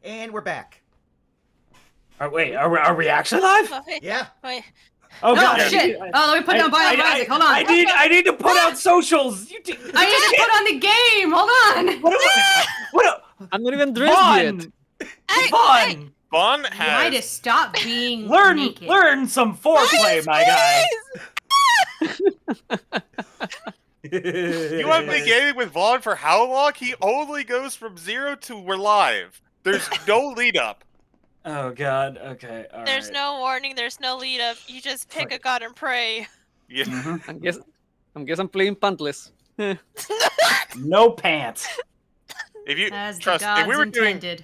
And we're back. Wait, are we actually live? Wait, Yeah. Wait. Oh shit! Oh, let me put down Biologic. Hold on. I need to put out socials. I need to put on the game. Hold on. What? I'm not even dressed yet. Fun. Vaughn You has. might have stopped being naked. Learn some foreplay, my guy. You haven't been gaming with Vaughn for how long? He only goes from 0 to we're live. There's no lead up. Oh god. Okay. All There's right. no warning. There's no lead up. You just pick a god and pray. Yeah. Mm-hmm. I guess I'm playing pantless. No pants. If you As trust, the gods if we were intended.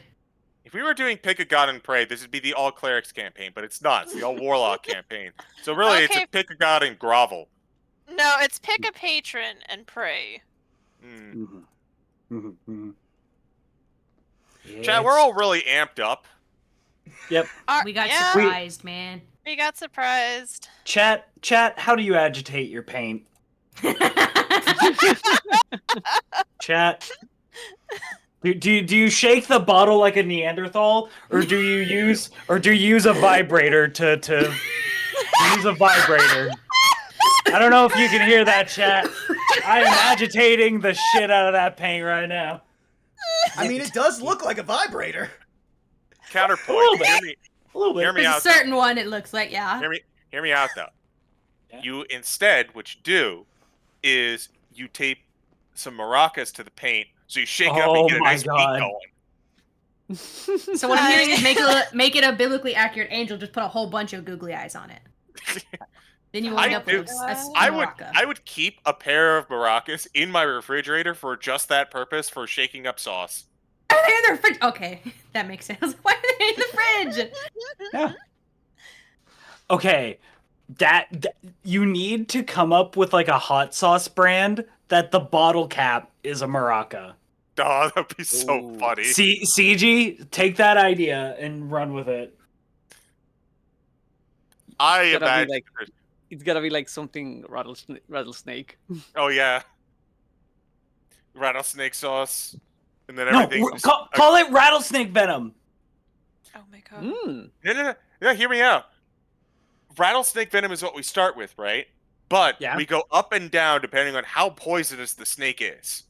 doing pick a god and pray, this would be the all clerics campaign, but it's not. It's the all warlock campaign. So really, it's Okay. a pick a god and grovel. No, it's pick a patron and pray. Chad, we're all really amped up. Yep. We got yeah, surprised, man. we got surprised. Chat. How do you agitate your paint? Chat. Do you shake the bottle like a Neanderthal, or do you use a vibrator to use a vibrator? I don't know if you can hear that, chat. I am agitating the shit out of that paint right now. I mean, it does look like a vibrator. Counterpoint. A little bit. Hear me There's a out. certain one, it looks like, yeah. Hear me out though. Yeah. You instead, what you do is you tape some maracas to the paint, so you shake it up and get a my nice beat God. going. So what I'm hearing is make it a biblically accurate angel, just put a whole bunch of googly eyes on it. Then you end up with a I would keep a pair of maracas in my refrigerator for just that purpose, for shaking up sauce. Why are they in the fridge? Okay, that makes sense. Why are they in the fridge? Yeah. Okay, that you need to come up with like a hot sauce brand that the bottle cap is a maraca. Oh, that'd be so funny. CG, take that idea and run with it. It's gotta be like something rattlesnake. Oh yeah, rattlesnake sauce, and then No, everything. call it rattlesnake venom. Oh my god. No, hear me out. Rattlesnake venom is what we start with, right? But we go up and down depending on how poisonous the snake is.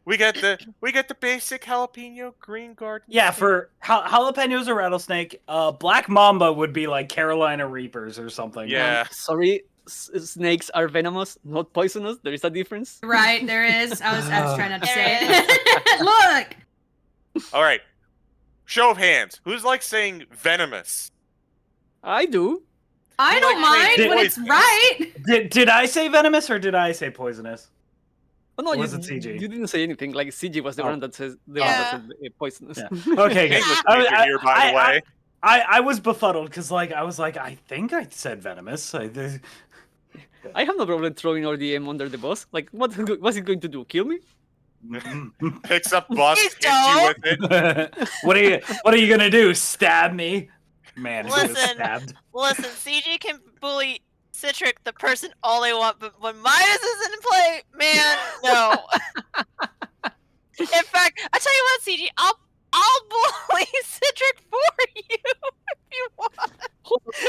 We get the basic jalapeno green garden. Yeah, for jalapenos or rattlesnake, black mamba would be like Carolina Reapers or something. Yeah. Sorry, snakes are venomous, not poisonous. There is a difference. Right, there is. I was trying not to say it. Look! All right. Show of hands. Who's like saying venomous? I do. I don't mind when it's right. Did I say venomous or did I say poisonous? Oh no, Or you was it CG? You didn't say anything. Like CG was the one that says poisonous. Yeah. Okay, good. Here, by the way. I was befuddled because I was like, I think I said venomous. I have no problem throwing our DM under the bus. Like, what's it going to do? Kill me? Picks up bus, hits you with it. What are you gonna do? Stab me? Man, he was stabbed. Listen, CG can bully Citric, the person, all they want, but when Midas is in play, man, no. In fact, I tell you what, CG, I'll bully Citric for you if you want.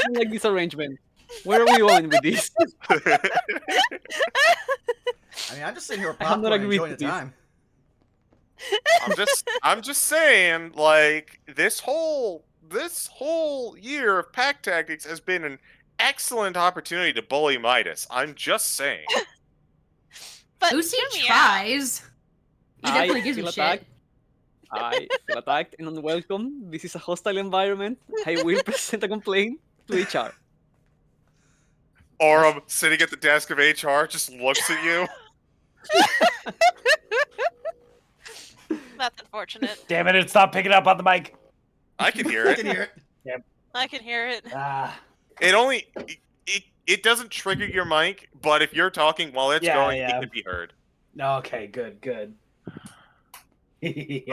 I like this arrangement. Where are we going with this? I mean, I'm just sitting here with popcorn and enjoying the time. I'm just saying, like, this whole year of Pact Tactics has been an excellent opportunity to bully Midas. I'm just saying. But Lucy tries. He definitely gives me shit. I feel attacked and unwelcome. This is a hostile environment. I will present a complaint to HR. Aurum, sitting at the desk of HR, just looks at you. That's unfortunate. Damn it! It's not picking up on the mic. I can hear it. I can hear it. Yep. I can hear it. It doesn't trigger your mic, but if you're talking while it's going, it can be heard. Okay, good.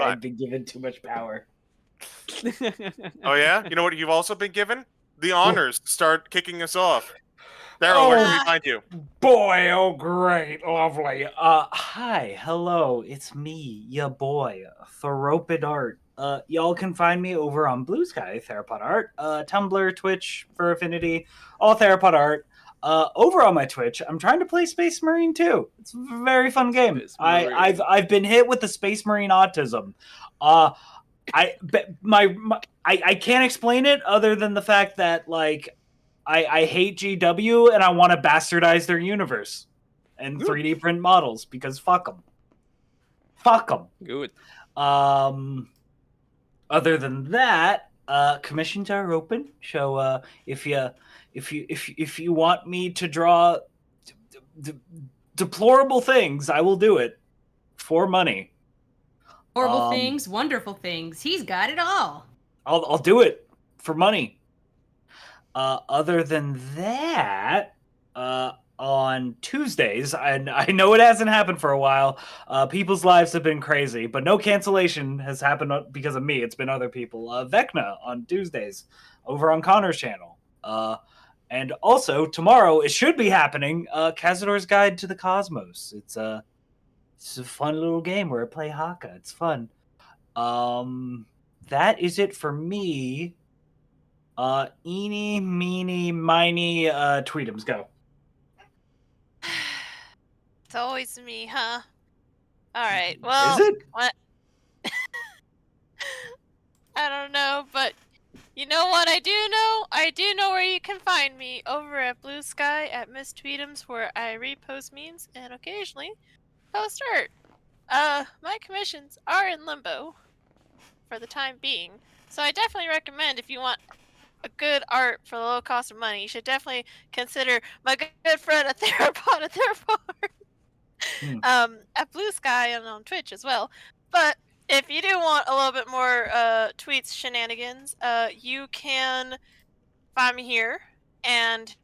I've been given too much power. Oh yeah? You know what you've also been given? The honors to start kicking us off. Daryl, where can we find you? Boy, oh great, lovely. Hi, hello, it's me, ya boy, Theropid Art. y'all can find me over on Blue Sky, Therapod Art, Tumblr, Twitch, for Affinity, all Therapod Art. Over on my Twitch, I'm trying to play Space Marine 2. It's a very fun game. I've been hit with the Space Marine autism. I can't explain it other than the fact that like I hate GW and I want to bastardize their universe and 3D print models because fuck them. Fuck them. Good. Other than that, commissions are open. So if you want me to draw deplorable things, I will do it for money. Horrible things, wonderful things. He's got it all. I'll do it for money. Other than that, on Tuesdays, I know it hasn't happened for a while. People's lives have been crazy, but no cancellation has happened because of me. It's been other people. Vecna on Tuesdays over on Connor's channel. And also tomorrow it should be happening. Cazador's Guide to the Cosmos. It's a fun little game where I play Haka. It's fun. That is it for me. Eeny, meeny, miny, tweetums, go. It's always me, huh? Alright, well... Is it? What? I don't know, but you know what I do know? I do know where you can find me, over at Blue Sky at Miss Tweetums, where I repost memes and occasionally post art. My commissions are in limbo for the time being, so I definitely recommend if you want a good art for the low cost of money, you should definitely consider my good friend at Therapod at Blue Sky and on Twitch as well. But if you do want a little bit more tweets shenanigans, you can find me here, and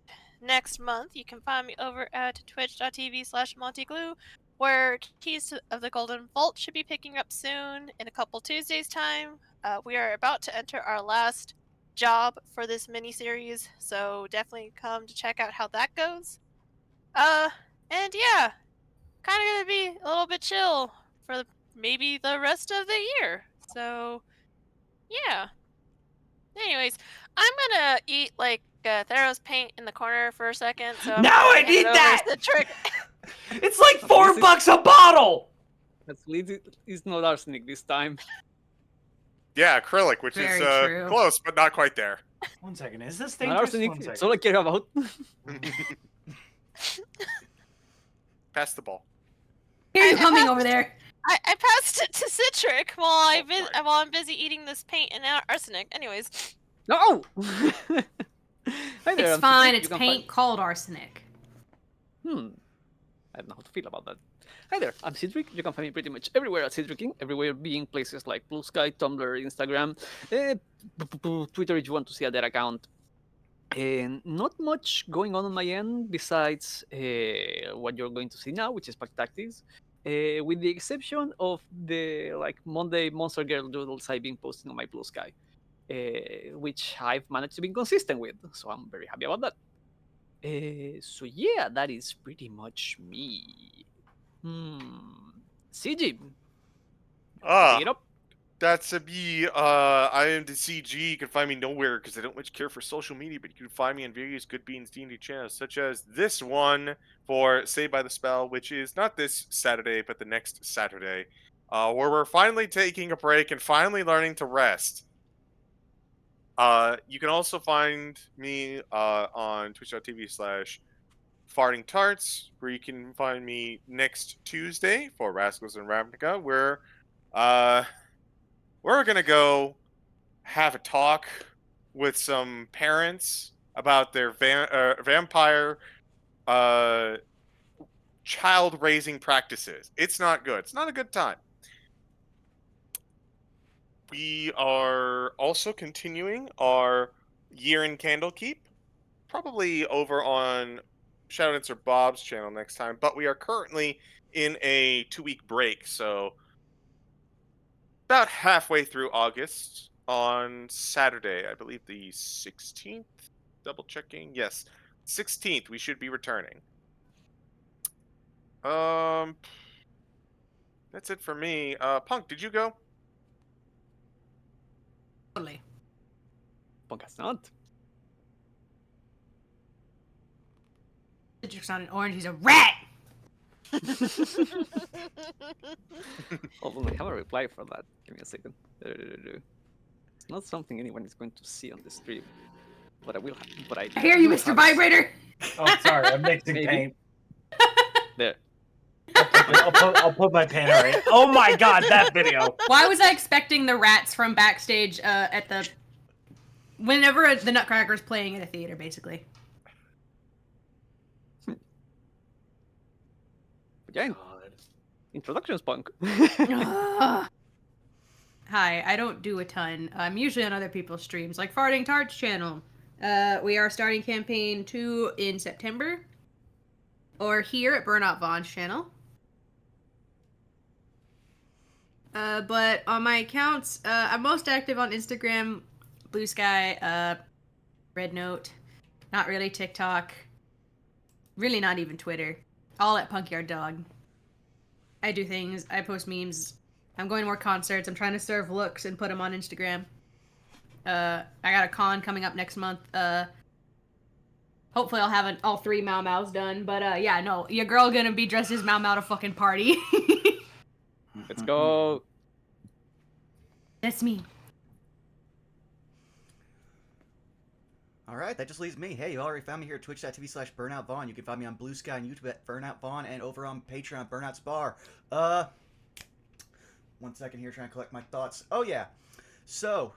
next month you can find me over at twitch.tv/MontyGlue, where Keys of the Golden Vault should be picking up soon in a couple Tuesdays time. We are about to enter our last job for this miniseries, so definitely come to check out how that goes. And yeah, kind of gonna be a little bit chill for maybe the rest of the year. So yeah. Anyways, I'm gonna eat like Theros paint in the corner for a second. So Now I need that. The trick. It's like $4 a bottle. At least it's not arsenic this time. Yeah, acrylic, which Very is true. close, but not quite there. 1 second. Is this Not dangerous? arsenic. 1 second. It's all I care about. Pass the ball. Hear you humming over there. I passed it to Citric while I'm busy eating this paint and arsenic. Anyways. No! Hi there, It's I'm fine. Citric. It's You can paint called arsenic. I don't know how to feel about that. Hi there, I'm Citric. You can find me pretty much everywhere at Citricing, everywhere being places like Blue Sky, Tumblr, Instagram, Twitter if you want to see that account. And not much going on my end besides what you're going to see now, which is Pact Tactics, with the exception of the Monday Monster Girl doodles I've been posting on my Blue Sky, which I've managed to be consistent with, so I'm very happy about that. So yeah, that is pretty much me. CG. Pick it up. That's me. I am the CG. You can find me nowhere because I don't much care for social media, but you can find me on various Good Beans D&D channels, such as this one for Saved by the Spell, which is not this Saturday, but the next Saturday, where we're finally taking a break and finally learning to rest. You can also find me on twitch.tv/fartingtarts, where you can find me next Tuesday for Rascals and Ravnica, where we're going to go have a talk with some parents about their vampire child-raising practices. It's not good. It's not a good time. We are also continuing our year in Candlekeep, probably over on Shoutouts or Bob's channel next time, but we are currently in a 2-week break, so about halfway through August on Saturday, I believe the 16th, double checking, yes, 16th, we should be returning. That's it for me. Punk, did you go? Punk has not. Citric's not an orange, he's a rat! Hold on, I have a reply for that. Give me a second. It's not something anyone is going to see on the stream, but I will. But I I hear you, Mr. Vibrator! Oh, sorry, I'm mixing Maybe. paint. There. I'll put my paint right. Oh my god, that video! Why was I expecting the rats from backstage at the... Whenever the Nutcracker's playing at a theater, basically. But yeah, introductions, Punk. Hi, I don't do a ton. I'm usually on other people's streams, like Farting Tarts channel. We are starting campaign 2 in September. Or here at Burnout Vaughn's channel. But on my accounts, I'm most active on Instagram, Blue Sky, Red Note, not really TikTok, really not even Twitter. All at Punkyard Dog. I do things, I post memes, I'm going to more concerts, I'm trying to serve looks and put them on Instagram. I got a con coming up next month, hopefully I'll have all 3 Mau Mau's done, but yeah, no, your girl gonna be dressed as Mau Mau to fucking party. Let's go. That's me. Alright, that just leaves me. Hey, you already found me here at twitch.tv/BurnoutVaughn. You can find me on Blue Sky and YouTube at Burnout Vaughn and over on Patreon, Burnout's Bar. 1 second here, trying to collect my thoughts. Oh, yeah. So,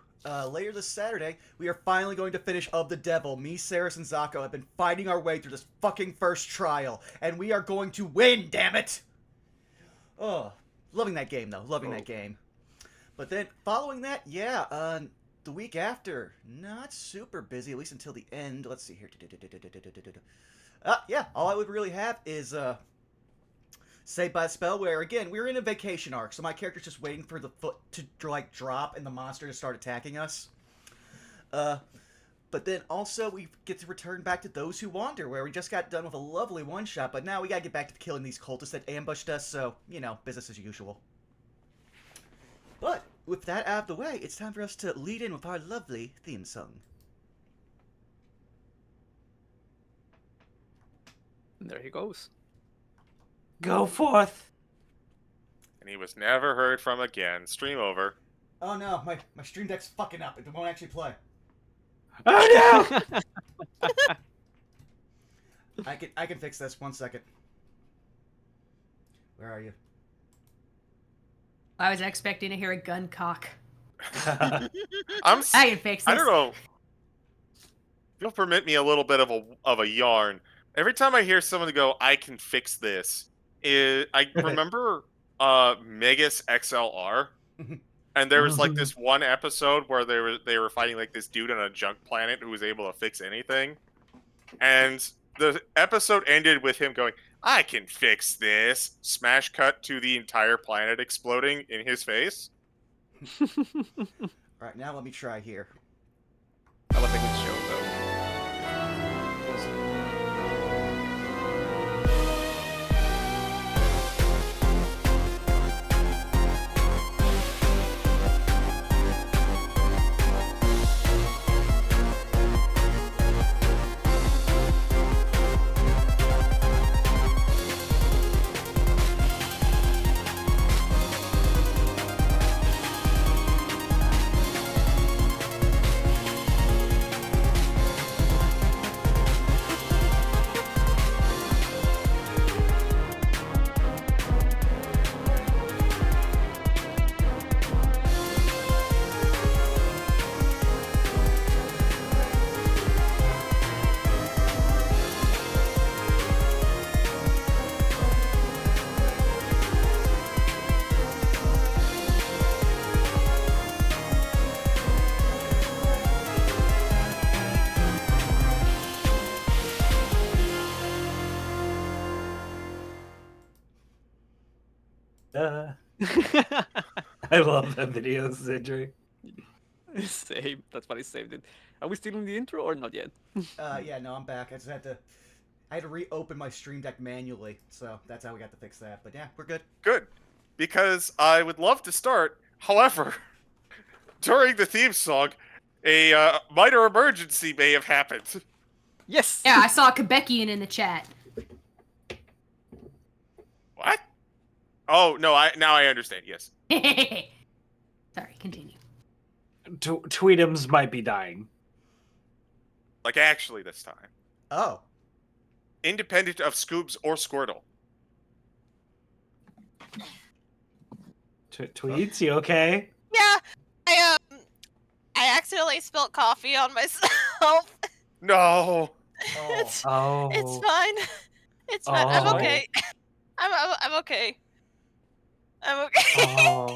later this Saturday, we are finally going to finish Of the Devil. Me, Saris, and Zako have been fighting our way through this fucking first trial, and we are going to win, damn it! Oh, loving that game, though. Loving that game. But then, following that, yeah, the week after, not super busy, at least until the end. Let's see here. Yeah, all I would really have is, Saved by the Spell, where, again, we're in a vacation arc, so my character's just waiting for the foot to, like, drop and the monster to start attacking us. But then also we get to return back to Those Who Wander, where we just got done with a lovely one-shot, but now we gotta get back to killing these cultists that ambushed us, so, you know, business as usual. But, with that out of the way, it's time for us to lead in with our lovely theme song. And there he goes. Go forth! And he was never heard from again. Stream over. Oh no, my stream deck's fucking up. It won't actually play. Oh no! I can fix this. 1 second. Where are you? I was expecting to hear a gun cock. I can fix this. I don't know. If you'll permit me a little bit of a yarn. Every time I hear someone go, "I can fix this," I remember Megas XLR, and there was like this one episode where they were fighting like this dude on a junk planet who was able to fix anything, and the episode ended with him going, "I can fix this." Smash cut to the entire planet exploding in his face. Alright, now let me try here. That was a good show, though. I love that video, Zidri. Same. That's why I saved it. Are we still in the intro or not yet? Yeah, no, I'm back. I had to reopen my Stream Deck manually, so that's how we got to fix that. But yeah, we're good. Good. Because I would love to start, however, during the theme song, A minor emergency may have happened. Yes. Yeah, I saw Quebecian in the chat. What? Oh no! Now I understand. Yes. Sorry, continue. Tweetums might be dying. Like actually this time. Oh. Independent of Scoobs or Squirtle. Tweets, you okay? Yeah, I accidentally spilled coffee on myself. No. It's Oh. fine. It's fine. I'm Oh. okay. I'm okay. I'm okay. Oh.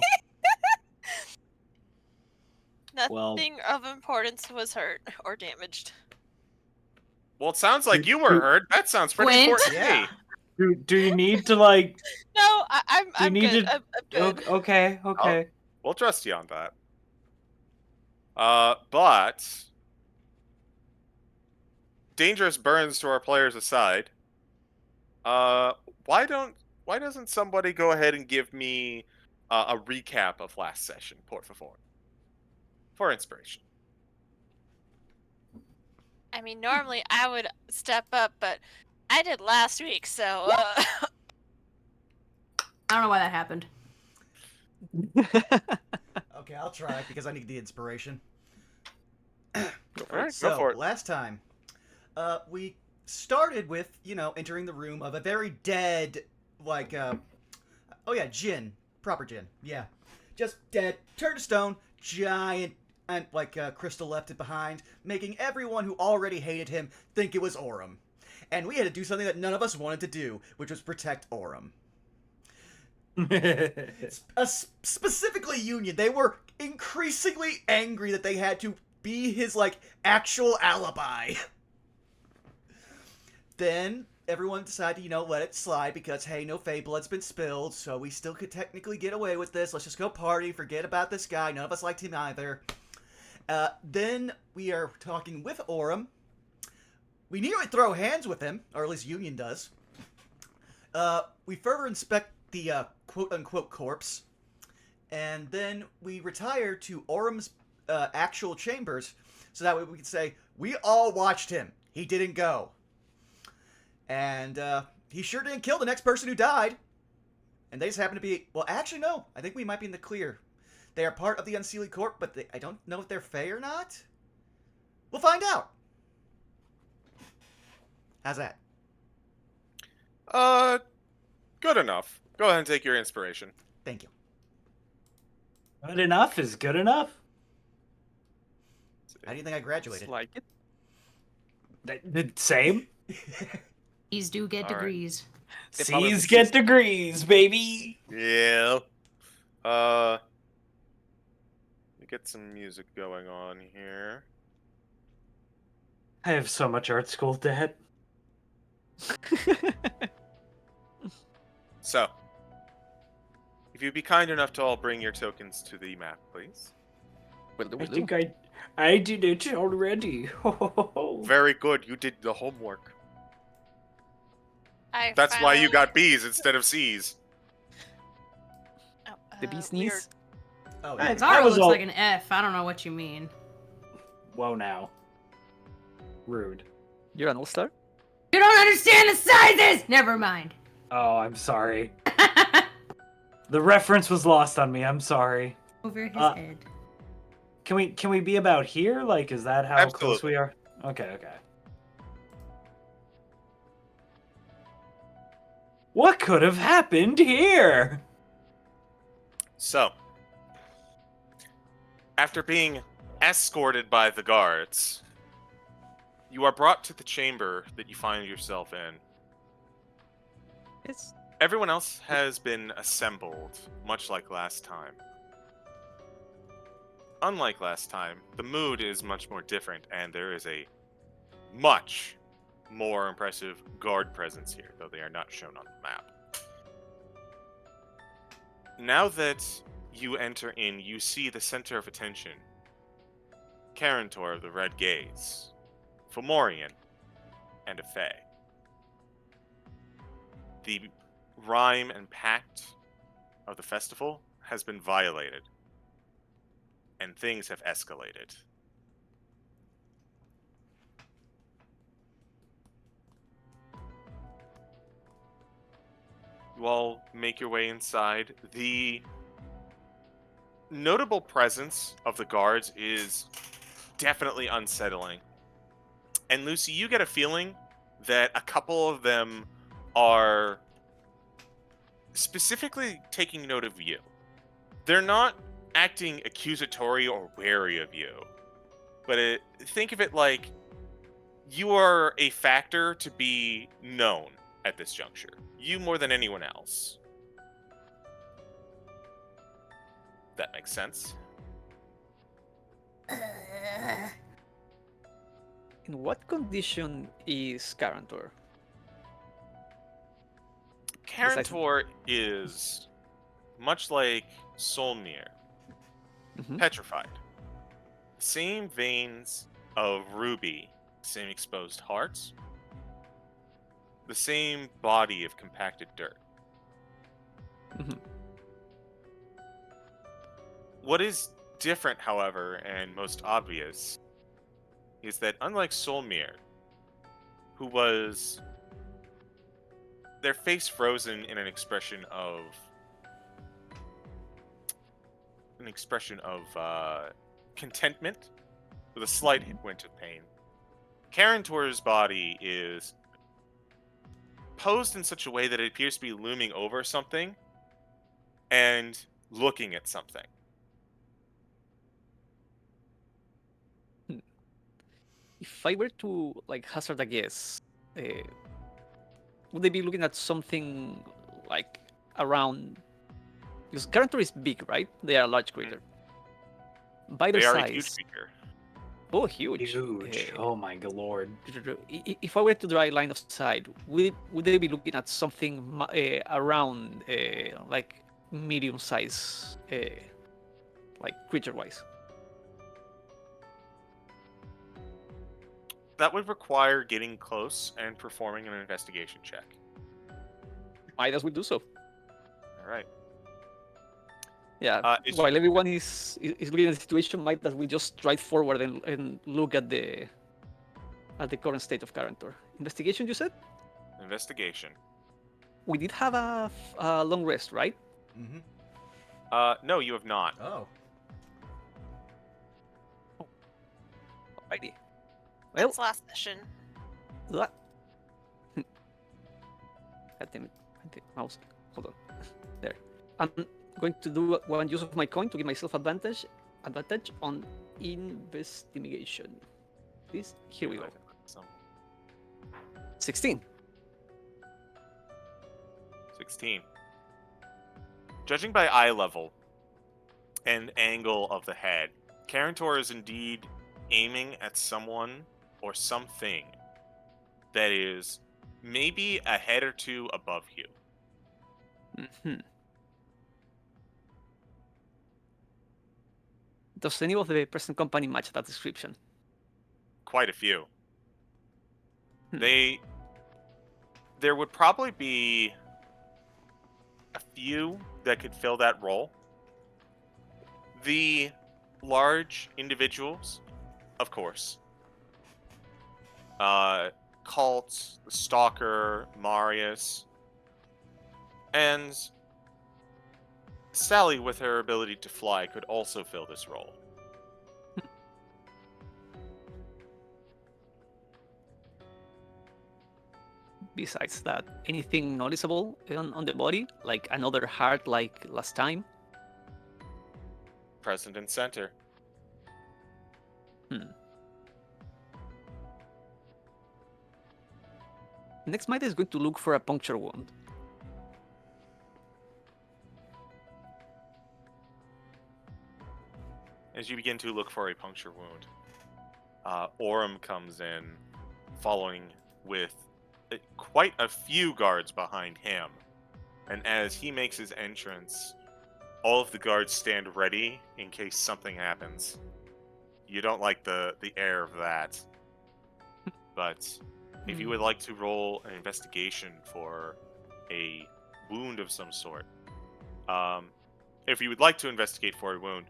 Nothing Well- of importance was hurt or damaged. Well, it sounds like you were hurt. That sounds pretty Gwent? important to Yeah. me. Do you need to like? No, I'm You need good. to- I'm good. Okay. We'll trust you on that. But dangerous burns to our players aside. Why doesn't somebody go ahead and give me a recap of last session, por favor, for inspiration? I mean, normally I would step up, but I did last week, so I don't know why that happened. Okay, I'll try because I need the inspiration. All right, So, go for it. last time, we started with, entering the room of a very dead, oh yeah, Jinn. Proper Jinn. Yeah. Just dead, turned to stone, giant, and Crystal left it behind, making everyone who already hated him think it was Aurum. And we had to do something that none of us wanted to do, which was protect Aurum. Specifically Union. They were increasingly angry that they had to be his, actual alibi. Then everyone decided to, let it slide because, hey, no Fey blood's been spilled, so we still could technically get away with this. Let's just go party, forget about this guy. None of us liked him either. Then we are talking with Aurum. We nearly throw hands with him, or at least Union does. We further inspect the quote-unquote corpse, and then we retire to Aurum's actual chambers, so that way we can say, we all watched him. He didn't go. And he sure didn't kill the next person who died. And they just happen to be... Well, actually, no. I think we might be in the clear. They are part of the Unseelie Corp, but I don't know if they're Fey or not. We'll find out. How's that? Good enough. Go ahead and take your inspiration. Thank you. Good enough is good enough. How do you think I graduated? Like it. The same. These do get All right. degrees. They follow C's the get system. degrees, baby. Yeah. Let me get some music going on here. I have so much art school debt. So, if you'd be kind enough to all bring your tokens to the map, please. Will do, I will do. think I did it already. Very good. You did the homework. I That's why you finally- got B's instead of C's. Oh, The bee's weird. knees. Oh, Hey, yeah. That Zara was looks all- like an F. I don't know what you mean. Whoa, now. Rude. You're an all-star? You don't understand the sizes! Never mind. Oh, I'm sorry. The reference was lost on me. I'm sorry. Over his head. Can we be about here? Like, is that how close Absolutely. we are? Okay. What could have happened here? So, after being escorted by the guards, you are brought to the chamber that you find yourself in. It's Everyone else has been assembled, much like last time. Unlike last time, the mood is much more different, and there is a much more impressive guard presence here, though they are not shown on the map. Now that you enter in, you see the center of attention. Karantor of the Red Gaze, Fomorian, and a Fae. The rhyme and pact of the festival has been violated, and things have escalated. You all make your way inside. The notable presence of the guards is definitely unsettling. And Lucy, you get a feeling that a couple of them are specifically taking note of you. They're not acting accusatory or wary of you, but think of it like you are a factor to be known at this juncture. You more than anyone else. That makes sense. In what condition is Karantor? Karantor is much like Solmir, Mhm. petrified. Same veins of ruby, same exposed hearts, the same body of compacted dirt. Mhm. What is different, however, and most obvious, is that unlike Solmir, who was their face frozen in an expression of contentment with a slight hint of pain, Karantor's body is posed in such a way that it appears to be looming over something and looking at something. If I were to hazard a guess, would they be looking at something like around? Because Karantor is big, right? They are a large creature. By their They are size, a huge creature. oh, huge. Huge. Oh my lord. If I were to draw a line of sight, would they be looking at something around like medium size, like creature-wise? That would require getting close and performing an investigation check. Might as well do so. All right. Yeah. While everyone is looking at the situation, might as we just stride forward and look at the current state of Karantor. Investigation, you said? Investigation. We did have a long rest, right? Mm-hmm. No, you have not. Oh. Alrighty. Well, That's last session. God damn it. Mouse. Hold on. There. I'm going to do one use of my coin to give myself advantage on investigation. Please, here we go. 16. 16. Judging by eye level and angle of the head, Karantor is indeed aiming at someone or something that is maybe a head or two above you. Mm-hmm. Does any of the present company match that description? Quite a few. There would probably be a few that could fill that role. The large individuals, of course. Cult, the Stalker, Marius, and Sally, with her ability to fly, could also fill this role. Besides that, anything noticeable on the body? Like another heart like last time? Present and center. Next, Maida is going to look for a puncture wound. As you begin to look for a puncture wound, Orem comes in, following with quite a few guards behind him. And as he makes his entrance, all of the guards stand ready in case something happens. You don't like the air of that. But if you would like to roll an investigation for a wound of some sort, if you would like to investigate for a wound,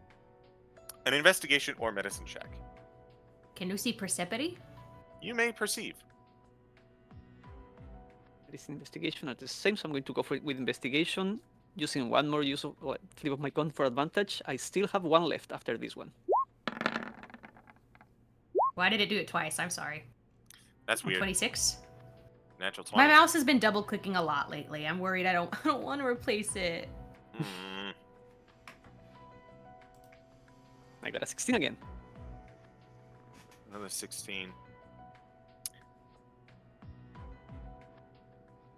an investigation or medicine check. Can you see Persephone? You may perceive. It is investigation at the same, so I'm going to go for it with investigation. Using one more use of flip of my con for advantage. I still have one left after this one. Why did it do it twice? I'm sorry. That's weird. 26. Natural 20. My mouse has been double clicking a lot lately. I'm worried I don't want to replace it. Mm. I got a 16 again. Another 16.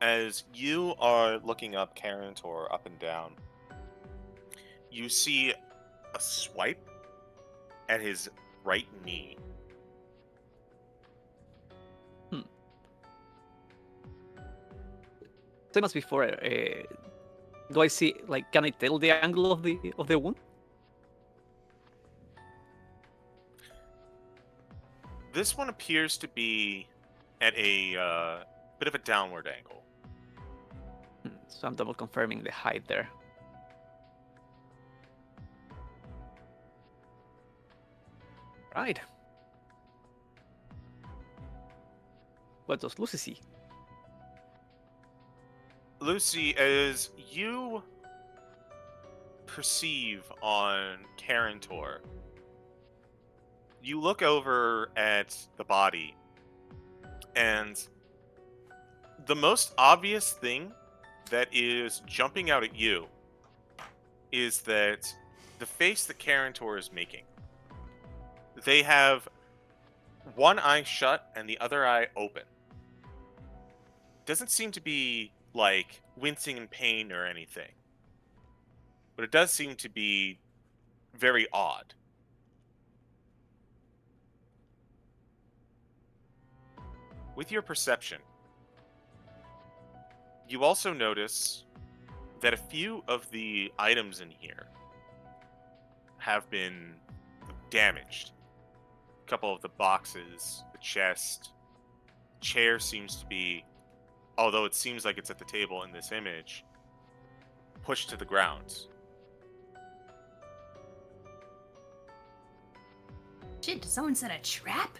As you are looking up Karantor up and down, you see a swipe at his right knee. Same as before. Do I see, like, can I tell the angle of the wound? This one appears to be at a bit of a downward angle. So I'm double confirming the height there. Right. What does Lucy see? Lucy, as you perceive on Karantor, you look over at the body, and the most obvious thing that is jumping out at you is that the face that Karantor is making. They have one eye shut and the other eye open. Doesn't seem to be like wincing in pain or anything, but it does seem to be very odd. With your perception, you also notice that a few of the items in here have been damaged. A couple of the boxes, the chest, chair seems to be, although it seems like it's at the table in this image, pushed to the ground. Shit, someone set a trap?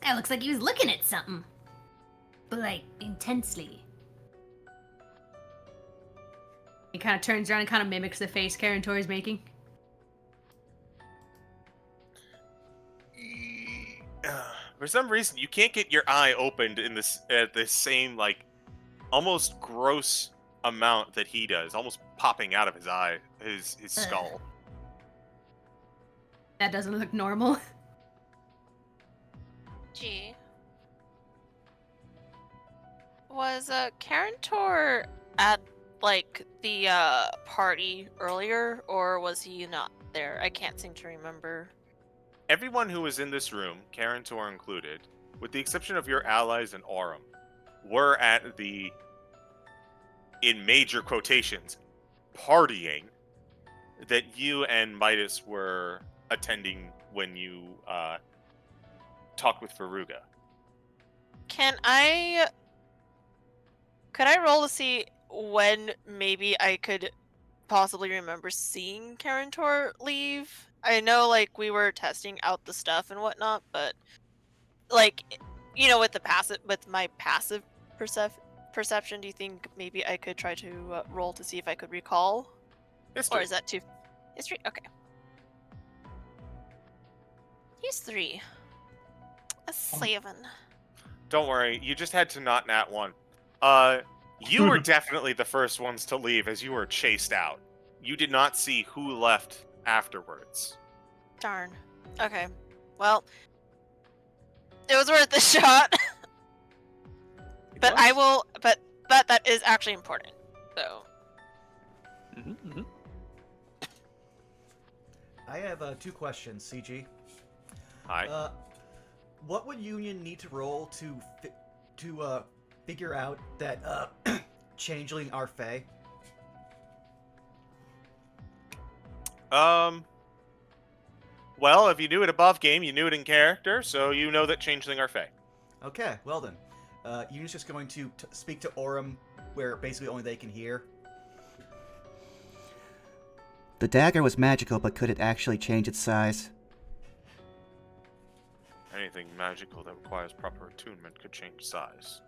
That looks like he was looking at something. But, like, intensely. He kind of turns around and kind of mimics the face Karantor is making. For some reason, you can't get your eye opened in this at the same, like, almost gross amount that he does, almost popping out of his eye, his skull. That doesn't look normal. Gee. Was Karantor at like the party earlier, or was he not there? I can't seem to remember. Everyone who was in this room, Karantor included, with the exception of your allies and Aurum, were at the, in major quotations, partying that you and Midas were attending when you talked with Veruga. Could I roll to see when maybe I could possibly remember seeing Karantor leave? I know, like, we were testing out the stuff and whatnot, but, like, you know, with my passive perception, do you think maybe I could try to roll to see if I could recall? History. Or is that too... History? Okay. He's 3. A 7. Don't worry, you just had to not nat 1. You were definitely the first ones to leave as you were chased out. You did not see who left afterwards. Darn. Okay. Well, it was worth a shot. But I will. But that is actually important. So. I have 2 questions, CG. Hi. What would Union need to roll to figure out that changeling are Fae? Well, if you knew it above game, you knew it in character, so you know that changeling are Fae. Okay, well then. Union's just going to speak to Aurum, where basically only they can hear. The dagger was magical, but could it actually change its size? Anything magical that requires proper attunement could change size.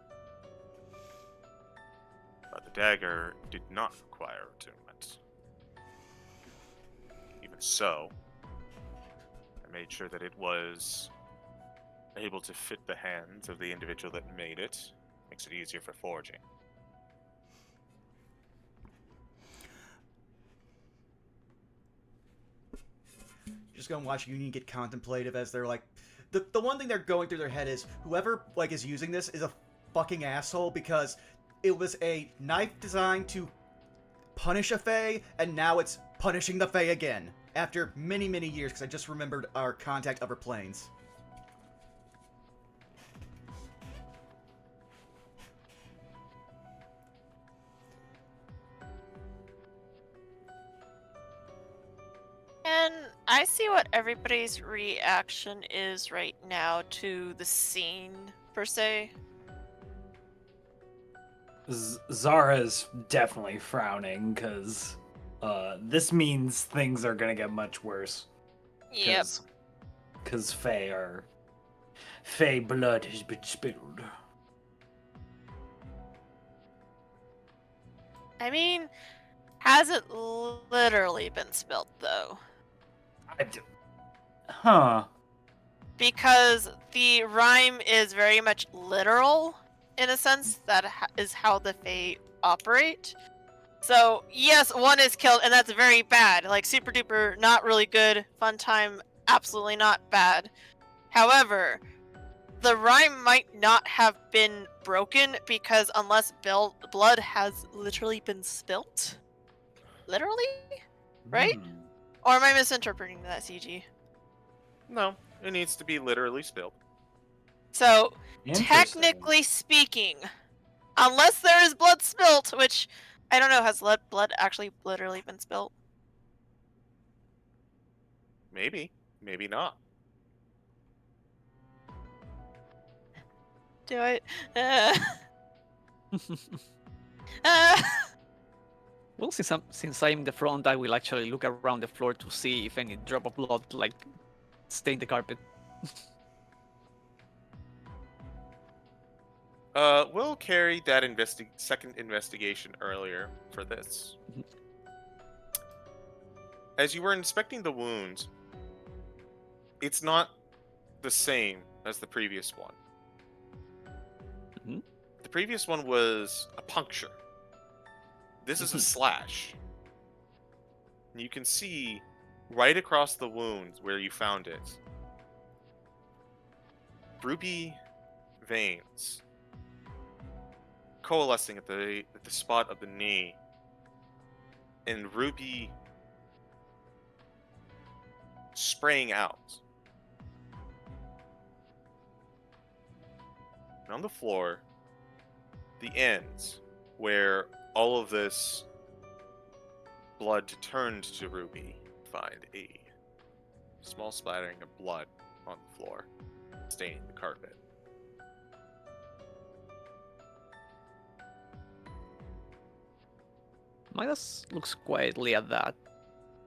The dagger did not require attunement. Even so, I made sure that it was able to fit the hands of the individual that made it. Makes it easier for forging. Just gonna watch Union get contemplative as they're like, the one thing they're going through their head is whoever like is using this is a fucking asshole because it was a knife designed to punish a Fae, and now it's punishing the Fae again after many, many years. Because I just remembered our contact Upper Plains. And I see what everybody's reaction is right now to the scene, per se. Zara's definitely frowning because this means things are gonna get much worse. Yep. Because Fae blood has been spilled. I mean, hasn't literally been spilled, though. Huh. Because the rhyme is very much literal, in a sense. That is how the Fae operate. So, yes, one is killed, and that's very bad. Like, super duper, not really good. Fun time, absolutely not bad. However, the rhyme might not have been broken because unless blood has literally been spilt. Literally? Right? Or am I misinterpreting that, CG? No, it needs to be literally spilled. So, technically speaking, unless there is blood spilt, which, I don't know, has blood actually literally been spilt? Maybe. Maybe not. Do I? Uh, Well, since I'm in the front, I will actually look around the floor to see if any drop of blood like stain the carpet. We'll carry that second investigation earlier for this. As you were inspecting the wounds, it's not the same as the previous one. Mhm. The previous one was a puncture. This is a slash. And you can see right across the wound where you found it, ruby veins coalescing at the spot of the knee, and ruby spraying out. And on the floor, the ends where all of this blood turned to ruby, find a small splattering of blood on the floor, staining the carpet. Midas looks quietly at that,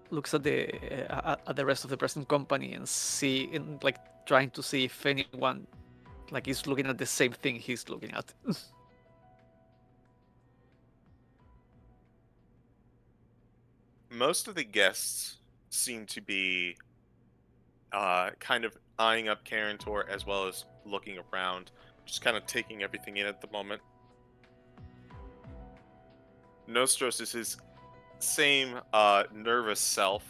looks at the rest of the present company and trying to see if anyone is looking at the same thing he's looking at. Most of the guests seem to be kind of eyeing up Karentor as well as looking around, just kind of taking everything in at the moment. Nostros is his same nervous self.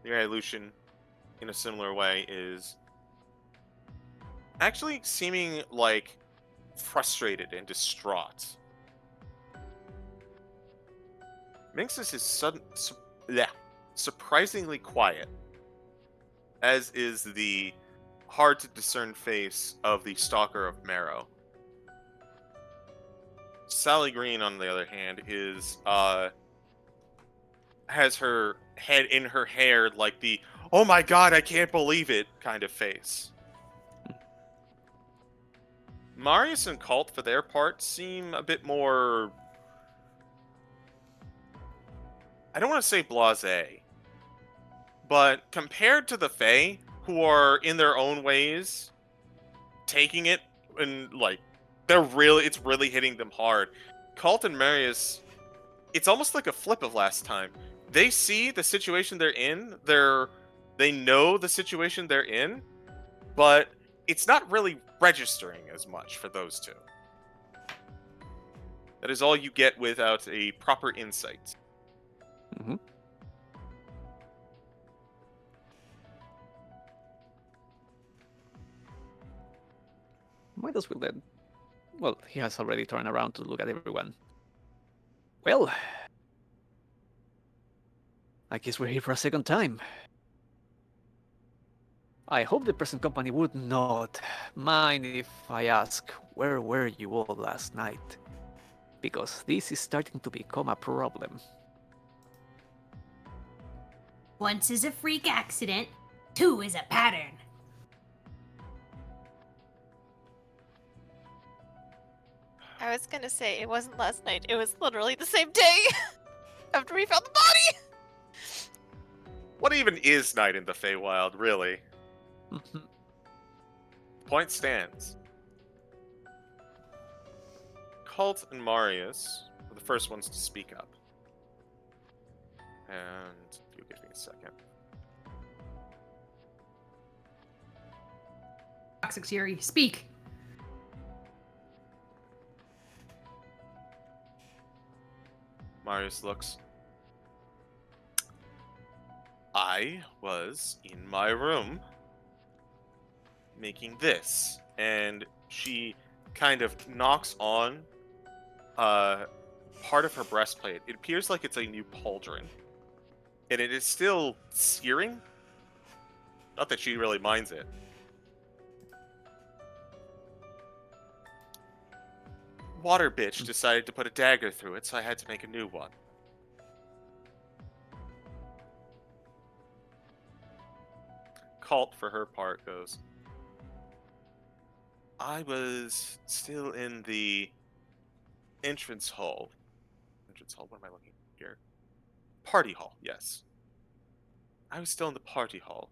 The Ilution, in a similar way, is actually seeming like frustrated and distraught. Minxus is surprisingly quiet, as is the hard to discern face of the Stalker of Marrow. Sally Green, on the other hand, is has her head in her hair, like the "oh my god, I can't believe it" kind of face. Marius and Cult, for their part, seem a bit more, I don't want to say blasé, but compared to the Fae, who are in their own ways taking it and it's really hitting them hard. Cult and Marius, it's almost like a flip of last time. They see the situation they're in, they know the situation they're in, but it's not really registering as much for those two. That is all you get without a proper insight. Mm-hmm. Might as well then. Well, he has already turned around to look at everyone. Well, I guess we're here for a second time. I hope the present company would not mind if I ask, where were you all last night? Because this is starting to become a problem. Once is a freak accident, 2 is a pattern. I was gonna say it wasn't last night. It was literally the same day after we found the body. What even is night in the Feywild, really? Point stands. Cult and Marius were the first ones to speak up. And if you give me a second. Toxic Fury, speak. Marius looks. I was in my room making this, and she kind of knocks on part of her breastplate. It appears like it's a new pauldron, and it is still searing. Not that she really minds it. Water bitch decided to put a dagger through it, so I had to make a new one. Cult, for her part, goes, I was still in the entrance hall. Entrance hall, what am I looking at here? Party hall, yes. I was still in the party hall.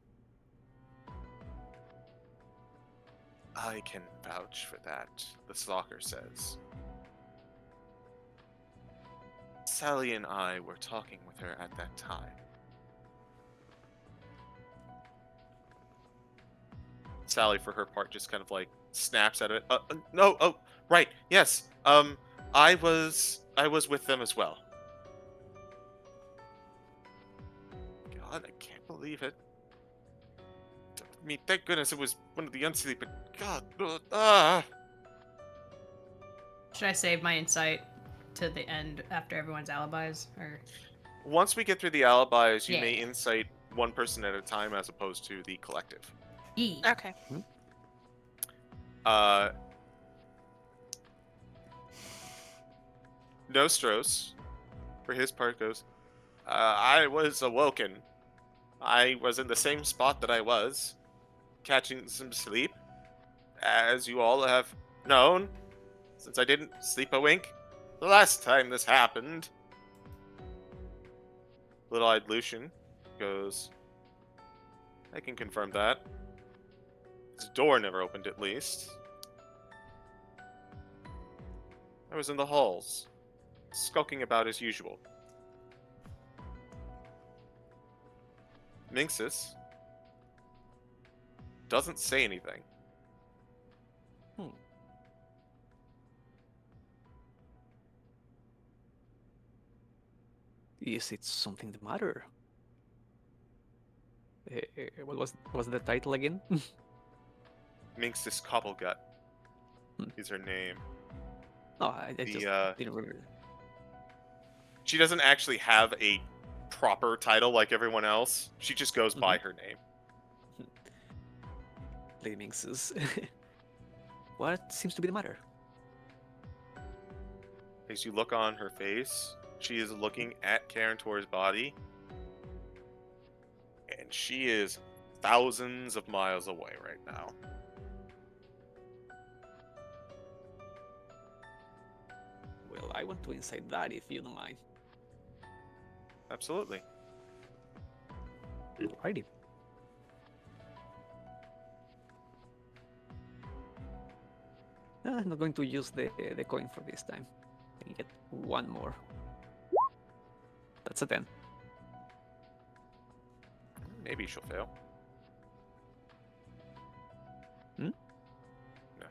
I can vouch for that, the stalker says. Sally and I were talking with her at that time. Sally, for her part, just kind of like snaps at it. No, oh, right, yes. I was with them as well. God, I can't believe it. I mean, thank goodness it was one of the Unseelie, but God, Should I save my insight to the end after everyone's alibis, or? Once we get through the alibis, you Yeah. may insight one person at a time as opposed to the collective. Okay. Nostros, for his part, goes, I was awoken. I was in the same spot that I was, catching some sleep, as you all have known, since I didn't sleep a wink the last time this happened. Little-eyed Lucian goes, I can confirm that. His door never opened, at least. I was in the halls, skulking about as usual. Minxus doesn't say anything. Is it something the matter? What was the title again? Minxus Cobblegut is her name. No, I just didn't remember. She doesn't actually have a proper title like everyone else. She just goes by her name. Lady Minxus. What seems to be the matter? As you look on her face, she is looking at Karen Tor's body, and she is thousands of miles away right now. Well, I want to insight that if you don't mind. Absolutely. Alrighty. I'm not going to use the coin for this time. You get one more. That's a 10. Maybe she'll fail. Hmm? No.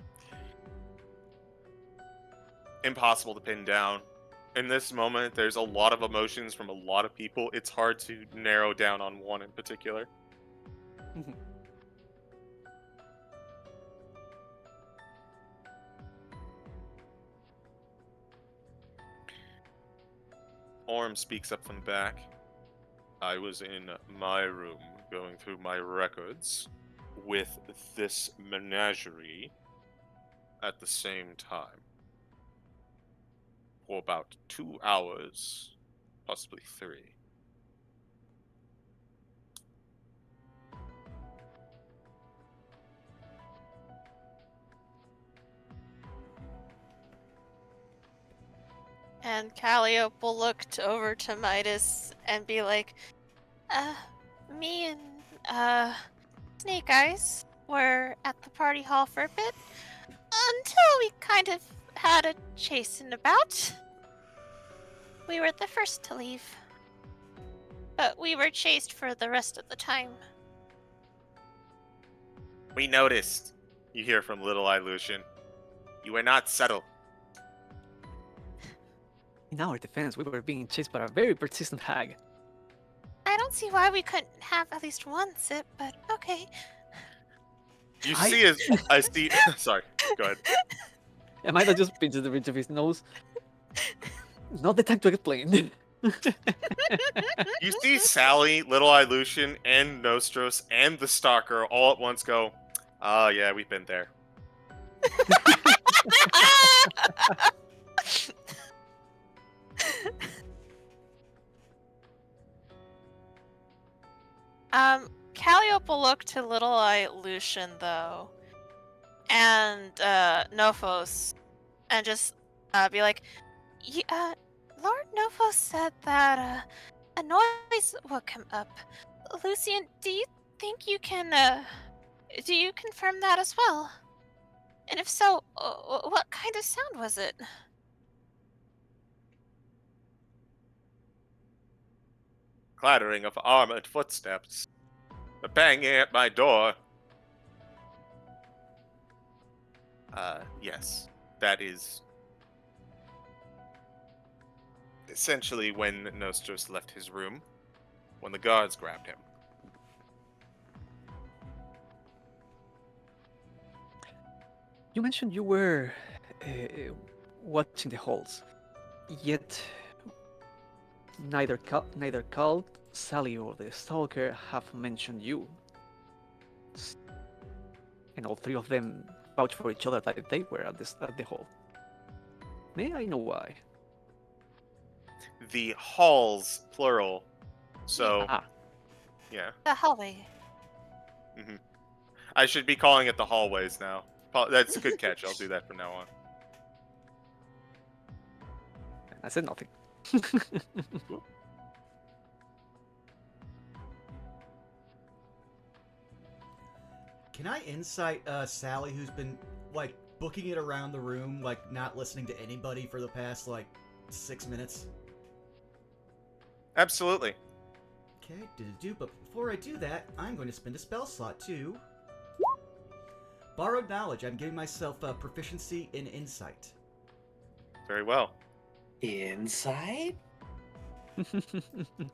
Impossible to pin down. In this moment, there's a lot of emotions from a lot of people. It's hard to narrow down on one in particular. Orm speaks up from the back. I was in my room going through my records with this menagerie at the same time for about 2 hours, possibly 3. And Calliope will look over to Midas and be like, me and, Snake Eyes were at the party hall for a bit until we kind of had a chasing about. We were the first to leave, but we were chased for the rest of the time. We noticed, you hear from Little Eye Lucian. You were not subtle. In our defense, we were being chased by a very persistent hag. I don't see why we couldn't have at least one sip, but okay. You see as I see. Sorry, go ahead. Amanda just pinches the bridge of his nose. Not the time to explain. You see Sally, Little Eye Lucian, and Nostros, and the Stalker all at once go, "Oh yeah, we've been there." Calliope will look to Little Eye Lucian though, and Nophos, and just be like, Lord Nophos said that a noise will come up. Lucian, do you think you can do you confirm that as well? And if so, what kind of sound was it? Clattering of armored footsteps. The banging at my door. Yes. That is essentially when Nostros left his room, when the guards grabbed him. You mentioned you were watching the halls, yet neither Cult, Sally, or the Stalker have mentioned you. And all three of them vouch for each other that they were at the hall. May I know why? The halls, plural. So, yeah. The hallway. I should be calling it the hallways now. That's a good catch. I'll do that from now on. I said nothing. Can I insight Sally, who's been like booking it around the room, like not listening to anybody for the past like 6 minutes? Absolutely. Okay, but before I do that, I'm going to spend a spell slot to Borrowed Knowledge. I'm giving myself proficiency in Insight. Very well. Insight?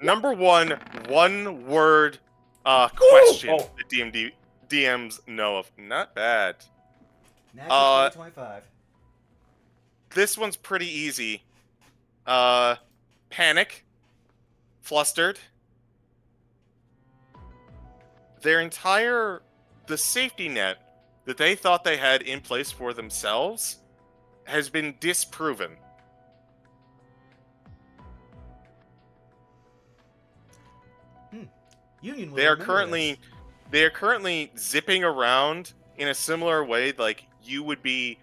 Number one word question Oh. that DMs know of. Not bad. Natural 25. This one's pretty easy. Panic. Flustered. The safety net that they thought they had in place for themselves has been disproven. Union will They are remember this. currently zipping around in a similar way, like you would be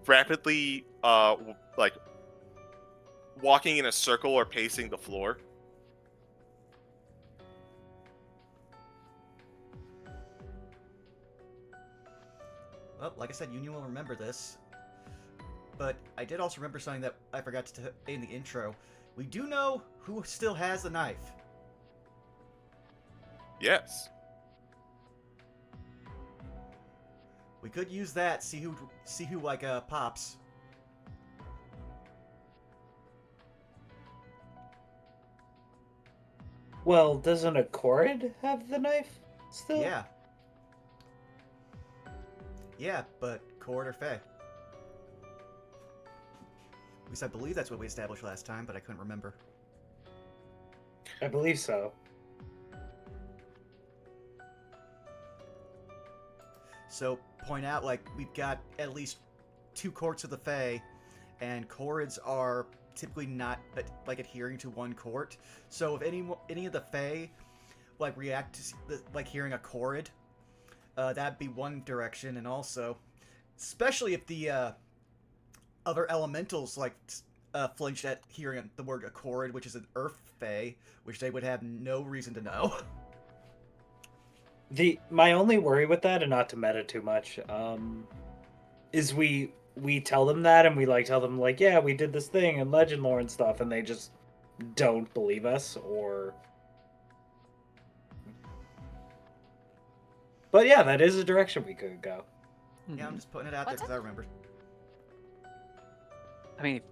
rapidly like walking in a circle or pacing the floor. Well, like I said, Union will remember this. but I did also remember something that I forgot to say in the intro. We do know who still has the knife. Yes. We could use that. See who like pops. Well, doesn't a Korid have the knife still? Yeah. Yeah, but Cord or Fae. At least I believe that's what we established last time, but I couldn't remember. I believe so. So, point out, like, we've got at least 2 courts of the Fae, and Corrids are typically not, like, adhering to one court. So if any of the Fae, like, react to, like, hearing a Corrid, that'd be one direction, and also, especially if the, other elementals, like, flinched at hearing the word Corrid, which is an Earth Fae, which they would have no reason to know. My only worry with that, and not to meta too much, is we tell them that, and we tell them yeah, we did this thing in legend lore and stuff, and they just don't believe us, or. But yeah, that is a direction we could go. Yeah, I'm just putting it out there because I remember. I mean,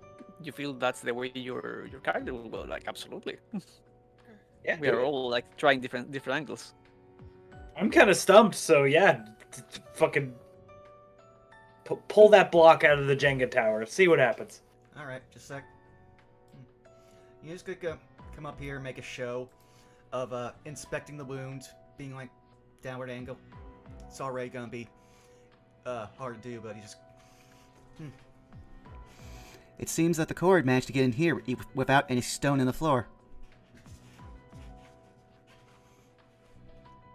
if you feel that's the way your character will go, absolutely. Yeah, We are all trying different angles. I'm kind of stumped, so yeah, fucking pull that block out of the Jenga tower. See what happens. All right, just a sec. You just could come up here, make a show of inspecting the wound, being downward angle. It's already gonna be hard to do, but you just. It seems that the cord managed to get in here without any stone in the floor.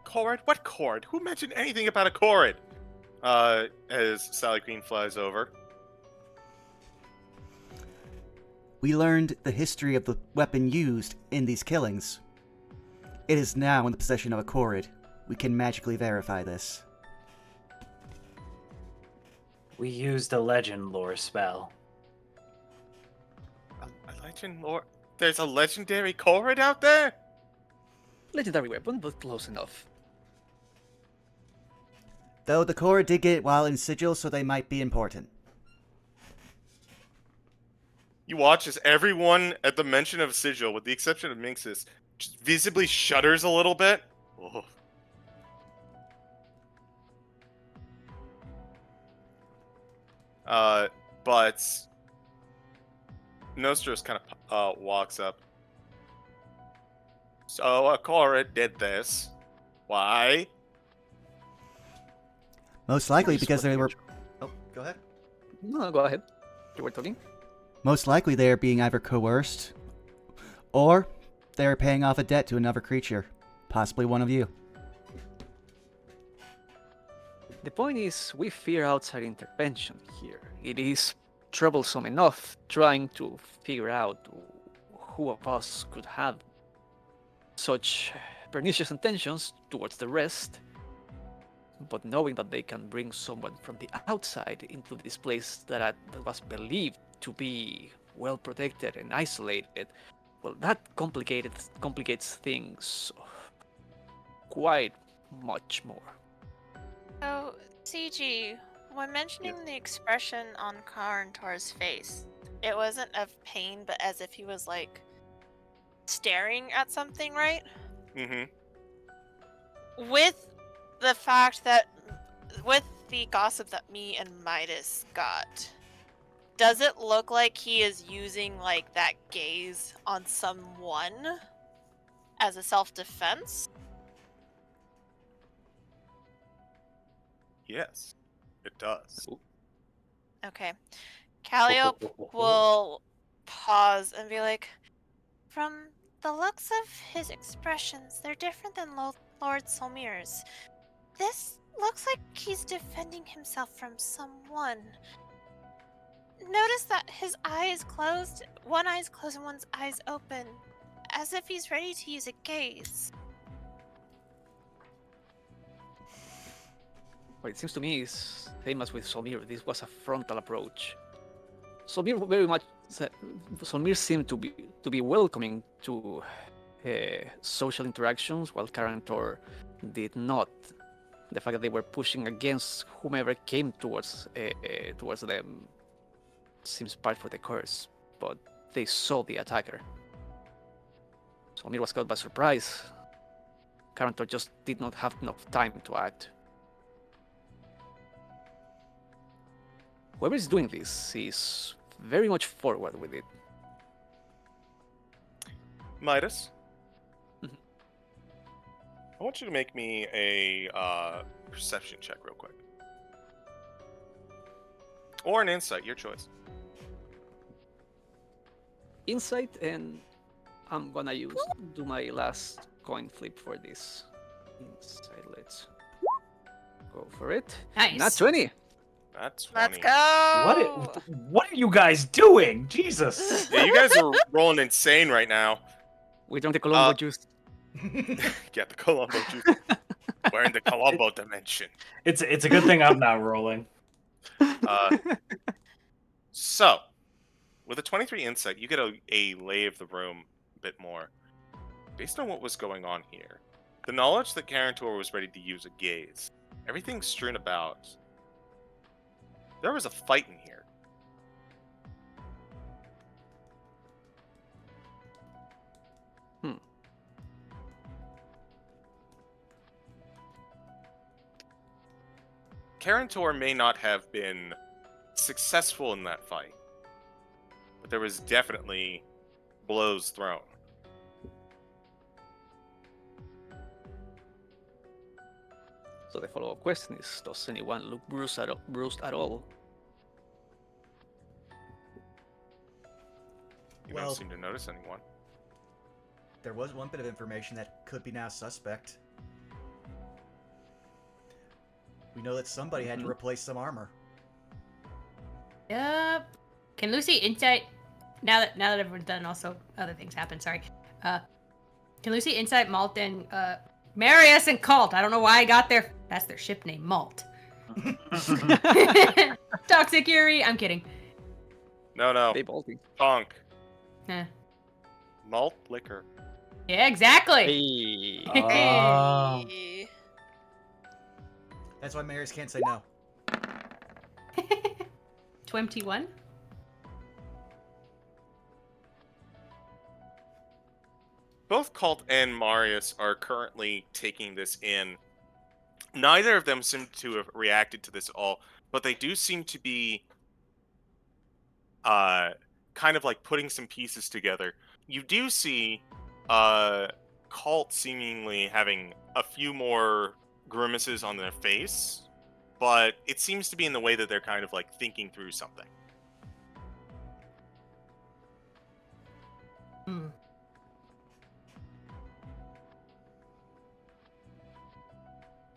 Cord? What cord? Who mentioned anything about a cord? As Sally Green flies over. We learned the history of the weapon used in these killings. It is now in the possession of a Korid. We can magically verify this. We used a legend lore spell. A legend lore? There's a legendary Korid out there? Legendary weapon, but close enough. Though the Korid did get it while in sigil, so they might be important. You watch as everyone at the mention of sigil, with the exception of Minxus, just visibly shudders a little bit. Oh. But Nostros kind of walks up. So a Korid did this. Why? Most likely because they were... Oh, go ahead. No, go ahead. You were talking. Most likely they are being either coerced, or they are paying off a debt to another creature. Possibly one of you. The point is, we fear outside intervention here. It is troublesome enough trying to figure out who of us could have such pernicious intentions towards the rest, but knowing that they can bring someone from the outside into this place that was believed to be well protected and isolated, well, that complicates things quite much more. So, CG, when mentioning the expression on Karantor's face, it wasn't of pain, but as if he was staring at something, right? Mm-hmm. With the fact that, with the gossip that me and Midas got, does it look like he is using that gaze on someone as a self-defense? Yes, it does. Okay. Calliope will pause and be like, from the looks of his expressions, they're different than Lord Solmir's. This looks like he's defending himself from someone. Notice that his eye is closed, one eye is closed and one's eyes open, as if he's ready to use a gaze. What it seems to me is same as with Solmir. This was a frontal approach. Solmir very much. Solmir seemed to be welcoming to social interactions, while Karantor did not. The fact that they were pushing against whomever came towards them seems part for the curse, but they saw the attacker. Solmir was caught by surprise. Karantor just did not have enough time to act. Whoever is doing this is very much forward with it. Midas, Mhm. I want you to make me a perception check real quick. Or an insight, your choice. Insight, and I'm gonna do my last coin flip for this. Insight, let's go for it. Nice. Not 20. That's 20. Let's go. What are you guys doing? Jesus. Yeah, you guys are rolling insane right now. We drank the Colombo juice. Get the Colombo juice. We're in the Colombo dimension. It's a good thing I'm not rolling. So, with a 23 insight, you get a lay of the room a bit more. Based on what was going on here, the knowledge that Karantor was ready to use a gaze, everything strewn about, there was a fight in here. Karantor may not have been successful in that fight, but there was definitely blows thrown. So the follow-up question is, does anyone look bruised at all? You Well- don't seem to notice anyone. There was one bit of information that could be now suspect. We know that somebody had to replace some armor. Yep. Can Lucy insight? Now that everyone's done, also other things happen. Sorry. Can Lucy insight Malt and Marius and Cult? I don't know why I got their. That's their ship name, Malt. Toxic Fury. I'm kidding. No. They bolting. Funk. Eh. Malt liquor. Yeah, exactly. Hey. Oh. That's why Marius can't say no. 21. Both Cult and Marius are currently taking this in. Neither of them seem to have reacted to this at all, but they do seem to be kind of like putting some pieces together. You do see Cult seemingly having a few more grimaces on their face, but it seems to be in the way that they're kind of like thinking through something. Hmm.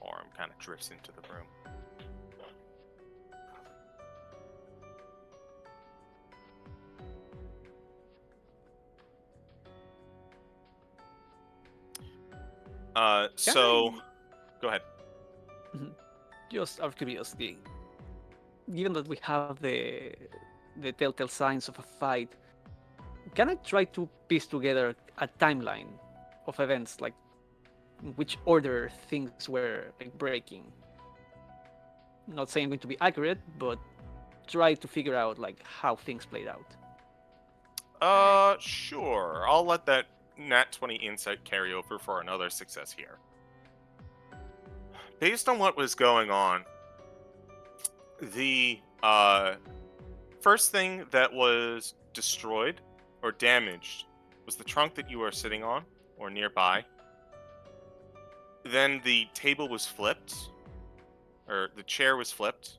Orm kind of drifts into the room. So go ahead. Just out of curiosity, given that we have the telltale signs of a fight, can I try to piece together a timeline of events, like in which order things were like breaking? Not saying I'm going to be accurate, but try to figure out like how things played out. Sure. I'll let that nat 20 insight carry over for another success here. Based on what was going on, the first thing that was destroyed or damaged was the trunk that you are sitting on or nearby. Then the table was flipped, or the chair was flipped,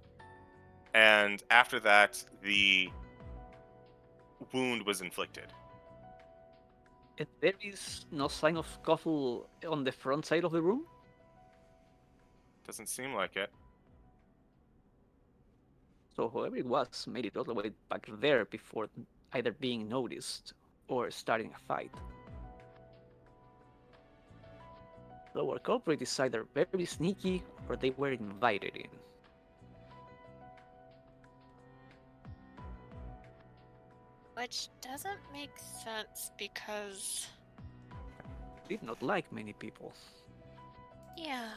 and after that, the wound was inflicted. And there is no sign of scuffle on the front side of the room? Doesn't seem like it. So whoever it was made it all the way back there before either being noticed or starting a fight. So our culprit is either very sneaky or they were invited in. Which doesn't make sense because... Did not like many people. Yeah.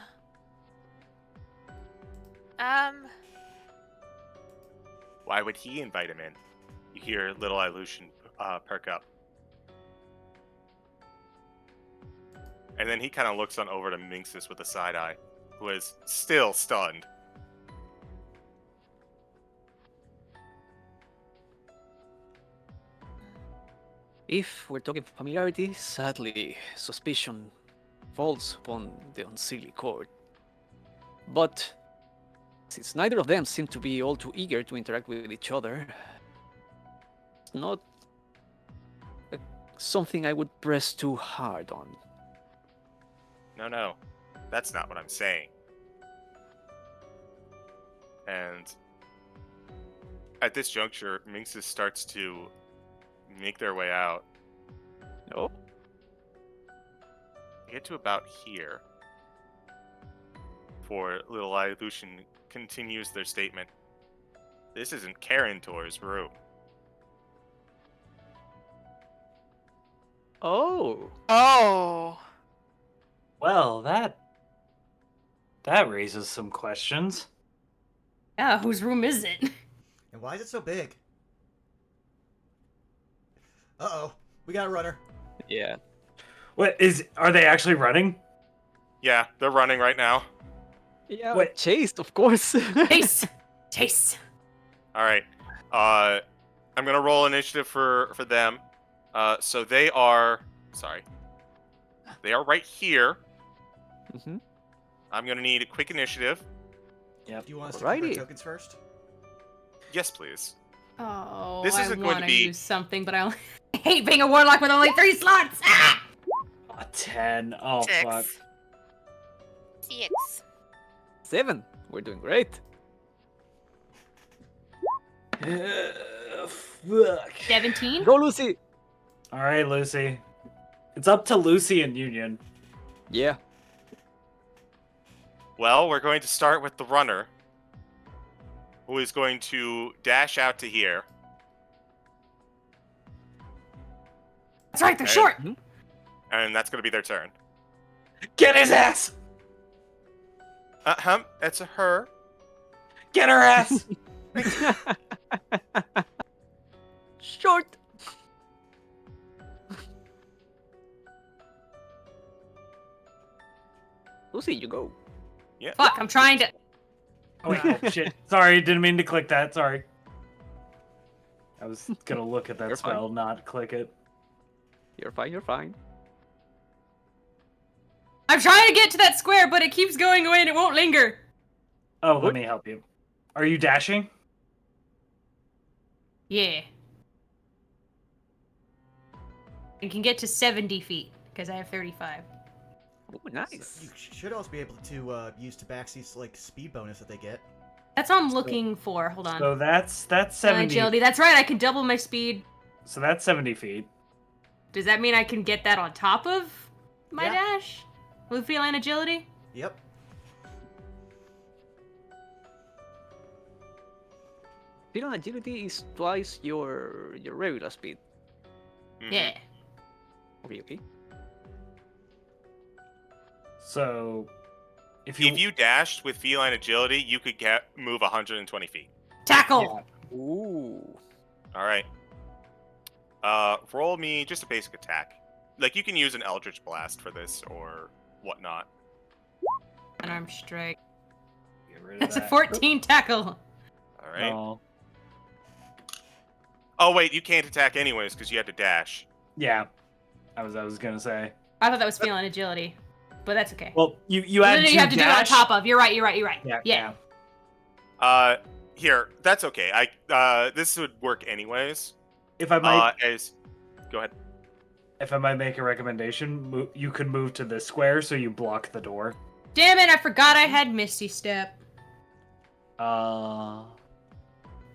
Why would he invite him in? You hear little Ilution perk up. And then he kind of looks on over to Minxus with a side eye, who is still stunned. If we're talking familiarity, sadly, suspicion falls upon the unseelie court. But since neither of them seem to be all too eager to interact with each other, it's not something I would press too hard on. No, that's not what I'm saying. And at this juncture, Minxus starts to make their way out. No? Get to about here. For Little Ilution continues their statement. This isn't Karentor's room. Oh! Oh. Well, that raises some questions. Yeah, whose room is it? And why is it so big? Uh-oh. We got a runner. Yeah. Are they actually running? Yeah, they're running right now. Yeah, Wait. chased, of course. Chase! Chase! Alright. I'm gonna roll initiative for them. So they are... Sorry. They are right here. Mm-hmm. I'm gonna need a quick initiative. Yep. Do you want us to keep our Alrighty. tokens first? Yes, please. Oh, This I isn't going to want be- use something, but I hate being a warlock with only 3 slots! Ah! 10. Oh, fuck. 6. 7. We're doing great. Fuck. 17? Go, Lucy! All right, Lucy. It's up to Lucy and Union. Yeah. Well, we're going to start with the runner, who is going to dash out to here. That's right, they're Okay. short! And that's going to be their turn. Get his ass! That's a her. Get her ass! Short! Lucy, you go. Yeah. Fuck, I'm trying to... Oh, wait, oh, shit. Sorry, didn't mean to click that. Sorry. I was gonna look at that You're fine. spell, not click it. You're fine, you're fine. I'm trying to get to that square, but it keeps going away and it won't linger. Oh, let me help you. Are you dashing? Yeah. I can get to 70 feet, because I have 35. Oh, nice. You should also be able to use Tabaxi's like speed bonus that they get. That's what I'm looking for. Hold on. So that's 70. Agility. That's right, I can double my speed. So that's 70 feet. Does that mean I can get that on top of my Yeah. dash? With feline agility? Yep. Speed on agility is twice your regular speed. Mhm. Yeah. Okay. So if If you dashed with feline agility, you could move 120 feet. Tackle! Ooh. All right. Roll me just a basic attack. Like, you can use an Eldritch Blast for this or whatnot. Unarmed strike. Get rid of That's a that. 14 tackle. All right. Oh, Oh, wait, you can't attack anyways because you had to dash. yeah. I was gonna say. I thought that was feline agility. But that's okay. Well, you No, had no, to you have to do it on dash. top of. You're right. Yeah. Here, that's okay. This would work anyways. If I might, Go ahead. if I might make a recommendation, you could move to this square so you block the door. Damn it, I forgot I had Misty Step. Uh.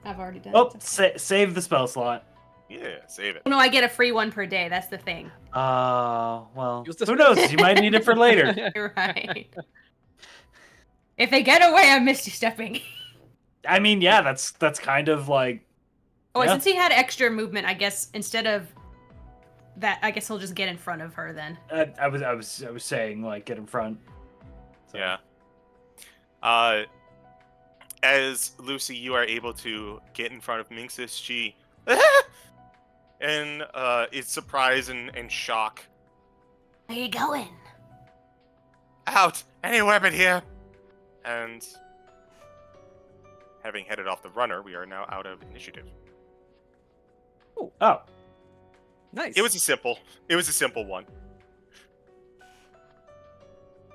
I've already done Oh, it. save the spell slot. Yeah, save it. Oh, no, I get a free one per day. That's the thing. Well, Use the who knows? You might need it for later. You're right. If they get away, I'm Misty Stepping. I mean, yeah, that's kind of like Oh, Yeah. since he had extra movement, I guess instead of that, I guess he'll just get in front of her then. I was saying like get in front. So. Yeah. As Lucy, you are able to get in front of Minxis. She and is surprised and shock. Where you going? Out! Any weapon here! And having headed off the runner, we are now out of initiative. Oh. Nice. It was a simple one.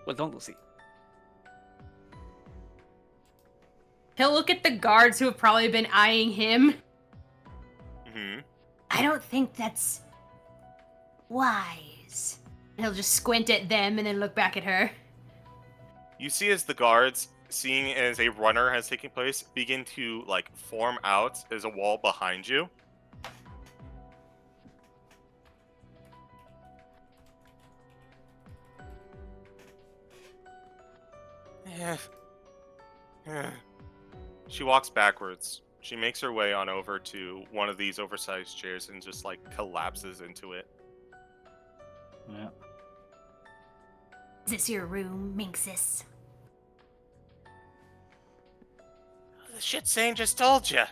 Well done, Lucy. He'll look at the guards who have probably been eyeing him. Mm-hmm. I don't think that's wise. He'll just squint at them and then look back at her. You see as the guards, seeing as a runner has taken place, begin to like form out as a wall behind you. She walks backwards. She makes her way on over to one of these oversized chairs and just like collapses into it. Yeah. Is this your room, Minxis? The shit Sane just told you.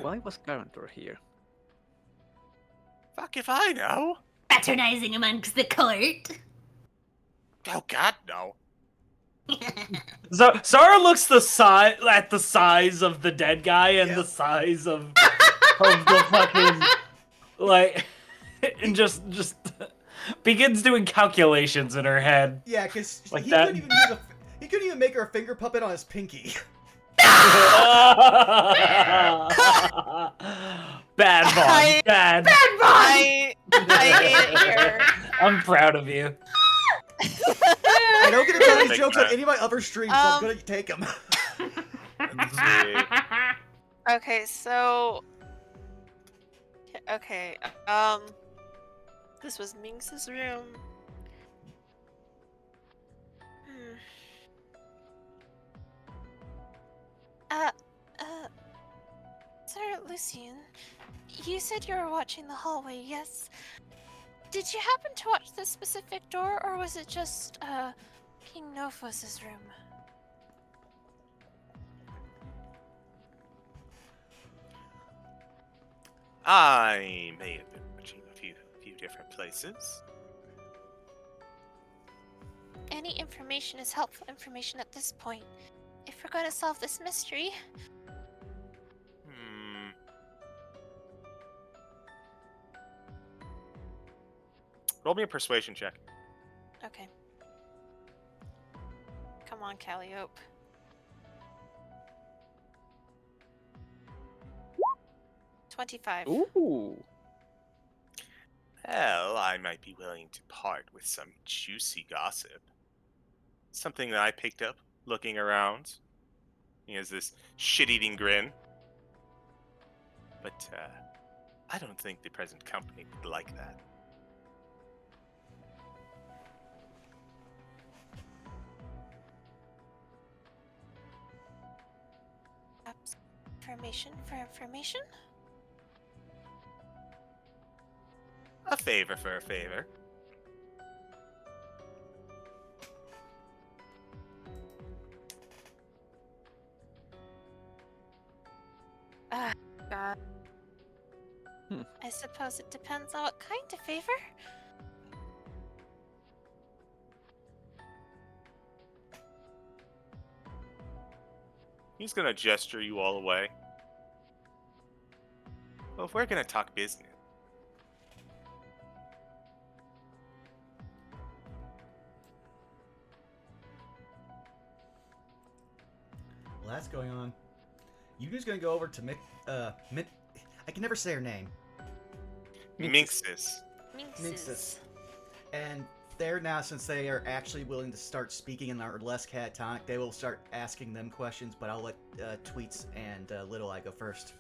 Why was Garantor here? Fuck if I know. Fraternizing amongst the court. Oh God, no. Zara looks at the size of the dead guy and the size of the fucking like, and just begins doing calculations in her head. Yeah, because Like he that? he couldn't even make her a finger puppet on his pinky. Bad Vaughn. Bad. I hate it here. I'm proud of you. I don't get to tell these Make jokes on that. any of my other streams, so I'm gonna take them. Let's see. Okay, so okay, this was Minx's room. Sir Lucian, you said you were watching the hallway, yes? Did you happen to watch this specific door, or was it just, King Nophos's room? I may have been watching a few different places. Any information is helpful information at this point. If we're going to solve this mystery, Roll me a persuasion check. okay. Come on, Calliope. $25. Ooh. Well, I might be willing to part with some juicy gossip. Something that I picked up looking around. He has this shit-eating grin. But, I don't think the present company would like that. Information for information? A favor for a favor. God. Hmm. I suppose it depends on what kind of favor. He's gonna gesture you all away. Well, if we're gonna talk business. Well, that's going on. You just gonna go over to I can never say her name. Minxis. Minxis. And they're now, since they are actually willing to start speaking and are less catatonic, they will start asking them questions, but I'll let Tweets and Little Eye go first.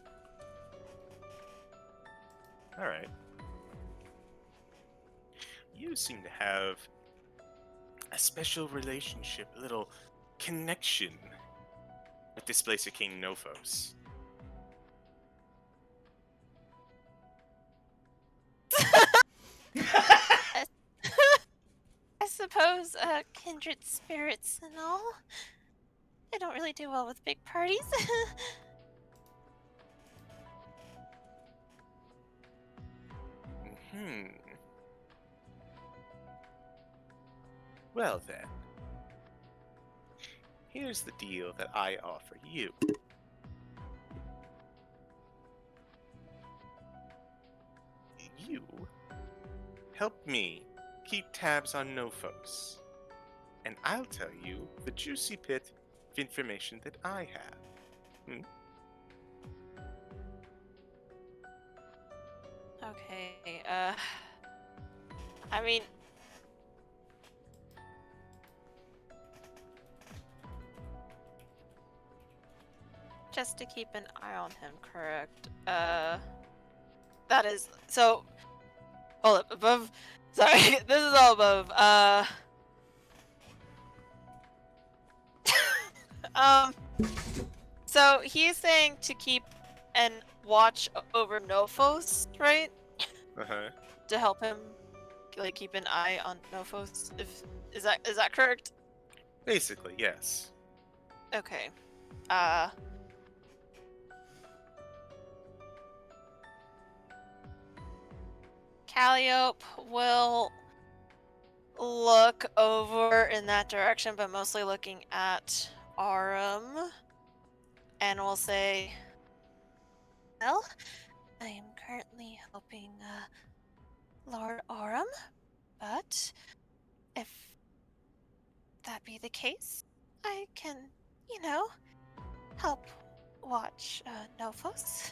Alright. You seem to have a special relationship, a little connection with Displacer King Nophos. I suppose, kindred spirits and all. I don't really do well with big parties. Well then, here's the deal that I offer you. You help me keep tabs on Nophos, and I'll tell you the juicy bit of information that I have. Okay, I mean... Just to keep an eye on him, correct? That is... So... Hold up, above... Sorry, this is all above. So he's saying to keep and watch over Nophos, right? Uh-huh. To help him, like, keep an eye on Nophos. Is that correct? Basically, yes. Okay. Calliope will look over in that direction, but mostly looking at Arum, and will say, well, I am currently helping Lord Arum, but if that be the case, I can, help watch Nophos.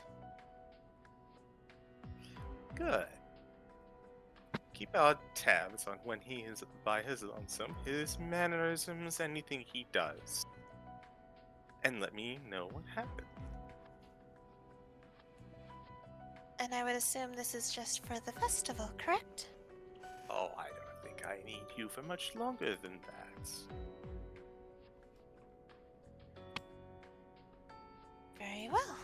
Good. Keep odd tabs on when he is by his lonesome, his mannerisms, anything he does. And let me know what happens. And I would assume this is just for the festival, correct? Oh, I don't think I need you for much longer than that. Very well.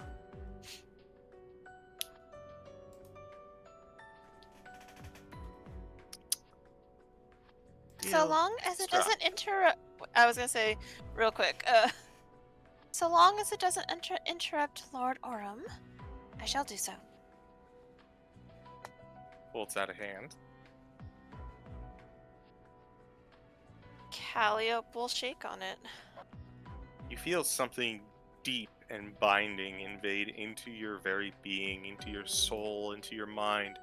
So long as it doesn't interrupt... I was gonna say, real quick, so long as it doesn't interrupt Lord Aurum, I shall do so. Holds out a hand. Calliope will shake on it. You feel something deep and binding invade into your very being, into your soul, into your mind,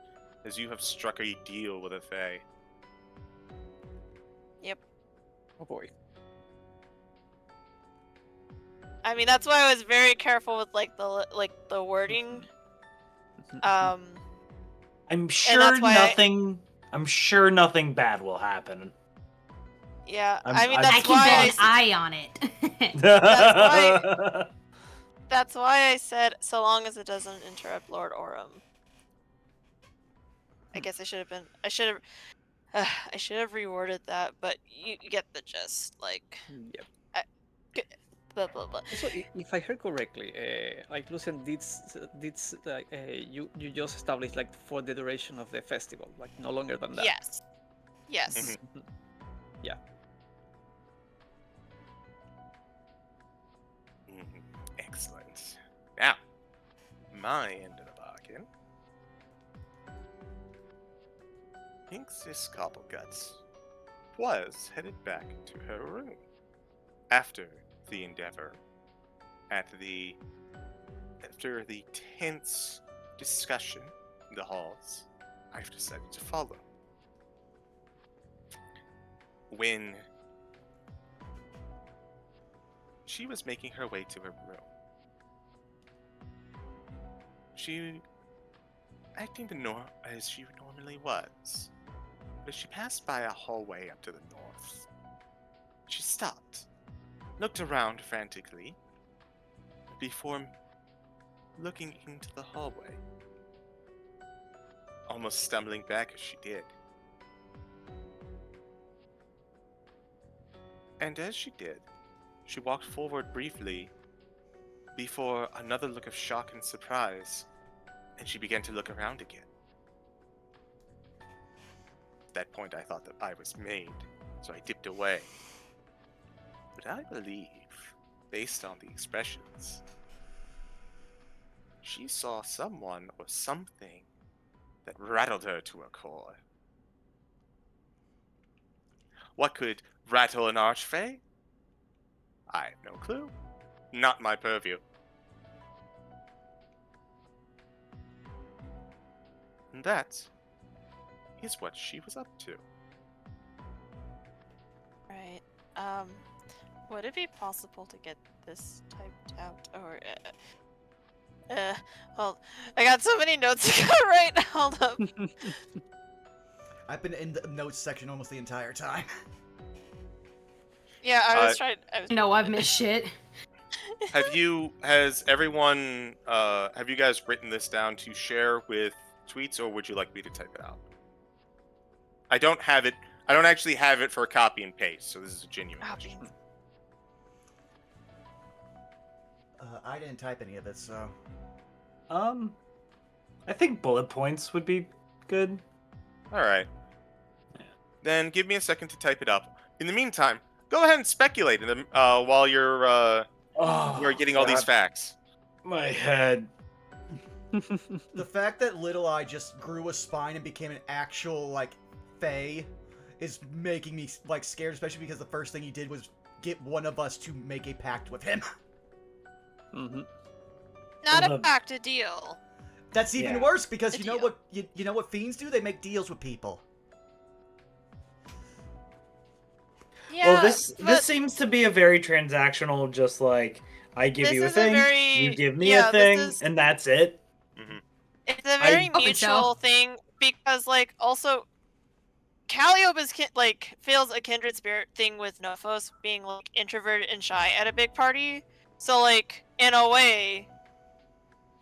as you have struck a deal with a Fae. Yep. Oh boy. I mean, that's why I was very careful with the wording. I'm sure nothing. I'm sure nothing bad will happen. Yeah, I mean I that's I can why bet an eye on it. That's why I said so long as it doesn't interrupt Lord Aurum. I guess I should have reworded that, but you get the gist. Like, Yep. blah blah blah. So if I heard correctly, like Lucian did you just established like for the duration of the festival, like no longer than that. Yes. Yes. Yeah. Excellent. Now, my end of the bargain. Pinxis Cobbleguts was headed back to her room after the endeavor. After the tense discussion in the halls, I've decided to follow. When she was making her way to her room, she acting as she normally was, but she passed by a hallway up to the north. She stopped, looked around frantically, before looking into the hallway, almost stumbling back as she did. And as she did, she walked forward briefly before another look of shock and surprise, and she began to look around again. At that point, I thought that I was made, so I dipped away. But I believe, based on the expressions, she saw someone or something that rattled her to her core. What could rattle an archfey? I have no clue. Not my purview. And that is what she was up to. Right. Would it be possible to get this typed out, or hold. I got so many notes to go right. Hold up. I've been in the notes section almost the entire time. Yeah, I was trying. No, I've missed shit. Have you guys written this down to share with tweets, or would you like me to type it out? I don't have it. I don't actually have it for a copy and paste, so this is a genuine question. I didn't type any of it, so... I think bullet points would be good. Alright. Then give me a second to type it up. In the meantime, go ahead and speculate while you're getting all these facts. My head. The fact that Little Eye just grew a spine and became an actual, like, fae is making me, like, scared, especially because the first thing he did was get one of us to make a pact with him. Mm-hmm. Not a pact, a deal. That's even worse, because you know what fiends do? They make deals with people. Yeah, well, this seems to be a very transactional, just like, I give you a thing, you give me a thing, and that's it. Mm-hmm. It's a very mutual thing, because, like, also, Calliope is, feels a kindred spirit thing with Nophos being, like, introverted and shy at a big party. So, like, in a way,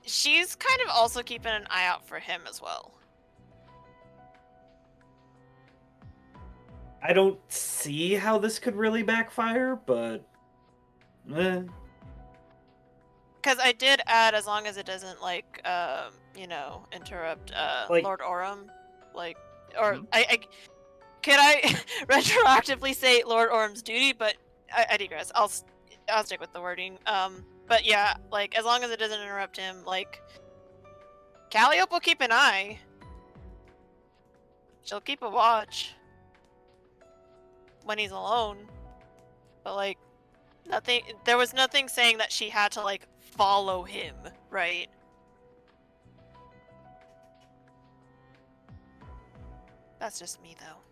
she's kind of also keeping an eye out for him as well. I don't see how this could really backfire, but... Because I did add, as long as it doesn't, like, interrupt, Lord Oram, like, or, could I retroactively say Lord Oram's duty, but I digress. I'll stick with the wording. But yeah, like, as long as it doesn't interrupt him, like, Calliope will keep an eye. She'll keep a watch when he's alone. But, like, there was nothing saying that she had to, like, follow him, right? That's just me, though.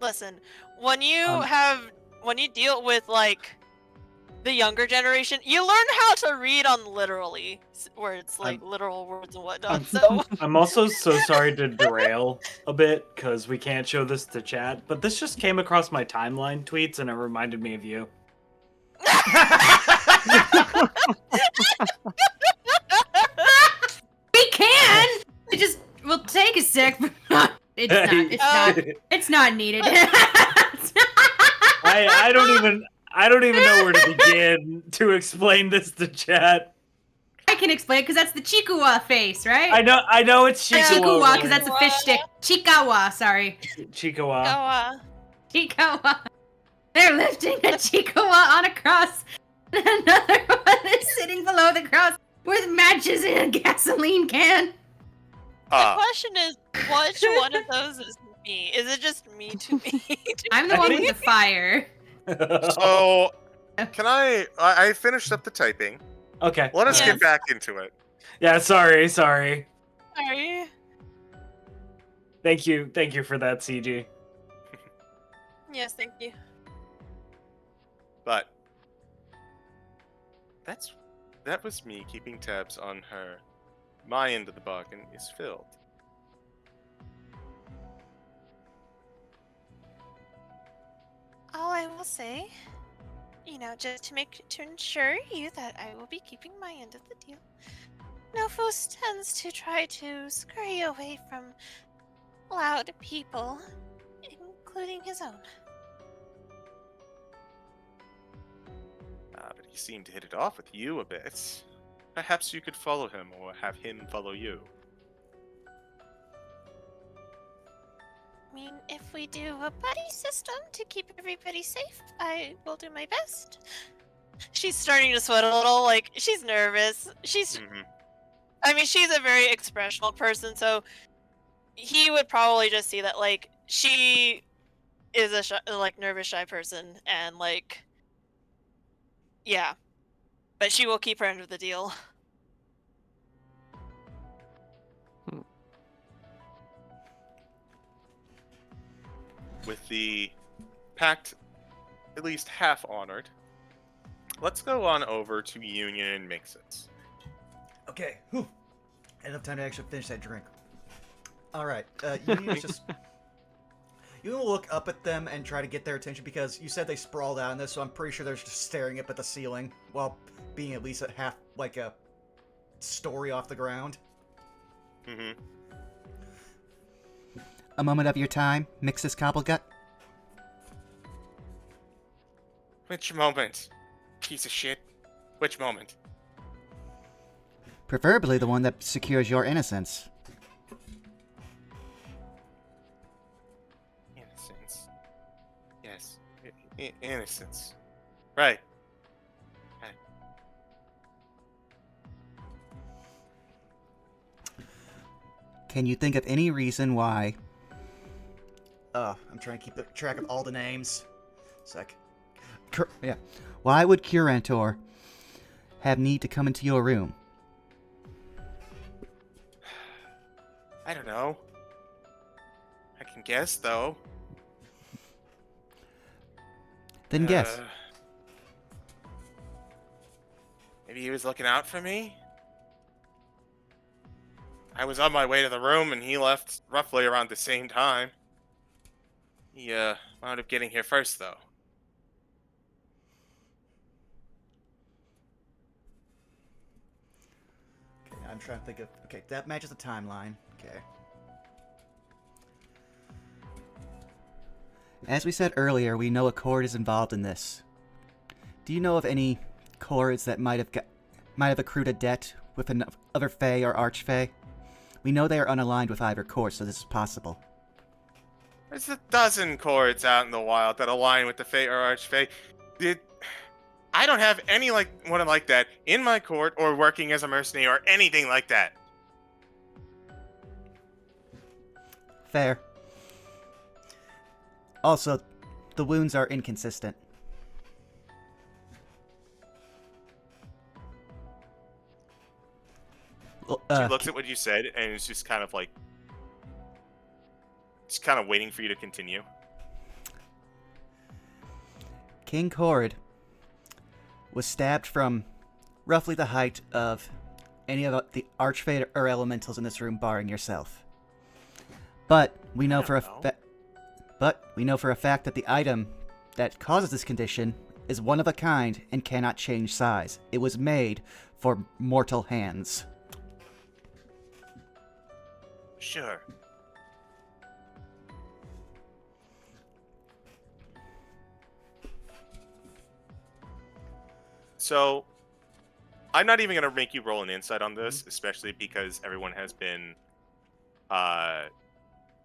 Listen, when you deal with, like, the younger generation, you learn how to read on literally words, like literal words and whatnot. So I'm also so sorry to derail a bit, because we can't show this to chat, but this just came across my timeline tweets and it reminded me of you. We can! It just will take a sec, but it's not needed. I don't even know where to begin to explain this to chat. I can explain, because that's the Chikuwa face, right? I know it's Chikuwa. Chikuwa, because that's a fish stick. Chikawa, sorry. Chikawa. Chikawa. They're lifting a Chikawa on a cross, and another one is sitting below the cross with matches in a gasoline can. The question is, which one of those is me? Is it just me to me? I'm the one with the fire. So, can I finished up the typing. Okay. Let us get back into it. Yeah, sorry. Sorry. Thank you for that, CG. Yes, thank you. But that was me keeping tabs on her. My end of the bargain is filled. All I will say, just to ensure you that I will be keeping my end of the deal, Nophos tends to try to scurry away from loud people, including his own. But he seemed to hit it off with you a bit. Perhaps you could follow him, or have him follow you. I mean, if we do a buddy system to keep everybody safe, I will do my best. She's starting to sweat a little, like, she's nervous. I mean, she's a very expressional person, so he would probably just see that, like, she is a nervous, shy person, and, like, yeah. But she will keep her end of the deal. With the Pact at least half honored, let's go on over to Union and Mixes. Okay. Whew. Enough time to actually finish that drink. Alright. Union is just... You will look up at them and try to get their attention because you said they sprawled out in this, so I'm pretty sure they're just staring up at the ceiling while being at least at half, like, a story off the ground. Mm-hmm. A moment of your time, Mixus Cobblegut. Which moment? Piece of shit. Which moment? Preferably the one that secures your innocence. Innocence. Yes. Innocence. Right. Can you think of any reason why? I'm trying to keep track of all the names. Sec. Yeah. Why would Curantor have need to come into your room? I don't know. I can guess, though. Then guess. Maybe he was looking out for me? I was on my way to the room, and he left roughly around the same time. He, wound up getting here first, though. Okay, I'm trying to think of... Okay, that matches the timeline. Okay. As we said earlier, we know a Cord is involved in this. Do you know of any Cords that might have accrued a debt with another Fae or Archfey? We know they are unaligned with either Cord, so this is possible. There's a dozen Cords out in the wild that align with the Fae or Archfey. I don't have any one like that in my court or working as a mercenary or anything like that. Fair. Also, the wounds are inconsistent. She looks at what you said and is just kind of waiting for you to continue. King Cord was stabbed from roughly the height of any of the Archfey or Elementals in this room, barring yourself. But we know for a fact that the item that causes this condition is one of a kind and cannot change size. It was made for mortal hands. Sure. So, I'm not even going to make you roll an insight on this, especially because everyone has been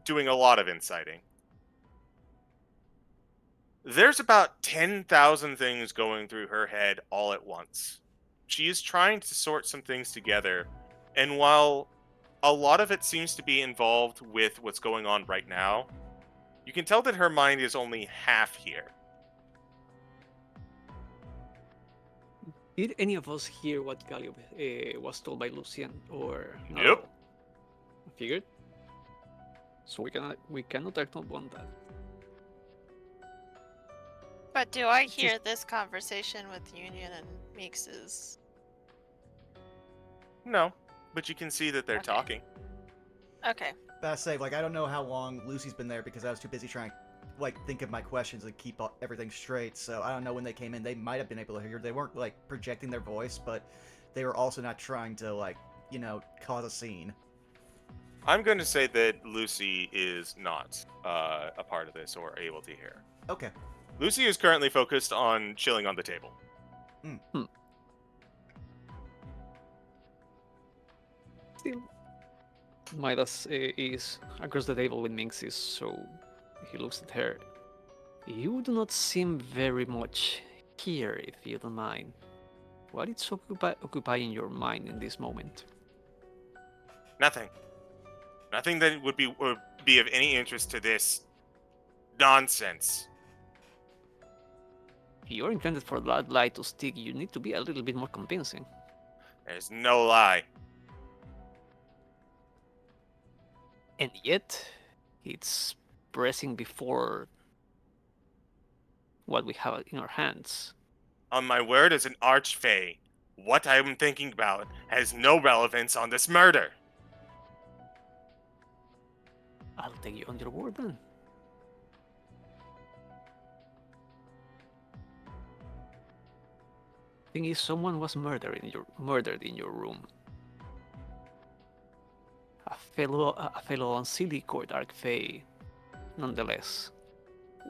doing a lot of inciting. There's about 10,000 things going through her head all at once. She is trying to sort some things together, and while a lot of it seems to be involved with what's going on right now, you can tell that her mind is only half here. Did any of us hear what Galio was told by Lucian, or not? Nope. I figured. So we cannot act upon that. But do I hear this conversation with Union and Meeks'? No, but you can see that they're Okay. talking. Okay. But I say, I don't know how long Lucy's been there because I was too busy trying to, think of my questions and keep everything straight. So I don't know when they came in. They might have been able to hear. They weren't, projecting their voice, but they were also not trying to, cause a scene. I'm going to say that Lucy is not a part of this or able to hear. Okay. Lucy is currently focused on chilling on the table. Still, Midas is across the table with Minxis, so he looks at her. You do not seem very much here, if you don't mind. What is occupying your mind in this moment? Nothing. Nothing that would be of any interest to this nonsense. If you're intended for that lie to stick, you need to be a little bit more convincing. There's no lie. And yet, it's pressing before what we have in our hands. On my word as an archfey, what I'm thinking about has no relevance on this murder. I'll take you on your word then. Thing is, someone was murdered in your room. A fellow Ancili Court Archfey, nonetheless.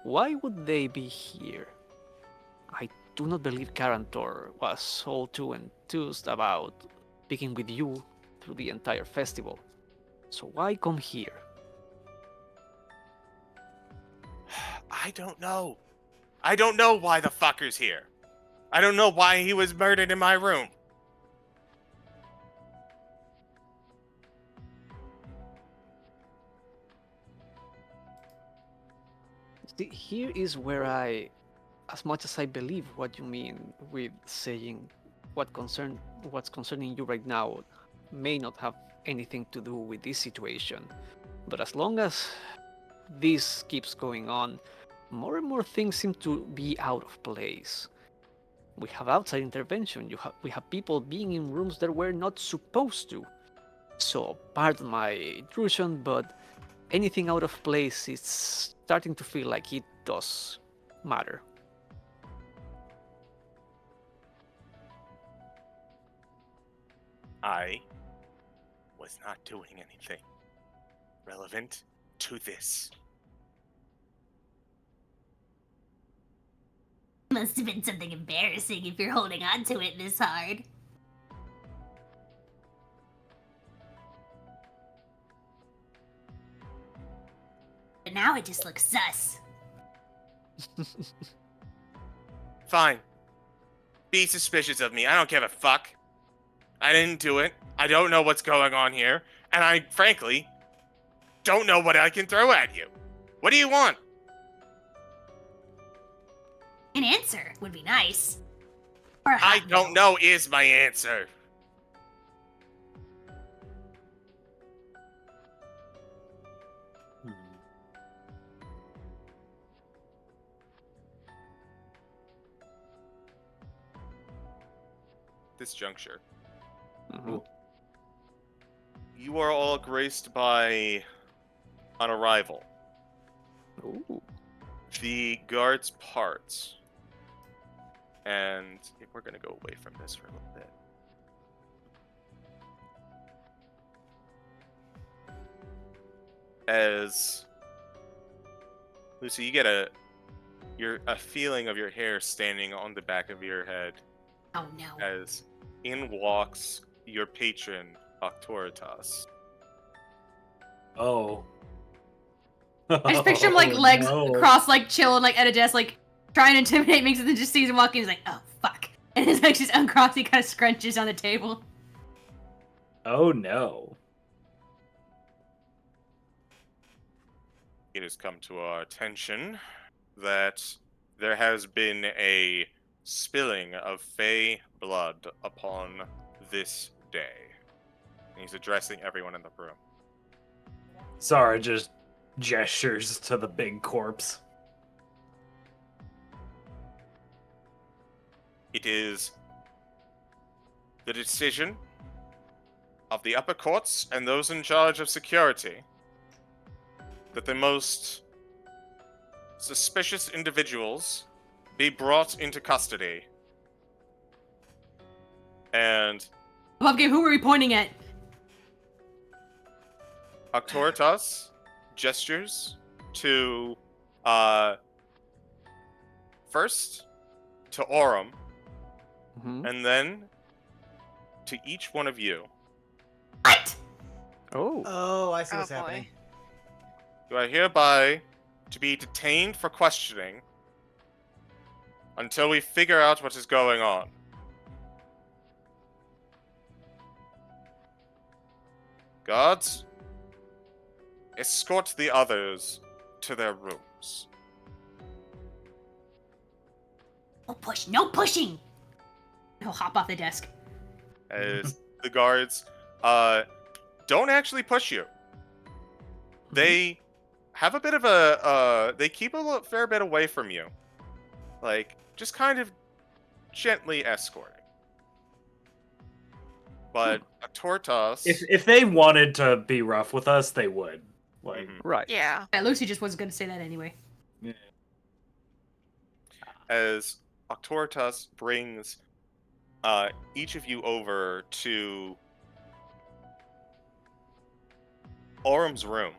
Why would they be here? I do not believe Carantor was all too enthused about speaking with you through the entire festival. So why come here? I don't know. I don't know why the fucker's here. I don't know why he was murdered in my room. See, here is where as much as I believe what you mean with saying what's concerning you right now may not have anything to do with this situation, but as long as this keeps going on, more and more things seem to be out of place. We have outside intervention. We have people being in rooms that we're not supposed to. So pardon my intrusion, but anything out of place is starting to feel like it does matter. I was not doing anything relevant to this. Must have been something embarrassing if you're holding on to it this hard. But now it just looks sus. Fine. Be suspicious of me. I don't give a fuck. I didn't do it. I don't know what's going on here. And I, frankly, don't know what I can throw at you. What do you want? An answer would be nice. Or a I hot don't no. know is my answer. This juncture. Mhm. You are all graced by an arrival. Ooh. The guards part. And we're going to go away from this for a little bit. As Lucy, you get a feeling of your hair standing on the back of your head Oh no. as in walks your patron, Octoritas. Oh. I just picture him like Oh, legs no. crossed, like chilling, like at a desk, like trying to intimidate Minx, and then just sees him walking. He's like, "Oh fuck!" And his legs just uncrossed. He kind of scrunches on the table. Oh no. It has come to our attention that there has been a spilling of Fey blood upon this day. And he's addressing everyone in the room. Zara just gestures to the big corpse. It is the decision of the upper courts and those in charge of security that the most suspicious individuals be brought into custody. And Above game, who were we pointing at? Octoritas gestures to first to Aurum, and then to each one of you. What? Oh. Oh, I see Oh what's boy. happening. You are hereby to be detained for questioning until we figure out what is going on. Guards, escort the others to their rooms. No push. No pushing. He'll hop off the desk. As the guards don't actually push you. They have a bit of they keep a fair bit away from you. Like, just kind of gently escorting. But a Tortoise... If they wanted to be rough with us, they would. Like, Right. Yeah. Yeah, Lucy just wasn't going to say that anyway. As Octoritas brings each of you over to Aurum's room.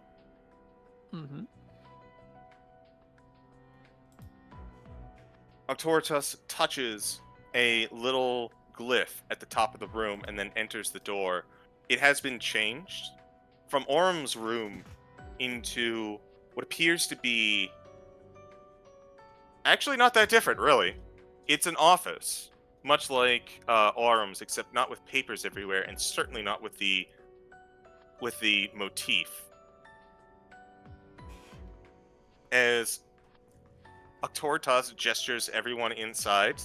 Octoritas touches a little glyph at the top of the room and then enters the door. It has been changed from Aurum's room into what appears to be actually not that different, really. It's an office, much like Aurum's, except not with papers everywhere, and certainly not with the motif. As Octoritas gestures everyone inside,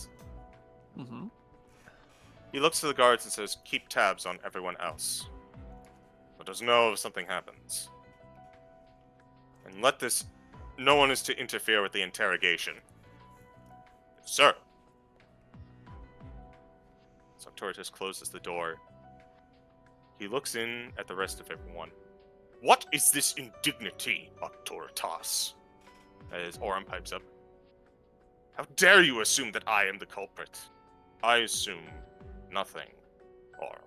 he looks to the guards and says, "Keep tabs on everyone else. Let us know if something happens. And no one is to interfere with the interrogation." Sir. So Octoritas closes the door. He looks in at the rest of everyone. "What is this indignity, Octoritas?" As Aurum pipes up. "How dare you assume that I am the culprit? I assume nothing, Aurum."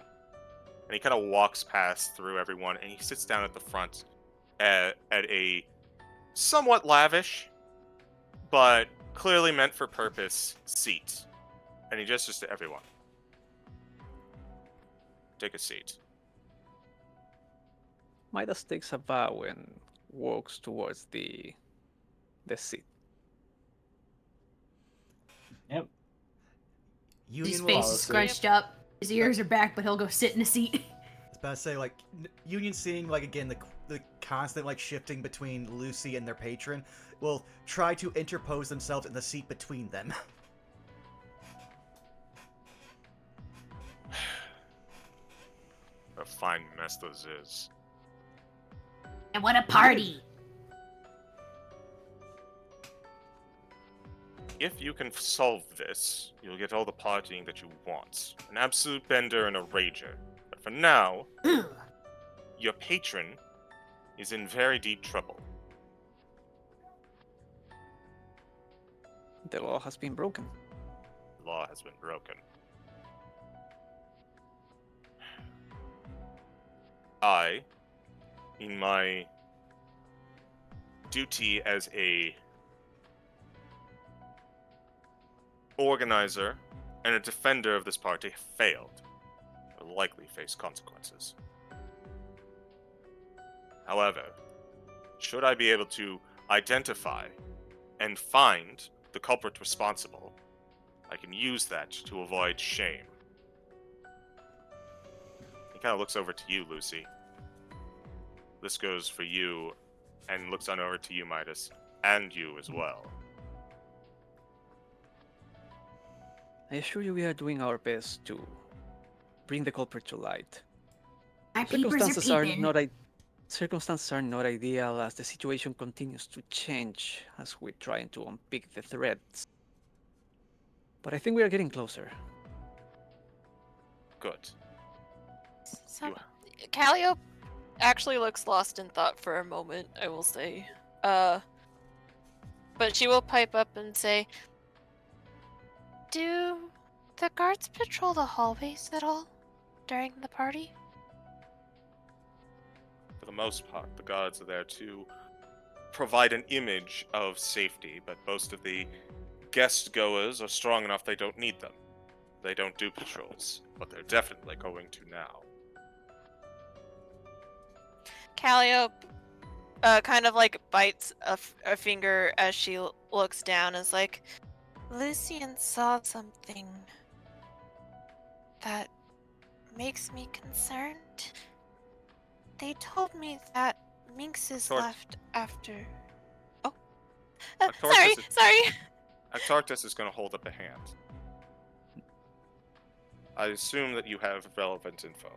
And he kind of walks past through everyone, and he sits down at the front at a somewhat lavish, but clearly meant for purpose, seat. And he gestures to everyone. "Take a seat." Midas takes a bow and walks towards the seat. Yep. His Union face will- is scrunched up. His ears are back, but he'll go sit in a seat. I was about to say, like, Union seeing, like, again, the constant, like, shifting between Lucy and their patron will try to interpose themselves in the seat between them. A fine mess this is. And what a party! If you can solve this, you'll get all the partying that you want. An absolute bender and a rager. But for now, Ugh. your patron is in very deep trouble. The law has been broken. The law has been broken. I, in my duty as a organizer and a defender of this party, failed. Will likely face consequences. However, should I be able to identify and find the culprit responsible, I can use that to avoid shame. He kind of looks over to you, Lucy. This goes for you, and looks on over to you, Midas, and you as well. I assure you we are doing our best to bring the culprit to light. My peepers are peeping. Circumstances are not ideal as the situation continues to change as we're trying to unpick the threads. But I think we are getting closer. Good. So, Calliope actually looks lost in thought for a moment, I will say. But she will pipe up and say, "Do the guards patrol the hallways at all during the party?" For the most part, the guards are there to provide an image of safety, but most of the guest goers are strong enough they don't need them. They don't do patrols, but they're definitely going to now. Calliope kind of like bites a finger as she looks down and is like, Lucian saw something that makes me concerned. They told me that Minx is Tort- left after. Oh. Tortoise Sorry. Arcturus is going to hold up a hand. I assume that you have relevant info.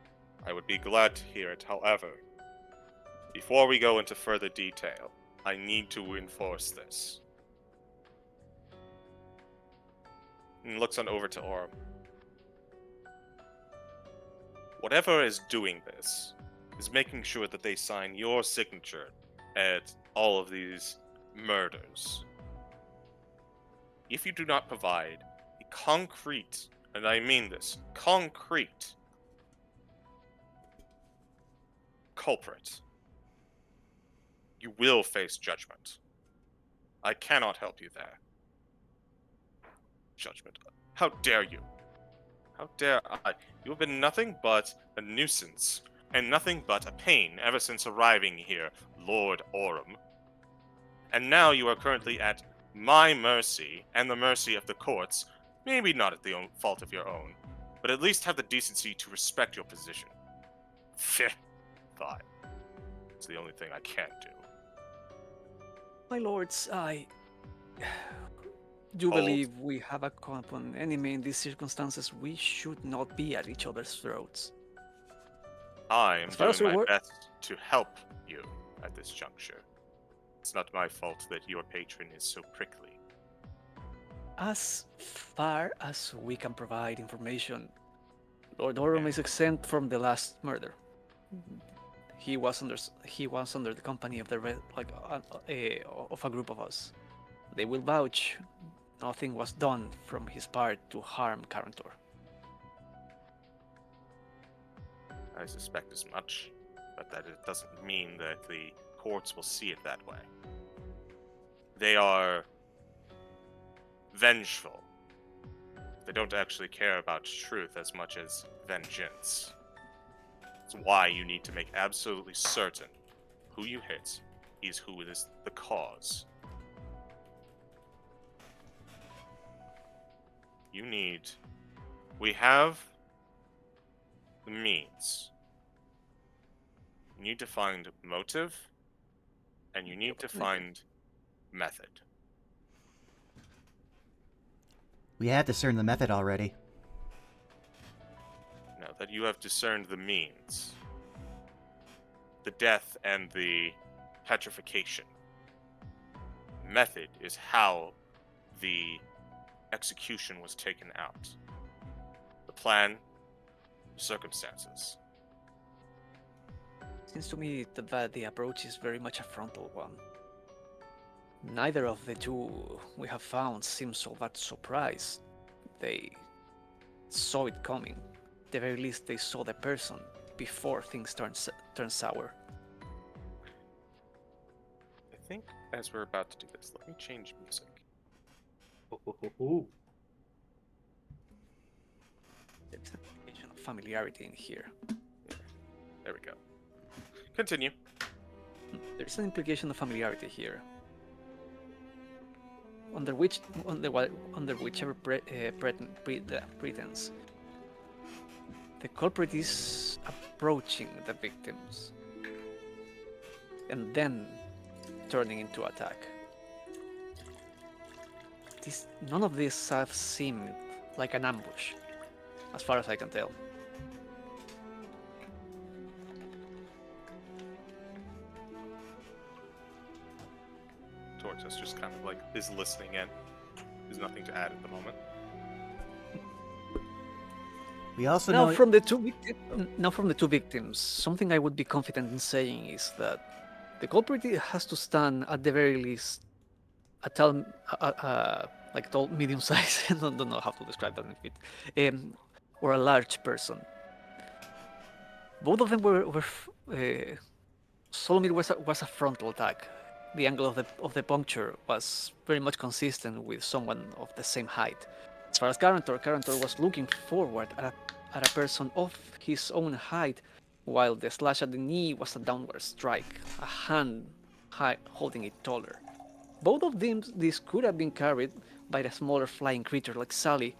I would be glad to hear it. However, before we go into further detail, I need to enforce this. And looks on over to Orm. Whatever is doing this is making sure that they sign your signature at all of these murders. If you do not provide a concrete, and I mean this, concrete culprit, you will face judgment. I cannot help you there. Judgment. How dare you? How dare I? You have been nothing but a nuisance, and nothing but a pain ever since arriving here, Lord Orm. And now you are currently at my mercy, and the mercy of the courts, maybe not at the fault of your own, but at least have the decency to respect your position. Fine. It's the only thing I can't do. My lords, I do believe we have a common enemy in these circumstances. We should not be at each other's throats. I am As far as doing we my were- best to help you at this juncture. It's not my fault that your patron is so prickly. As far as we can provide information, Lord Orm is exempt from the last murder. He was under the company of of a group of us. They will vouch nothing was done from his part to harm Carantor. I suspect as much, but that it doesn't mean that the courts will see it that way. They are vengeful. They don't actually care about truth as much as vengeance. That's why you need to make absolutely certain who you hit is who is the cause. We have the means. You need to find motive, and you need to find method. We have discerned the method already. Now that you have discerned the means, the death and the petrification, method is how the execution was taken out. The plan, circumstances. Seems to me that the approach is very much a frontal one. Neither of the two we have found seems so that surprised. They saw it coming. At the very least, they saw the person before things turn sour. I think as we're about to do this, let me change music. There's an indication of familiarity in here. There we go. Continue. There's an implication of familiarity here. Under whichever pretense, the culprit is approaching the victims and then turning into attack. None of this have seemed like an ambush, as far as I can tell. Tortoise just kind of like is listening in. There's nothing to add at the moment. We also Now know from the two victims, something I would be confident in saying is that the culprit has to stand at the very least a tall, medium size. I don't know how to describe that in feet, or a large person. Both of them were Solomir was a frontal attack. The angle of the puncture was very much consistent with someone of the same height. As far as Garantor was looking forward at a person of his own height, while the slash at the knee was a downward strike, a hand holding it taller. Both of these could have been carried by a smaller flying creature like Sally,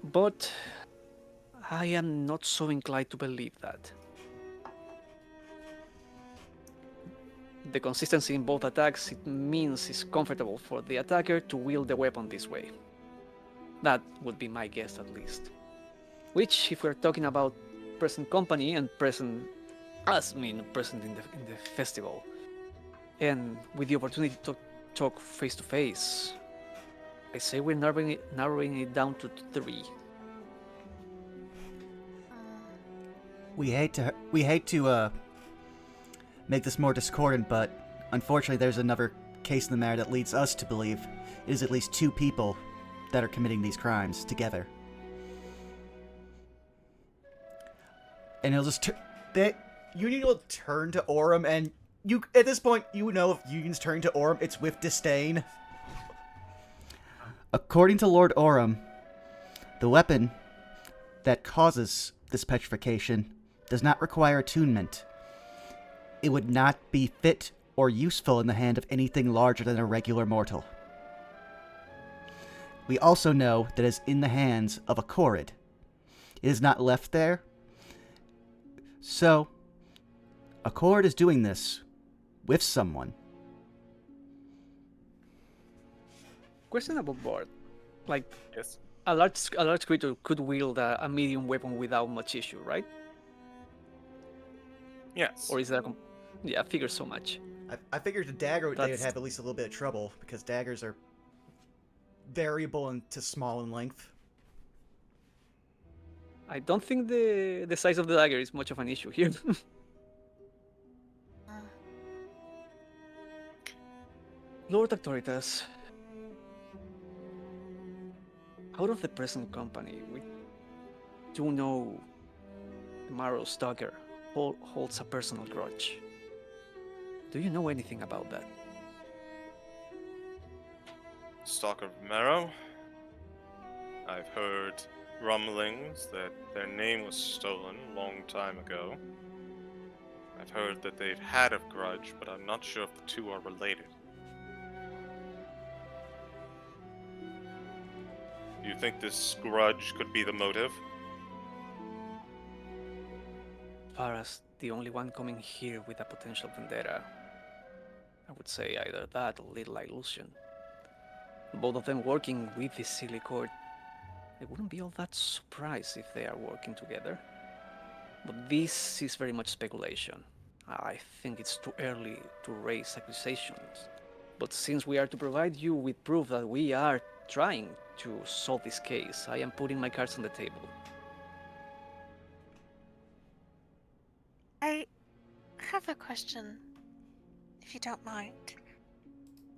but I am not so inclined to believe that. The consistency in both attacks, it means it's comfortable for the attacker to wield the weapon this way. That would be my guess, at least. Which, if we're talking about present company and present in the festival, and with the opportunity to talk face to face, I say we're narrowing it down to 3. We hate to make this more discordant, but unfortunately there's another case in the matter that leads us to believe it is at least 2 people that are committing these crimes together. And he'll just Union will turn to Orem, and you at this point you know if Union's turning to Orem, it's with disdain. According to Lord Orem, the weapon that causes this petrification does not require attunement. It would not be fit or useful in the hand of anything larger than a regular mortal. We also know that it is in the hands of a Korrid. It is not left there. So, a Korrid is doing this with someone. Question about board. Like, Yes. a large creature could wield a medium weapon without much issue, right? Yes. Or is that yeah, I figured so much. I figured the dagger they would That's- have at least a little bit of trouble, because daggers are variable and to small in length. I don't think the size of the dagger is much of an issue here. Lord Actoritas, out of the present company, we do know Marrow Stalker holds a personal grudge. Do you know anything about that? Stalker of Marrow. I've heard rumblings that their name was stolen a long time ago. I've heard that they've had a grudge, but I'm not sure if the two are related. Do you think this grudge could be the motive? As far as the only one coming here with a potential vendetta, I would say either that or Little Illusion. Both of them working with the silly court. I wouldn't be all that surprised if they are working together. But this is very much speculation. I think it's too early to raise accusations. But since we are to provide you with proof that we are trying to solve this case, I am putting my cards on the table. I have a question, if you don't mind.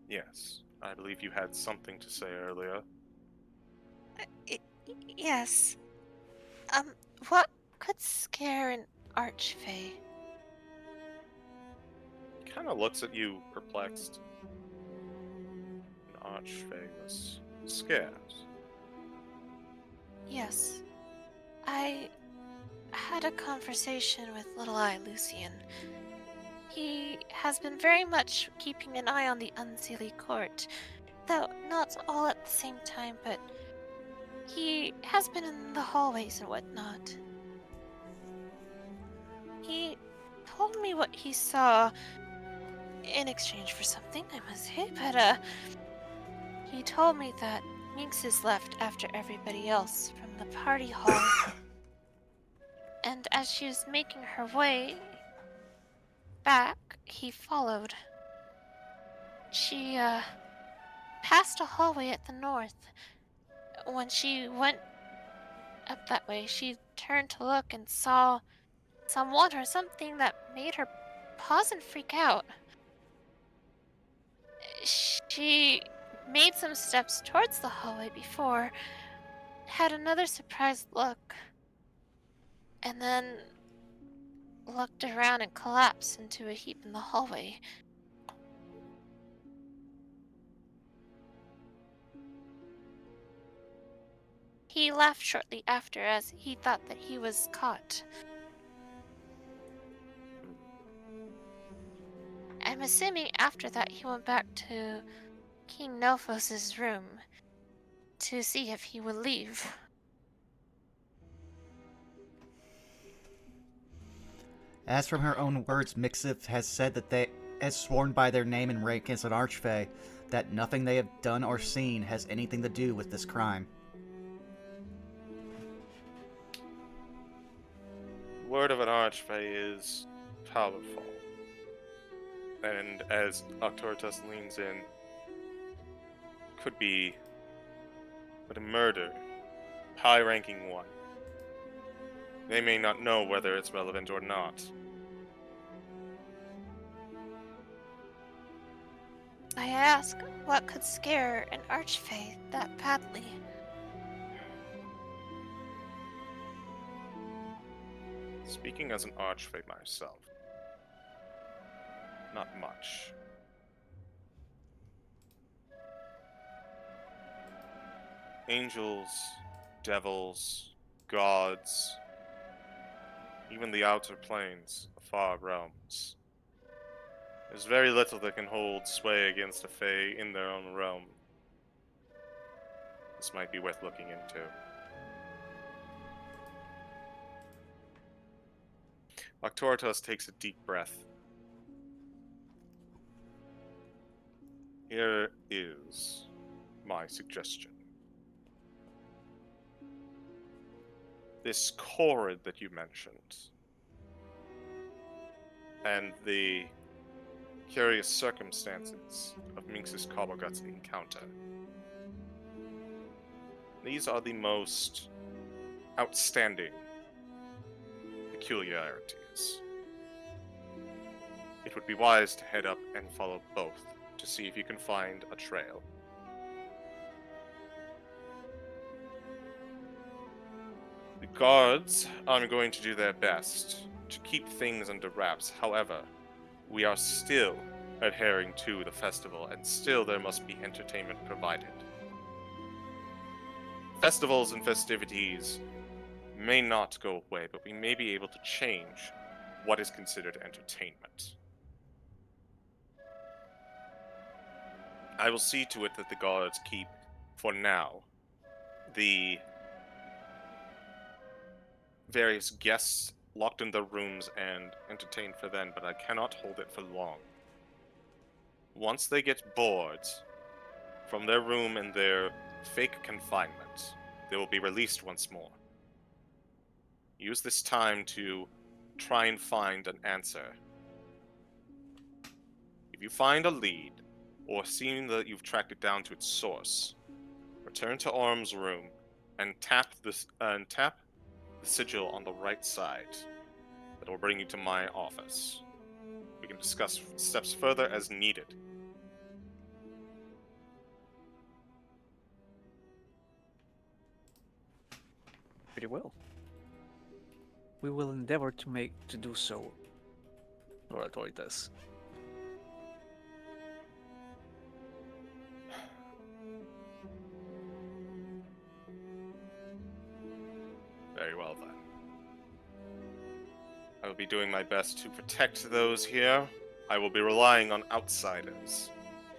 Yes. I believe you had something to say earlier. Yes. What could scare an archfey? Kind of looks at you perplexed. An archfey was scared. Yes. I had a conversation with Little Eye Lucian. He has been very much keeping an eye on the Unseelie Court, though not all at the same time, but he has been in the hallways and whatnot. He told me what he saw in exchange for something, I must say, but he told me that Minx is left after everybody else from the party hall. And as she was making her way back, he followed. She passed a hallway at the north. When she went up that way, she turned to look and saw someone or something that made her pause and freak out. She made some steps towards the hallway before, had another surprised look, and then looked around and collapsed into a heap in the hallway. He left shortly after as he thought that he was caught. I'm assuming after that he went back to King Nophos's room to see if he would leave. As from her own words, Mixif has said that they has sworn by their name and rank as an archfey that nothing they have done or seen has anything to do with this crime. Word of an archfey is powerful. And as Octoritas leans in, could be but a murder, high-ranking one. They may not know whether it's relevant or not. I ask, what could scare an archfey that badly? Speaking as an archfey myself, not much. Angels, devils, gods, even the outer planes, the far realms. There's very little that can hold sway against a fae in their own realm. This might be worth looking into. Octoritas takes a deep breath. Here is my suggestion. This chord that you mentioned, and the curious circumstances of Minx's Cobblegut's encounter. These are the most outstanding peculiarities. It would be wise to head up and follow both to see if you can find a trail. The guards are going to do their best to keep things under wraps. However, we are still adhering to the festival, and still there must be entertainment provided. Festivals and festivities may not go away, but we may be able to change what is considered entertainment. I will see to it that the guards keep, for now, the various guests locked in their rooms and entertained for them, but I cannot hold it for long. Once they get bored from their room and their fake confinement, they will be released once more. Use this time to try and find an answer. If you find a lead, or seeing that you've tracked it down to its source, return to Orm's room and tap the sigil on the right side. That will bring you to my office. We can discuss steps further as needed. Pretty well. We will endeavor to do so, Lord Autoritas. Very well then. I will be doing my best to protect those here. I will be relying on outsiders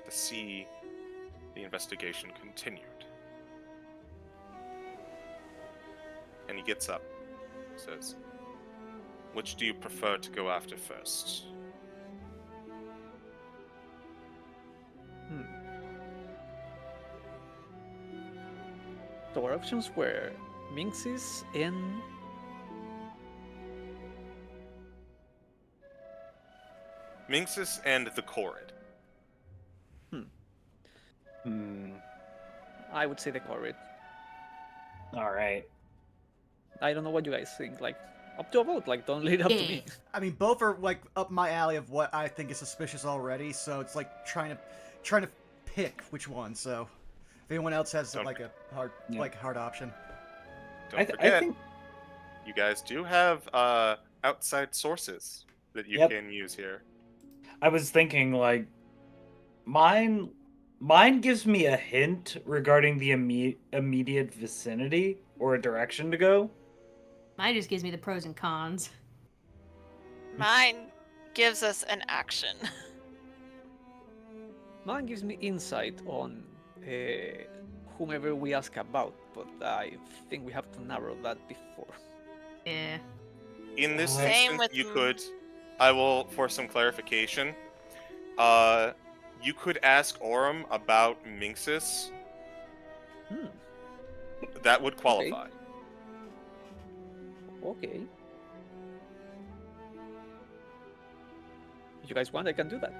to see the investigation continued. And he gets up, says, "Which do you prefer to go after first?" So our options were Minx's and Minx's and the Corrid. I would say the Culprit. All right. I don't know what you guys think. Like, up to a vote. Like, don't leave it up to me. I mean, both are like up my alley of what I think is suspicious already. So it's like trying to pick which one. So if anyone else has Don't like a hard option. Don't forget, I think you guys do have outside sources that you Yep. can use here. I was thinking like mine gives me a hint regarding the immediate vicinity or a direction to go. Mine just gives me the pros and cons. Mine gives us an action. Mine gives me insight on whomever we ask about, but I think we have to narrow that before. Yeah. In this Same instance, with you could. I will, for some clarification. You could ask Aurum about Minxis. Hmm. That would qualify. Okay. If you guys want, I can do that.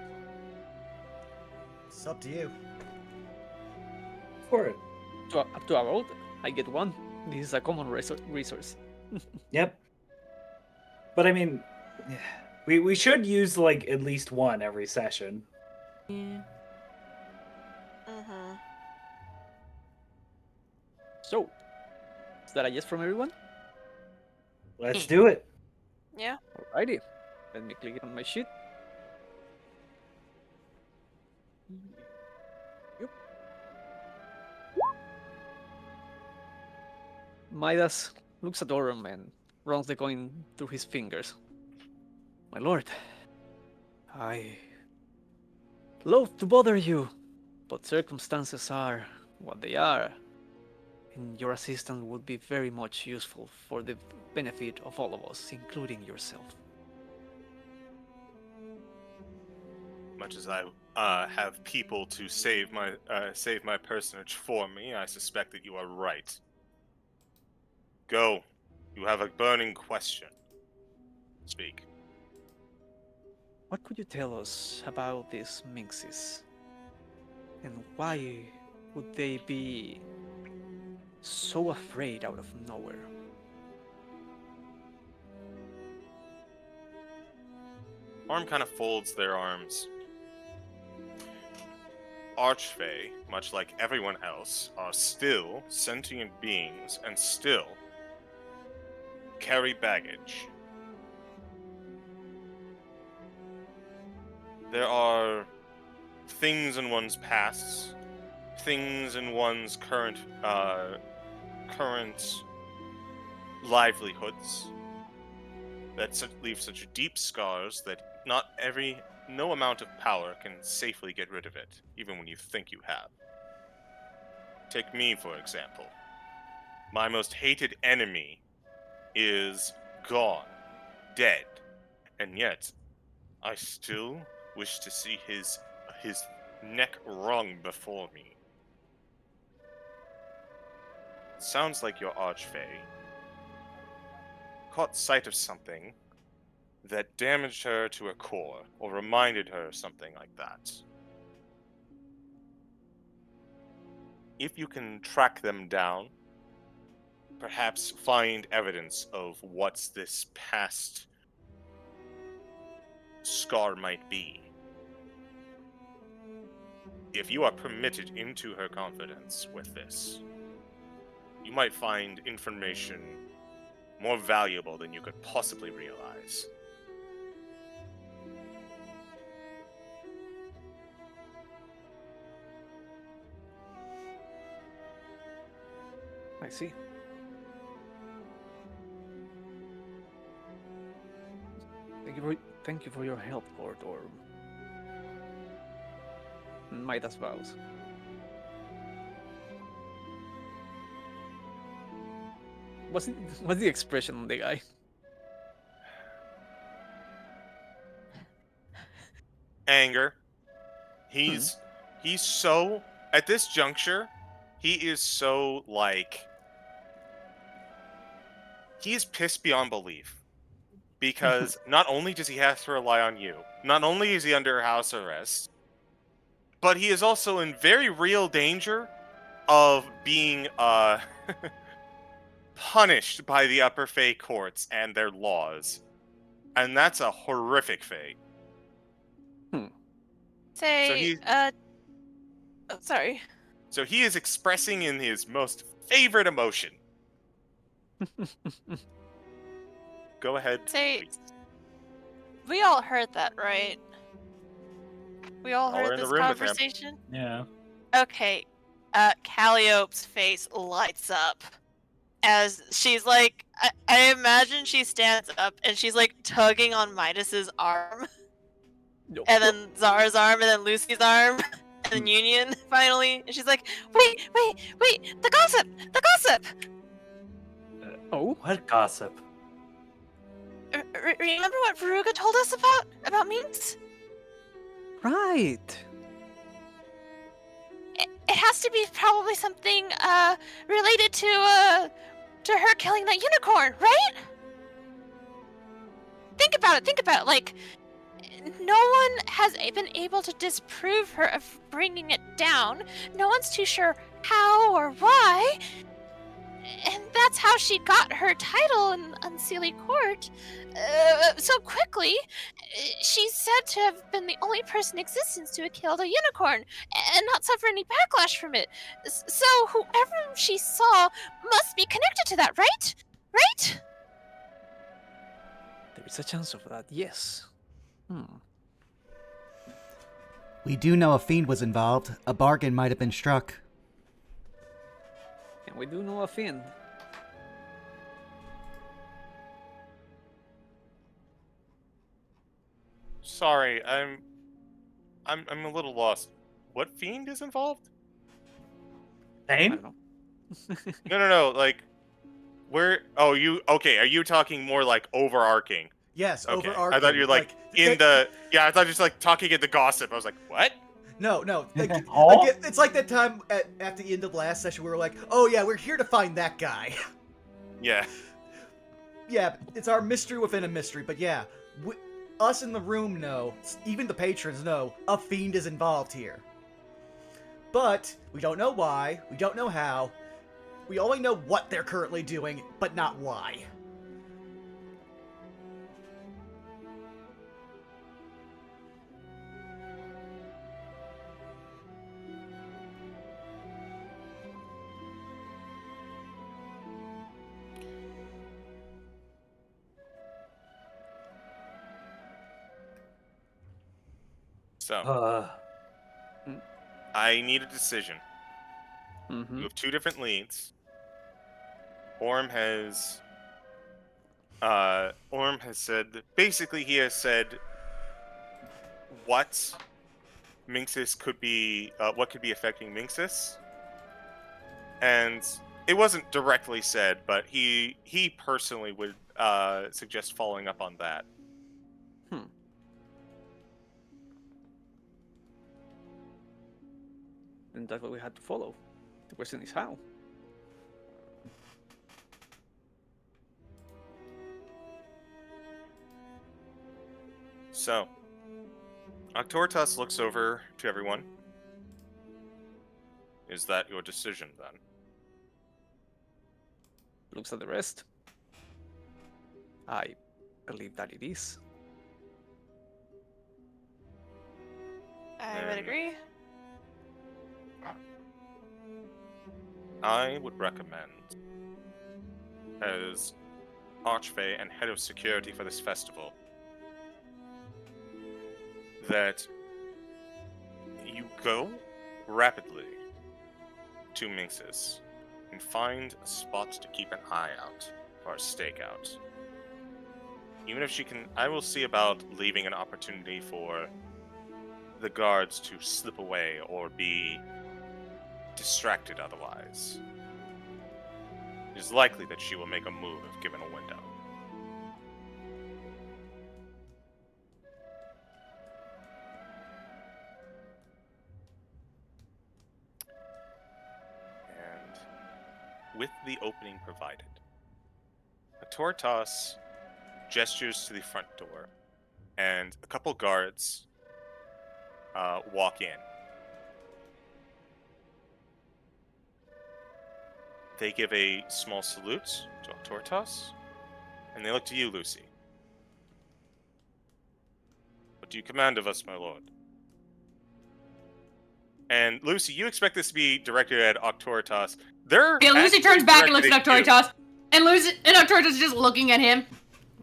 It's up to you. For it. Up to a vote, I get one. This is a common resource. Yep. But I mean, we should use like at least one every session. Yeah. Mm-hmm. So, is that a yes from everyone? Let's do it. Yeah. Alrighty. Let me click it on my sheet. Yep. Midas looks at Aurum and runs the coin through his fingers. My lord, I loathe to bother you, but circumstances are what they are, and your assistance would be very much useful for the benefit of all of us, including yourself. Much as I have people to save my personage for me, I suspect that you are right. Go. You have a burning question. Speak. What could you tell us about these Minxes? And why would they be so afraid out of nowhere? Arm kind of folds their arms. Archfey, much like everyone else, are still sentient beings and still carry baggage. There are things in one's past, things in one's current livelihoods that leave such deep scars that no amount of power can safely get rid of it, even when you think you have. Take me, for example. My most hated enemy is gone, dead, and yet I still wish to see his neck wrung before me. Sounds like your Archfey caught sight of something that damaged her to her core, or reminded her of something like that. If you can track them down, perhaps find evidence of what this past scar might be. If you are permitted into her confidence with this, you might find information more valuable than you could possibly realize. I see. Thank you for your help, Lord Orm. Midas bows. What's the expression on the guy? Anger. He's so, at this juncture, he is so like, he is pissed beyond belief. Because not only does he have to rely on you, not only is he under house arrest, but he is also in very real danger of being punished by the Upper Fae courts and their laws. And that's a horrific fate. Say, sorry. So he is expressing in his most favorite emotion. go ahead. Say, please. we all heard that, right? We all All are heard in the this room with him. conversation? Yeah. Okay. Calliope's face lights up as she's like, I imagine she stands up and she's like tugging on Midas's arm, No. and then Zara's arm, and then Lucy's arm, and then Union finally, and she's like, wait, the gossip! Oh, What gossip? Remember what Veruga told us about Minx? right. It has to be probably something related to her killing that unicorn, right? Think about it. Like, no one has been able to disprove her of bringing it down. No one's too sure how or why. And that's how she got her title in Unseelie Court so quickly. She's said to have been the only person in existence to have killed a unicorn and not suffer any backlash from it. So whoever she saw must be connected to that, right? Right? There is a chance of that, yes. We do know a fiend was involved. A bargain might have been struck. And we do know a fiend. Sorry, I'm a little lost. What fiend is involved? I Name? don't know. No. Like, where? Oh, you okay? Are you talking more like overarching? Yes, Okay. overarching. I thought you were like in the. Yeah, I thought you were just like talking in the gossip. I was like, what? No. Like, Oh? it's like that time at the end of last session we were like, oh yeah, we're here to find that guy. Yeah. Yeah, it's our mystery within a mystery, but yeah, us in the room know, even the patrons know, a fiend is involved here. But we don't know why, we don't know how, we only know what they're currently doing, but not why. So, I need a decision. Mm-hmm. You have two different leads. Orm has said, basically he has said what Minxis could be, what could be affecting Minxis. And it wasn't directly said, but he personally would suggest following up on that. And that's what we had to follow. The question is how. So, Octoritas looks over to everyone. Is that your decision, then? Looks at the rest. I believe that it is. I would agree. I would recommend, as Archfey and head of security for this festival, that you go rapidly to Minxis and find a spot to keep an eye out for a stakeout. Even if she can, I will see about leaving an opportunity for the guards to slip away or be distracted otherwise. It is likely that she will make a move if given a window. And with the opening provided, Octoritas gestures to the front door, and a couple guards walk in. They give a small salute to Octoritas, and they look to you, Lucy. What do you command of us, my lord? And Lucy, you expect this to be directed at Octoritas. Yeah, Lucy turns back and looks at Octoritas, and Octoritas is just looking at him.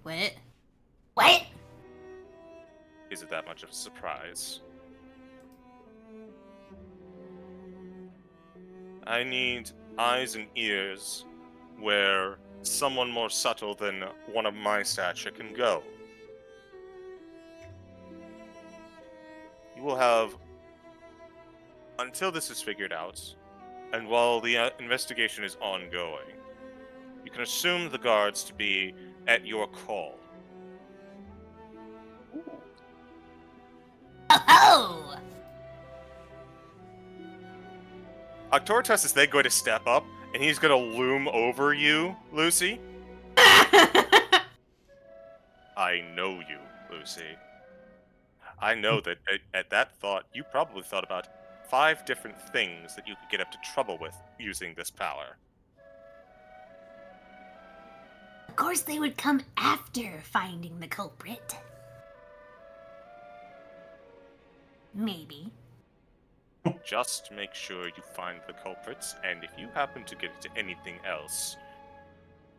What? What? Is it that much of a surprise? I need eyes and ears where someone more subtle than one of my stature can go. You will have until this is figured out, and while the investigation is ongoing, you can assume the guards to be at your call. Oh! Octoritas is then going to step up, and he's going to loom over you, Lucy. I know you, Lucy. I know that at that thought, you probably thought about 5 different things that you could get up to trouble with using this power. Of course they would come after finding the culprit. Maybe. Just make sure you find the culprits, and if you happen to get into anything else,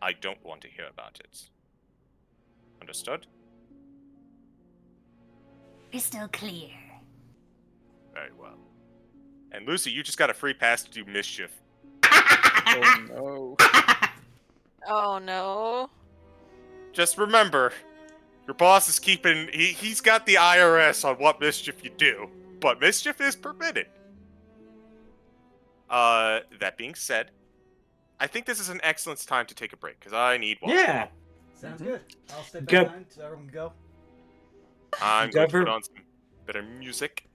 I don't want to hear about it. Understood? Crystal clear. Very well. And Lucy, you just got a free pass to do mischief. Oh no. Oh no. Just remember, your boss is keeping... He's got the IRS on what mischief you do, but mischief is permitted. That being said, I think this is an excellent time to take a break, because I need one. Yeah. Sounds good. I'll stay Go- behind so everyone can go. I'm going to put on some better music.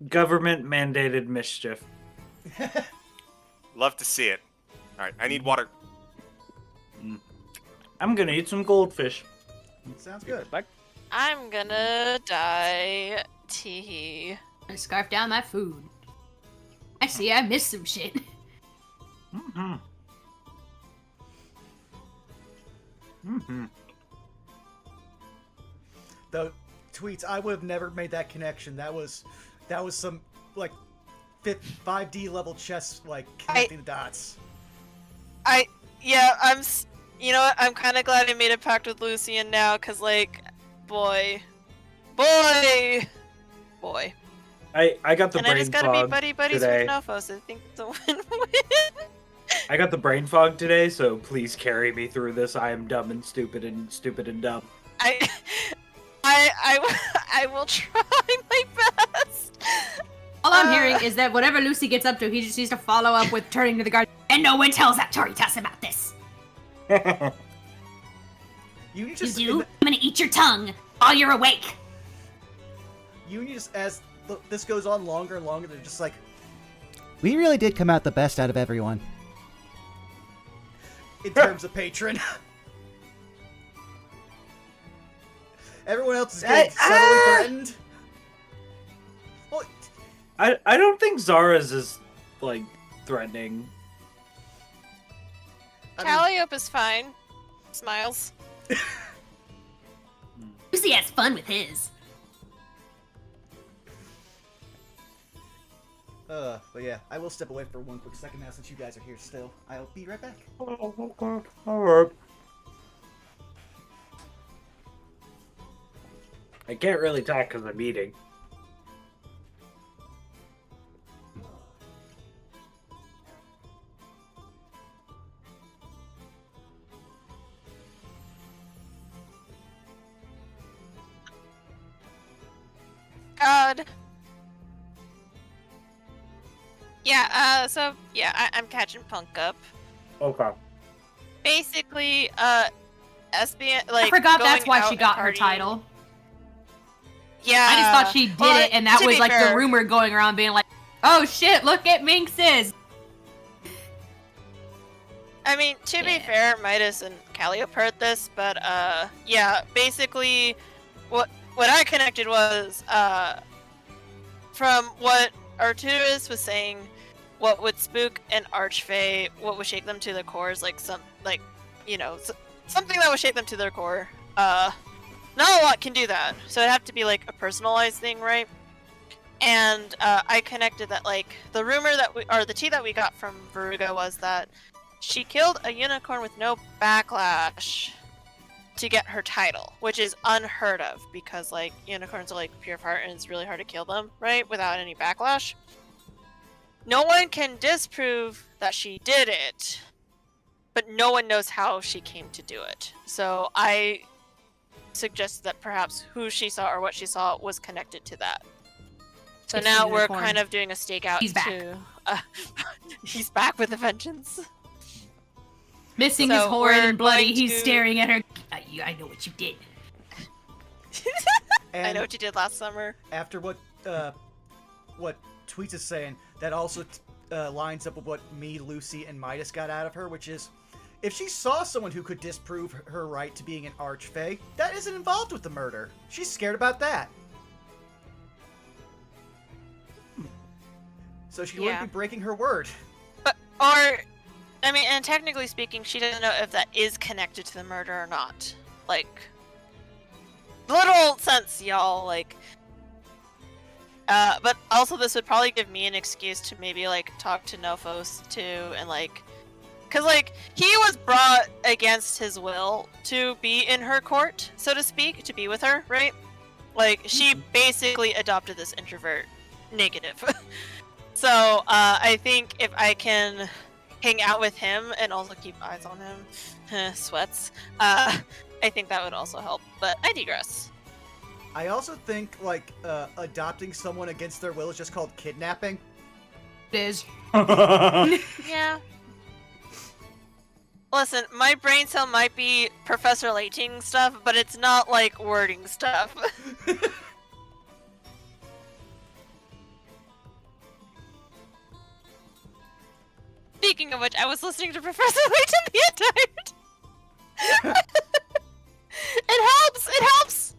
Government mandated mischief. Love to see it. Alright, I need water. I'm gonna eat some goldfish. Sounds good. Back. I'm gonna die. Teehee. I scarf down my food. I see I missed some shit. Mm-hmm. Mm-hmm. The tweets, I would have never made that connection. That was some like 5D level chess, like connecting the dots. You know what? I'm kind of glad I made a pact with Lucian now, cause like, boy. I got the And I brain just gotta be fog buddies today. with Nofos. I think it's a win-win. I got the brain fog today, so please carry me through this. I am dumb and stupid and dumb. I will try my best. All I'm hearing is that whatever Lucy gets up to, he just needs to follow up with turning to the guard. And no one tells Octoritas about this. You You just do? I'm gonna eat your tongue while you're awake. as this goes on longer and longer, they're just like, We really did come out the best out of everyone. in terms of patron. Everyone else is getting subtly threatened. Well, I don't think Zara's is like threatening. Calliope is fine. Smiles. Lucy has fun with his. But yeah, I will step away for one quick second now since you guys are here still. I'll be right back. Oh, okay. Alright. I can't really talk because I'm eating. God. Yeah, I'm catching Punk up. Okay. Basically, SBN, like, I forgot that's going why out she and got her partying. title. Yeah. I just thought she did Well, it, and that to was be like fair- the rumor going around being like, oh shit, look at Minx's. I mean, to be fair, Midas and Calliope heard this, but yeah, basically, what I connected was from what Arturus was saying, what would spook an Archfey, what would shake them to their core is like something that would shake them to their core. Not a lot can do that, so it'd have to be like a personalized thing, right? And I connected that like the rumor the tea that we got from Veruga was that she killed a unicorn with no backlash. to get her title, which is unheard of because like unicorns are like pure of heart and it's really hard to kill them, right? Without any backlash. No one can disprove that she did it, but no one knows how she came to do it. So I suggest that perhaps who she saw or what she saw was connected to that. So It's now the we're unicorn. kind of doing a stakeout He's back. to... he's back with a vengeance. Missing So is horrid we're and bloody. going He's to- staring at her. I know what you did. And I know what you did last summer. after what Tweets is saying, that also lines up with what me, Lucy, and Midas got out of her, which is, if she saw someone who could disprove her right to being an archfey, that isn't involved with the murder. She's scared about that. So she wouldn't Yeah. be breaking her word. Or, I mean, and technically speaking, she doesn't know if that is connected to the murder or not. Like, literal sense, y'all. Like, but also this would probably give me an excuse to maybe like talk to Nophos too, and like, cause like he was brought against his will to be in her court, so to speak, to be with her, right? Like she basically adopted this introvert negative. So I think if I can hang out with him and also keep eyes on him, sweats, I think that would also help. But I digress. I also think, like, adopting someone against their will is just called kidnapping. It is. Yeah. Listen, my brain cell might be Professor Layting stuff, but it's not like wording stuff. Speaking of which, I was listening to Professor Layton the entire time. It helps! It helps!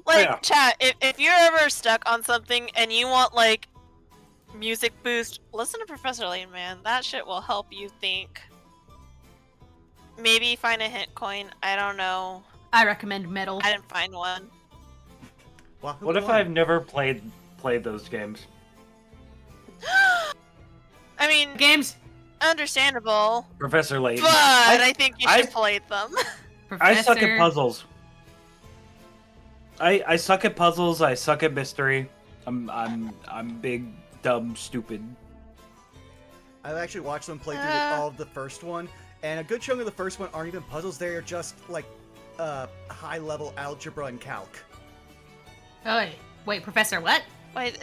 Like, Yeah. chat, if you're ever stuck on something and you want, like, music boost, listen to Professor Layton, man. That shit will help you think. Maybe find a hint coin. I don't know. I recommend metal. I didn't find one. Wahoo What if won. I've never played those games? I mean, Games. understandable, Professor Layton. but I think you I- should play them. I suck at Professor- puzzles. I suck at puzzles. I suck at mystery. I'm big, dumb, stupid. I've actually watched them play through Uh. all of the first one, and a good chunk of the first one aren't even puzzles. They are just, like, high-level algebra and calc. Oh, wait, Professor, what? Wait,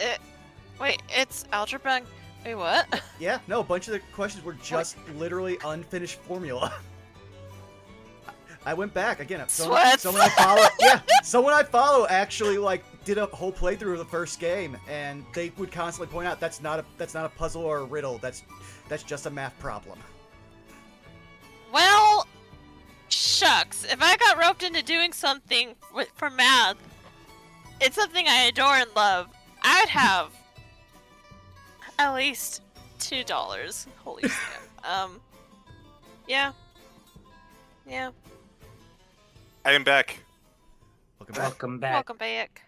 it's algebra. Wait, what? Yeah, no, a bunch of the questions were just literally unfinished formula. I went back again. Sweats. Someone I follow, yeah, someone I follow actually like did a whole playthrough of the first game, and they would constantly point out that's not a puzzle or a riddle. That's just a math problem. Well, shucks. If I got roped into doing something for math, it's something I adore and love. I'd have at least $2. Holy snap. Yeah. Yeah. I am back. Welcome back. Welcome back. Welcome back.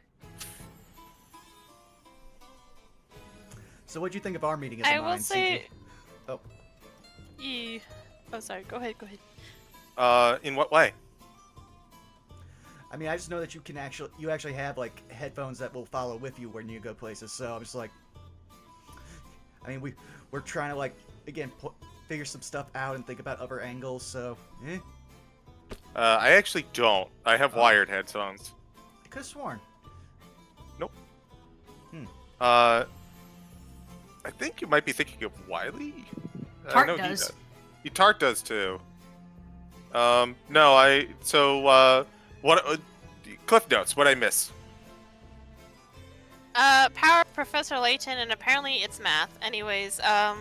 So, what'd you think of our meeting as a I will mind, say. CG? Oh. Oh, sorry. Go ahead. Go ahead. In what way? I mean, I just know that you actually have like headphones that will follow with you when you go places. So I'm just like, I mean, we're trying to like again figure some stuff out and think about other angles. So, I actually don't. I have wired headphones. I could have sworn. I think you might be thinking of Wiley. Tart I know does. Tart does too. No, what? Cliff notes. What I miss? Power of Professor Layton, and apparently it's math. Anyways, I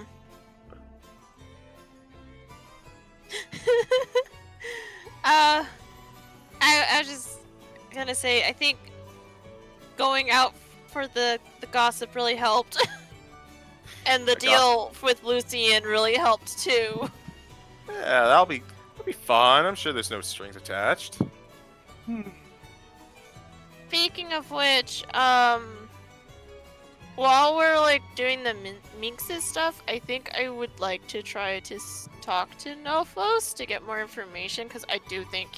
was just gonna say, I think going out for the gossip really helped. And the The deal with Lucian really helped too. Yeah, that'll be fun. I'm sure there's no strings attached. Speaking of which, while we're like doing the Minx's stuff, I think I would like to try to talk to Nophos to get more information, because I do think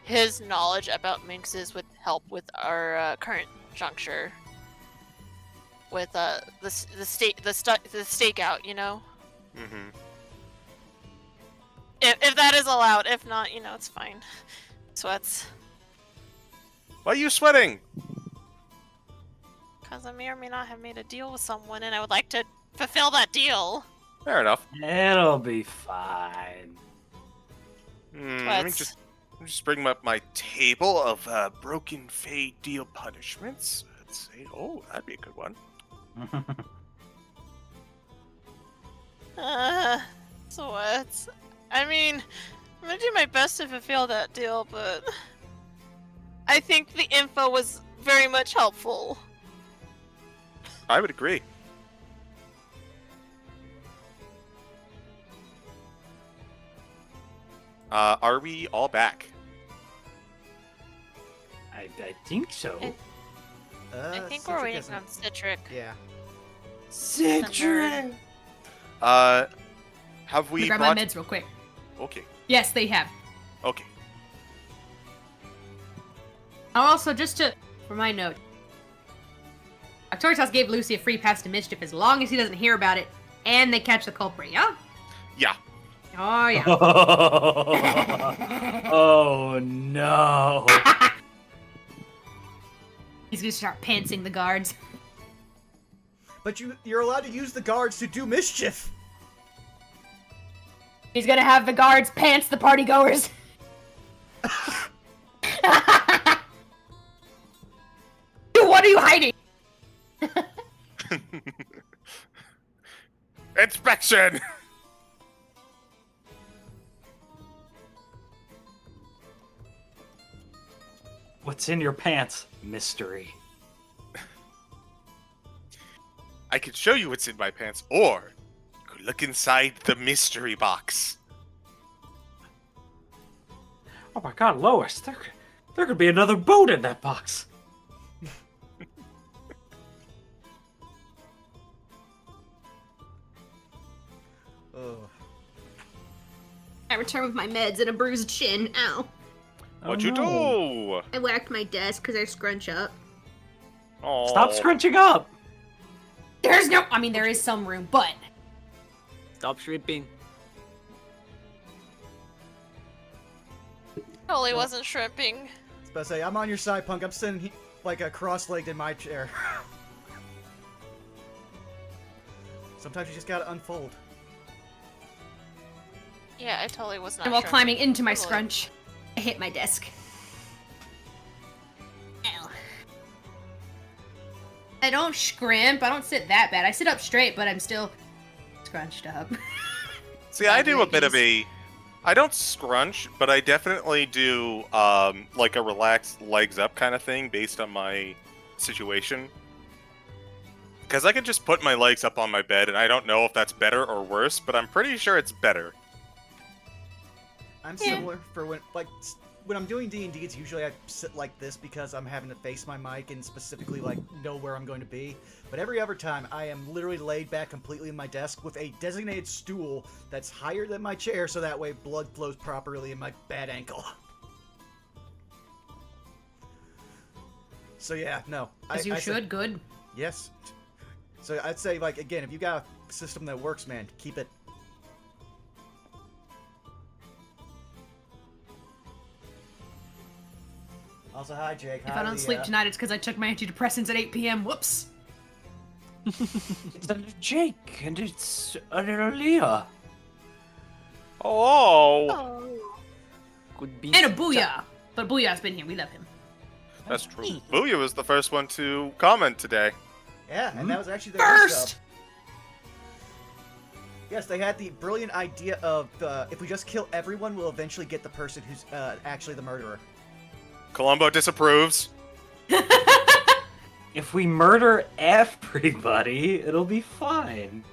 his knowledge about minxes would help with our current juncture. With the stakeout, you know. Mm-hmm. If that is allowed, if not, you know, it's fine. Sweats. Why are you sweating? Because I may or may not have made a deal with someone, and I would like to fulfill that deal. Fair enough. It'll be fine. Let me just bring up my table of broken Fey deal punishments. Let's see. Oh, that'd be a good one. Sweats. I mean, I'm gonna do my best to fulfill that deal, but I think the info was very much helpful. I would agree. Are we all back? I think so. I think Citric we're waiting isn't- on Citric. Yeah. Citric! Have Let we me grab brought... my meds real quick. Okay. Yes, they have. Okay. Also, just for my note, Octoritas gave Lucy a free pass to mischief as long as he doesn't hear about it, and they catch the culprit. Yeah. Yeah. Oh yeah. Oh no. He's gonna start pantsing the guards. But you're allowed to use the guards to do mischief. He's gonna have the guards pants the party goers. What are you hiding? Inspection! What's in your pants? Mystery. I can show you what's in my pants, or you could look inside the mystery box. Oh my god, Lois, there could be another boat in that box. Oh. I return with my meds and a bruised shin. Ow. What'd you do? I whacked my desk because I scrunch up. Oh. Stop scrunching up! There's no. I mean, there is some room, but Stop shrimping. Totally wasn't shrimping. I was about to say, I'm on your side, punk. I'm sitting like a cross-legged in my chair. Sometimes you just gotta unfold. Yeah, I totally was not. and while shrimping. climbing into my Totally. scrunch, I hit my desk. Ow. I don't scrimp. I don't sit that bad. I sit up straight, but I'm still scrunched up. See, I do a bit of a... I don't scrunch, but I definitely do, like a relaxed legs up kind of thing based on my situation. Because I can just put my legs up on my bed, and I don't know if that's better or worse, but I'm pretty sure it's better. I'm similar for when I'm doing D&D, it's usually I sit like this because I'm having to face my mic and specifically like know where I'm going to be. But every other time, I am literally laid back completely in my desk with a designated stool that's higher than my chair, so that way blood flows properly in my bad ankle. So yeah, no. As you should. Good. Yes. So I'd say, like, again, if you got a system that works, man, keep it. Also, hi, Jake. If I don't sleep tonight, it's because I took my antidepressants at 8 p.m. Whoops. It's Jake, and it's Leah. Oh, Could be. And a Booyah. But Booyah's been here. We love him. that's true. Booyah was the first one to comment today. Yeah, and that was actually their First! sub. Yes, they had the brilliant idea of if we just kill everyone, we'll eventually get the person who's actually the murderer. Columbo disapproves. If we murder everybody, it'll be fine.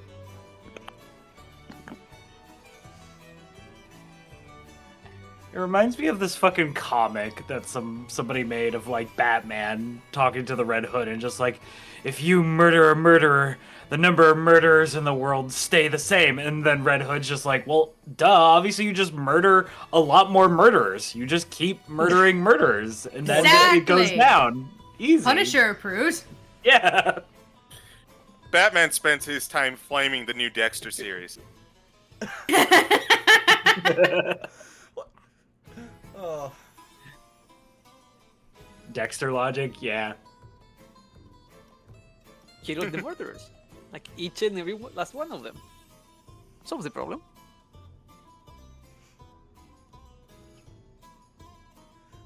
It reminds me of this fucking comic that somebody made of like Batman talking to the Red Hood and just like, if you murder a murderer, the number of murderers in the world stay the same. And then Red Hood's just like, well, duh, obviously you just murder a lot more murderers. You just keep murdering murderers, and then it goes Exactly. down. Easy. Punisher approves. Yeah. Batman spends his time flaming the new Dexter series. Oh. Dexter logic, yeah. Kill the murderers. Like each and every last one of them. Solves the problem.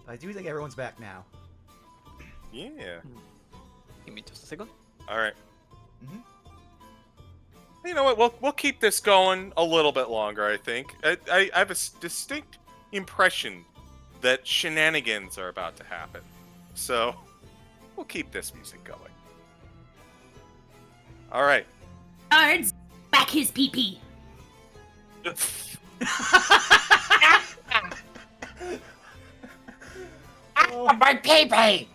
I do think everyone's back now. Yeah. Give me just a second. All right. Mhm. You know what? We'll keep this going a little bit longer. I think. I have a distinct impression that shenanigans are about to happen, so we'll keep this music going. All right. Guards, back his pee-pee. My pay.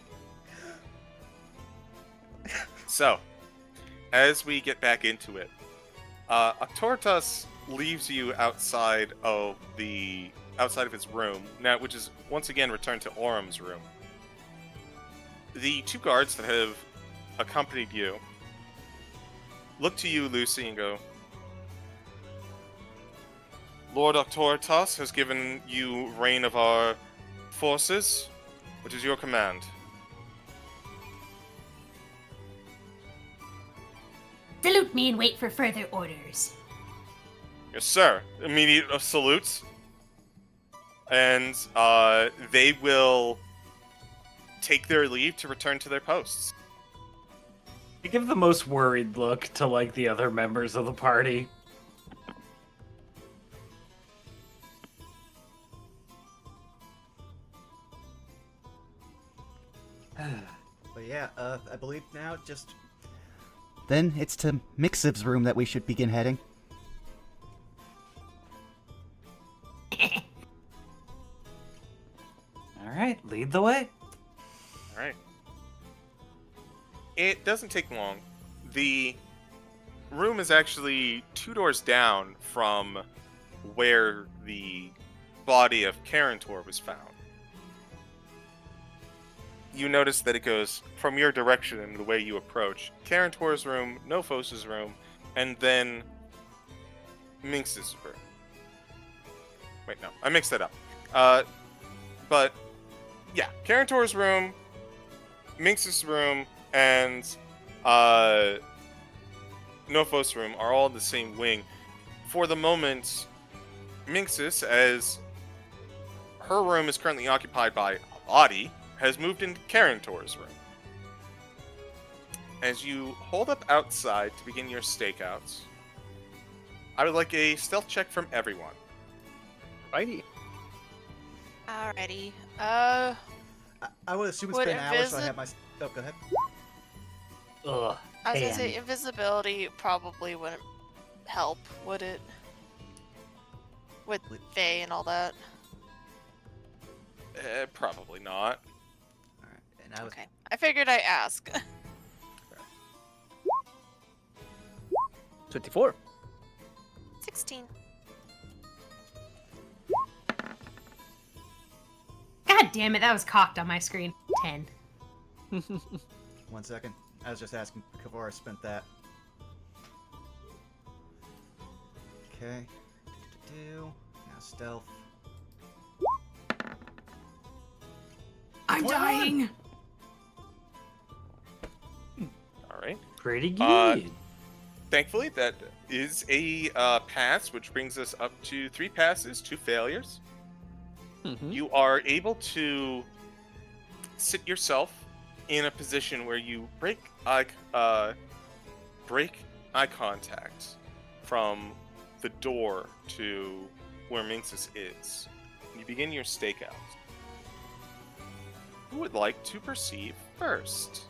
So, as we get back into it, Tortas leaves you outside of his room now, which is once again returned to Orum's room. The two guards that have accompanied you look to you, Lucy, and go, Lord Tortas has given you reign of our forces. What is your command? Salute me and wait for further orders. Yes, sir. Immediate salutes. And they will take their leave to return to their posts. You give the most worried look to like the other members of the party. But yeah, I believe now just... Then it's to Mixiv's room that we should begin heading. Alright, lead the way. Alright. It doesn't take long. The room is actually 2 doors down from where the body of Karantor was found. You notice that it goes from your direction and the way you approach. Karantor's room, Nofos' room, and then Minx's room. Wait, no, I mixed that up. But yeah, Karantor's room, Minx's room, and Nofos' room are all in the same wing. For the moment, Minx's, as her room is currently occupied by a body, has moved into Karantor's room. As you hold up outside to begin your stakeouts, I would like a stealth check from everyone. Righty. Alrighty. I would assume it's Would been hours, so I have my... Oh, go ahead. Ugh. I was gonna say Damn. invisibility probably wouldn't help, would it? With Faye and all that. Probably not. Alright, and I was... Okay. I figured I'd ask. 24. 16. God damn it, that was cocked on my screen. 10. 1 second. I was just asking before I spent that. Okay. Now stealth. I'm 21. dying! Alright. Pretty good. Thankfully, that is a pass, which brings us up to 3 passes, 2 failures. Mhm. You are able to sit yourself in a position where you break eye contact from the door to where Minxus is. You begin your stakeout. Who would like to proceed first?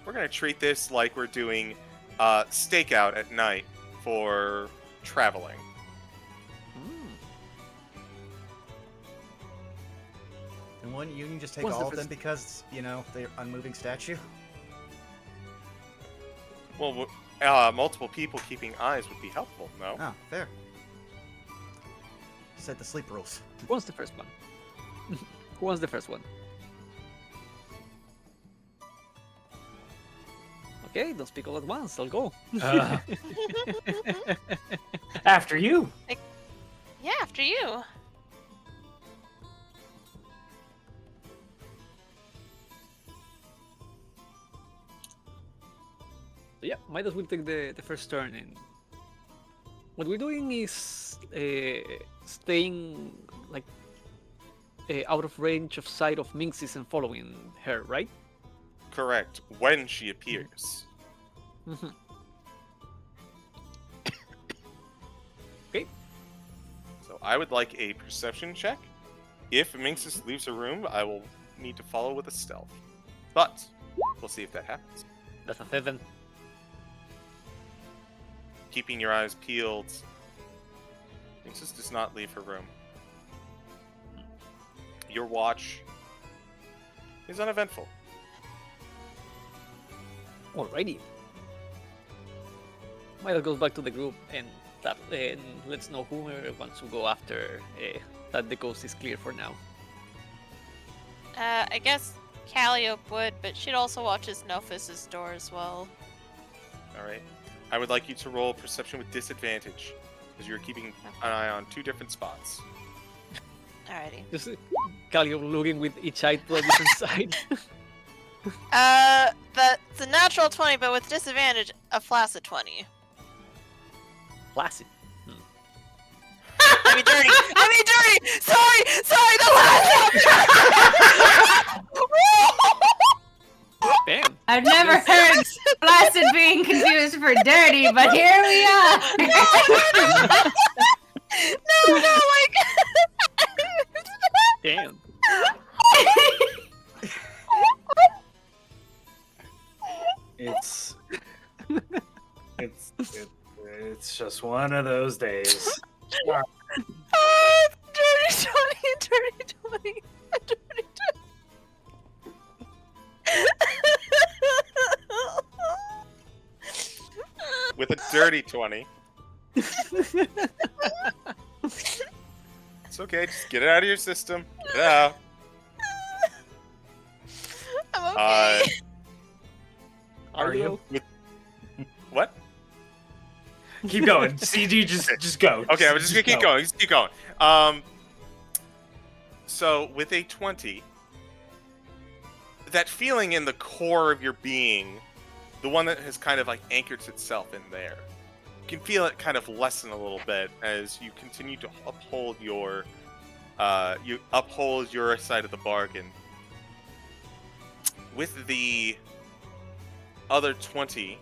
We're going to treat this like we're doing stakeout at night for traveling. Wouldn't Union just take What's the all of them first- because, you know, they're unmoving statue? Well, multiple people keeping eyes would be helpful, no? Oh, fair. Said the sleep rules. Who wants the first one? Who wants the first one? Okay, don't speak all at once. I'll go. After you. Yeah, after you. Yeah, might as well take the first turn. And what we're doing is staying like out of range of sight of Minxis and following her, right? Correct. When she appears. Mhm. Okay. So I would like a perception check. If Minxis leaves a room, I will need to follow with a stealth. But we'll see if that happens. That's a 7. Keeping your eyes peeled. Minxis does not leave her room. Your watch is uneventful. Alrighty. Michael goes back to the group and let's know whoever wants to go after that the coast is clear for now. I guess Calliope would, but she'd also watch his Nophus's door as well. Alright. I would like you to roll perception with disadvantage, because you're keeping an eye on 2 different spots. Alrighty. Just Calliope looking with each eye to a different side. That's a natural 20, but with disadvantage, a flaccid 20. Placid. I mean dirty! Sorry, the last Bam. I've never heard Placid being confused for dirty, but here we are. No, like... Damn. It's just one of those days. Dirty 20. With a dirty 20. It's okay, just get it out of your system. Get it out. I'm okay. Are you? What? Keep going. CG, just go. Okay, I'm just gonna keep go. going. Just keep going. So with a 20, that feeling in the core of your being, the one that has kind of like anchored itself in there, you can feel it kind of lessen a little bit as you continue to uphold your side of the bargain. With the other 20,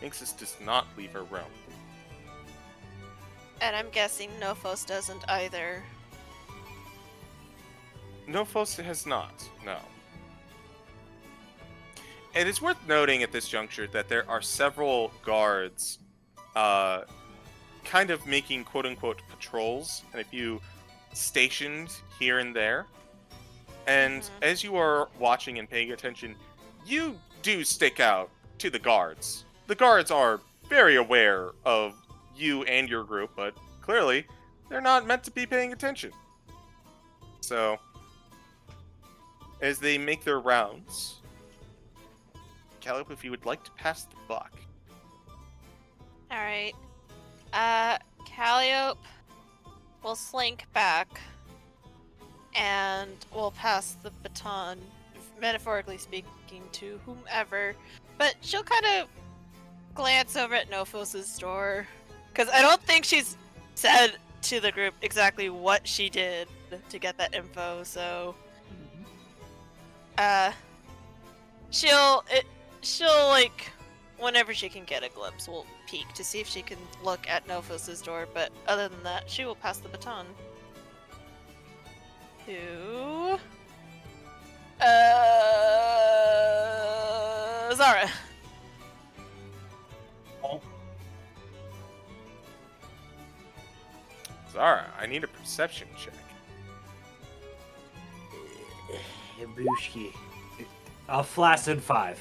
Minxis does not leave her room. And I'm guessing Nophos doesn't either. Nophos has not, no. It is worth noting at this juncture that there are several guards kind of making quote-unquote patrols, and a few stationed here and there. And as you are watching and paying attention, you do stick out to the guards. The guards are very aware of you and your group, but clearly they're not meant to be paying attention. So, as they make their rounds, Calliope, if you would like to pass the buck. Alright. Calliope will slink back and will pass the baton, metaphorically speaking, to whomever. But she'll kind of glance over at Nophos' door. Because I don't think she's said to the group exactly what she did to get that info, so... She'll like, whenever she can get a glimpse, will peek to see if she can look at Nophos' door, but other than that, she will pass the baton to... Zara. Zara, I need a perception check. Ibushki. A flaccid 5.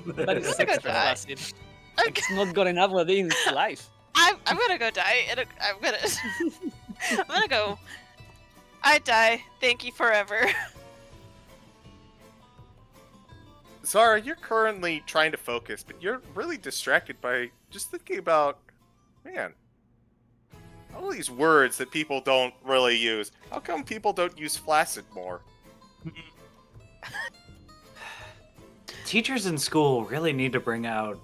But it's gonna extra die. flaccid. Like, it's not got enough within its life. I'm gonna go die. I'm gonna I'm gonna go. I die. Thank you forever. Zara, you're currently trying to focus, but you're really distracted by just thinking about, man, all these words that people don't really use. How come people don't use flaccid more? Teachers in school really need to bring out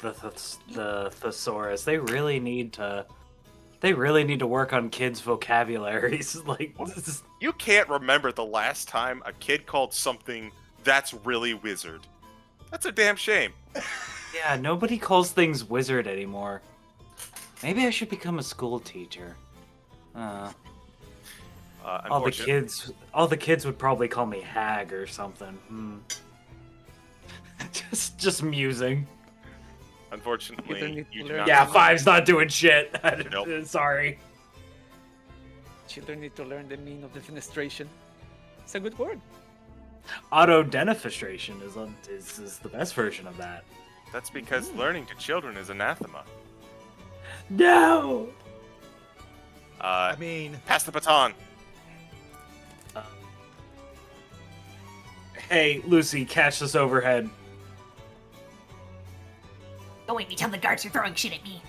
the thesaurus. They really need to work on kids' vocabularies. Like, You can't remember the last time a kid called something that's really wizard. That's a damn shame. yeah, nobody calls things wizard anymore. Maybe I should become a school teacher. All the kids would probably call me hag or something. just musing. Unfortunately, you do not. Yeah, 5's not doing shit. Nope. Sorry. Children need to learn the meaning of defenestration. It's a good word. Auto-denifestration is the best version of that. That's because learning to children is anathema. No! I mean, Pass the baton. Hey, Lucy, catch this overhead. Don't make me tell the guards you're throwing shit at me.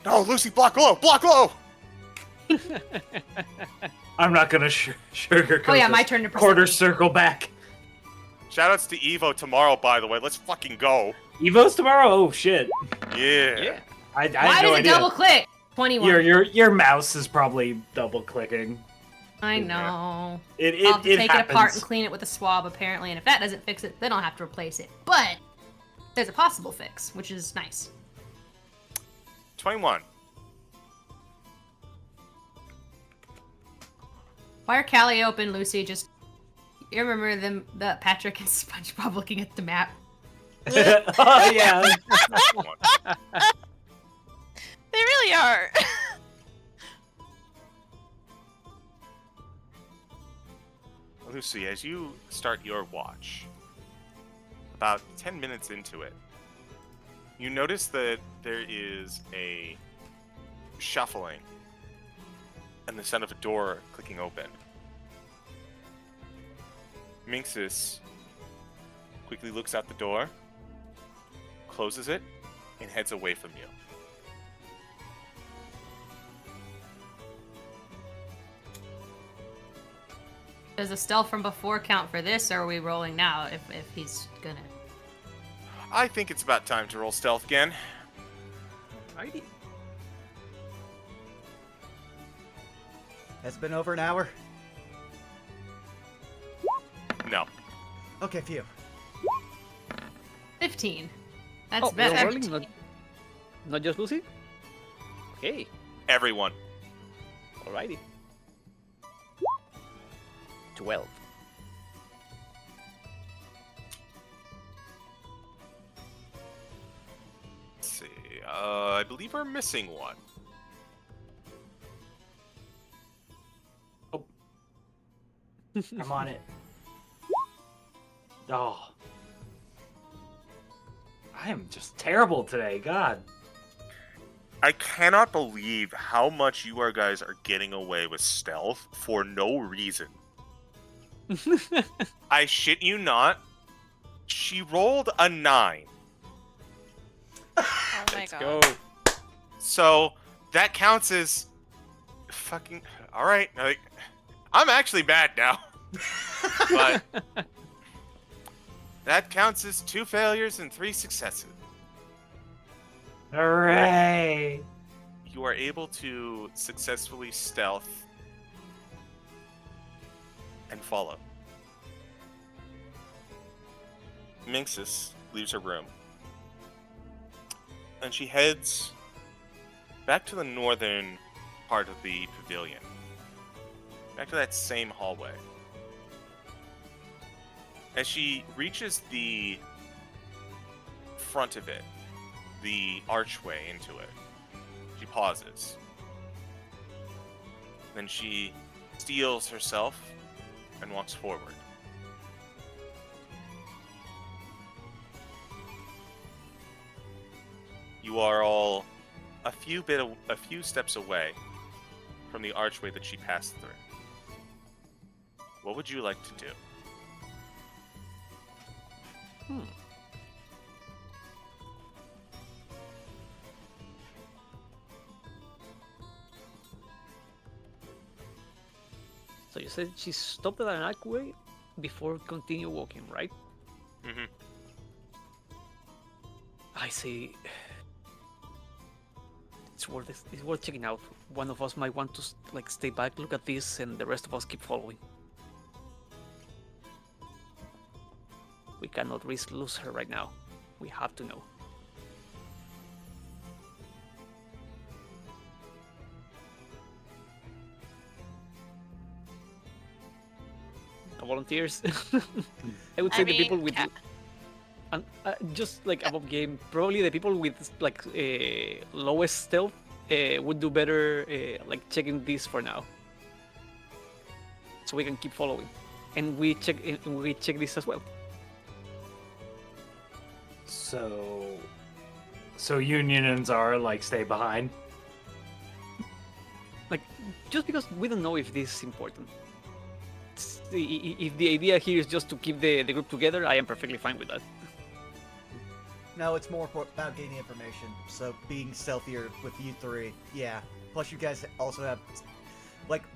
No, Lucy, block low! Block low! I'm not gonna sugarcoat Oh yeah, this. my turn to Quarter perception. circle back. Shoutouts to Evo tomorrow, by the way. Let's fucking go. Evo's tomorrow? Oh, shit. Yeah. I Why had does no it idea. double click? 21. Your mouse is probably double clicking. I know. It I'll have to take happens. it apart and clean it with a swab, apparently, and if that doesn't fix it, then I'll have to replace it. But there's a possible fix, which is nice. 21. Why are Calliope and Lucy just... You remember them, the Patrick and SpongeBob looking at the map? Oh, yeah. They really are. Lucy, as you start your watch, about 10 minutes into it, you notice that there is a shuffling and the sound of a door clicking open. Minxus quickly looks out the door, closes it, and heads away from you. Does the stealth from before count for this, or are we rolling now if he's gonna... I think it's about time to roll stealth again. Alrighty. has it been over an hour? No. Okay, phew. 15. That's Oh, better. we're rolling, not just Lucy? Okay, Everyone. alrighty. 12. Let's see. I believe we're missing one. I'm on it. Oh. I am just terrible today, God. I cannot believe how much you guys are getting away with stealth for no reason. I shit you not. She rolled a 9. Oh my Let's god. go. So that counts as fucking all right. Like, I'm actually mad now, but that counts as 2 failures and 3 successes. Hooray! You are able to successfully stealth and follow. Minxus leaves her room, and she heads back to the northern part of the pavilion. Back to that same hallway. As she reaches the front of it, the archway into it, she pauses. Then she steels herself and walks forward. You are all a few steps away from the archway that she passed through. What would you like to do? So you said she stopped at an archway before continue walking, right? Mm-hmm. I see. It's worth checking out. One of us might want to stay back, look at this, and the rest of us keep following. We cannot risk lose her right now. We have to know. No volunteers. I would say the people with just like above game, probably the people with lowest stealth would do better like checking this for now, so we can keep following, and we check this as well. So Union and Zara stay behind. Just because we don't know if this is important. If the idea here is just to keep the group together, I am perfectly fine with that. No, it's more about gaining information. So being stealthier with you three, yeah. Plus, you guys also have,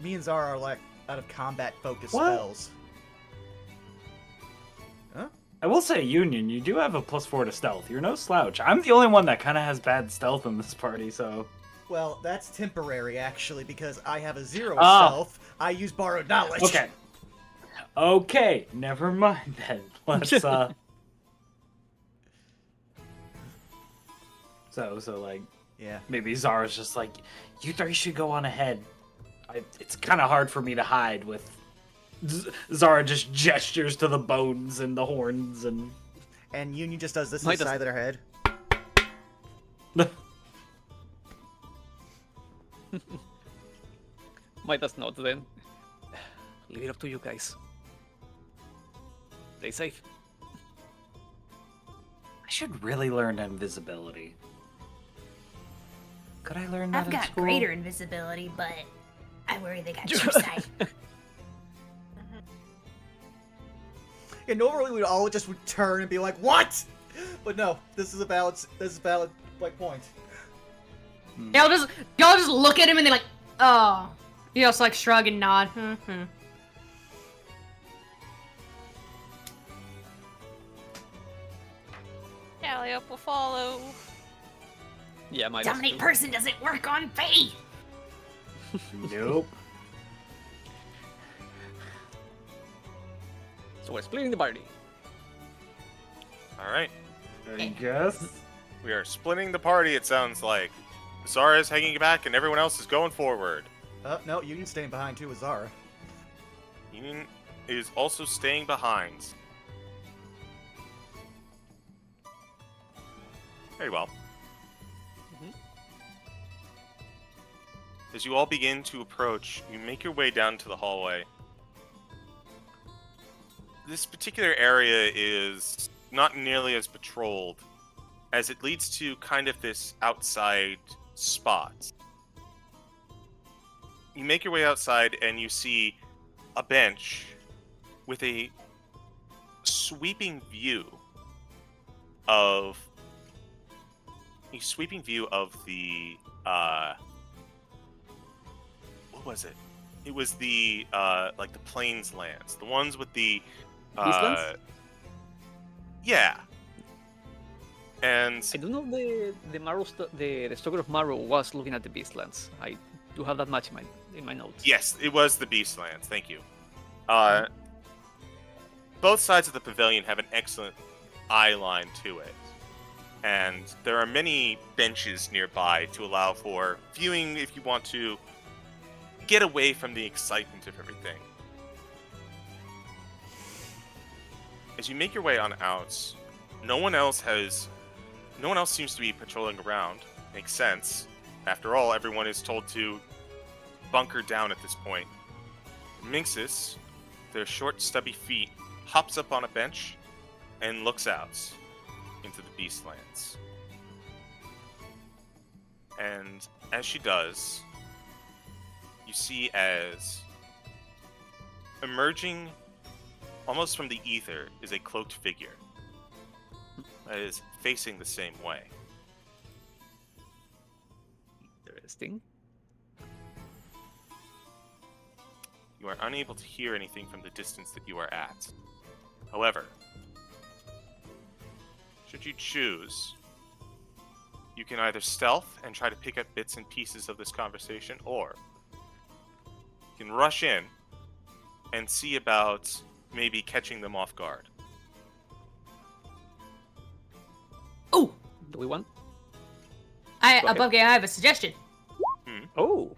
me and Zara are out of combat focused spells. Huh? I will say, Union, you do have a +4 to stealth. You're no slouch. I'm the only one that kind of has bad stealth in this party, so. Well, that's temporary actually, because I have a 0 stealth. I use borrowed knowledge. Okay, never mind then. Let's yeah. Maybe Zara's just you three should go on ahead. It's kind of hard for me to hide with Zara just gestures to the bones and the horns and Union just does this to the side of their head. Might as not then. Leave it up to you guys. Stay safe. I should really learn invisibility. Could I learn that I've in got school? greater invisibility, but I worry they got your sight. Yeah, normally we'd all just would turn and be like, "What?" But no, this is a valid point. Y'all just look at him and they're like, "Oh," you just shrug and nod. Mm-hmm. Calliope will follow. Yeah, my Dominate person doesn't work on Faye. Nope. So we're splitting the party. All right. I guess. We are splitting the party, it sounds like. Zara is hanging back and everyone else is going forward. No, Union's staying behind too with Zara. Union is also staying behind. Very well. As you all begin to approach, you make your way down to the hallway. This particular area is not nearly as patrolled, as it leads to kind of this outside spot. You make your way outside and you see a bench with a sweeping view of the what was it? It was the the plains lands, the ones with the Beastlands? Yeah. And I do know the Stoker of Marrow was looking at the Beastlands. I do have that much in my notes. yes, it was the Beastlands. Thank you. Both sides of the pavilion have an excellent eye line to it, and there are many benches nearby to allow for viewing if you want to get away from the excitement of everything. As you make your way on out, no one else seems to be patrolling around. Makes sense. After all, everyone is told to bunkered down at this point. Minxus, their short, stubby feet, hops up on a bench and looks out into the Beastlands. And as she does, you see as emerging almost from the ether is a cloaked figure that is facing the same way. Interesting. You are unable to hear anything from the distance that you are at. However, should you choose, you can either stealth and try to pick up bits and pieces of this conversation, or you can rush in and see about maybe catching them off guard. Oh, Do we want? Above game, I have a suggestion. Oh,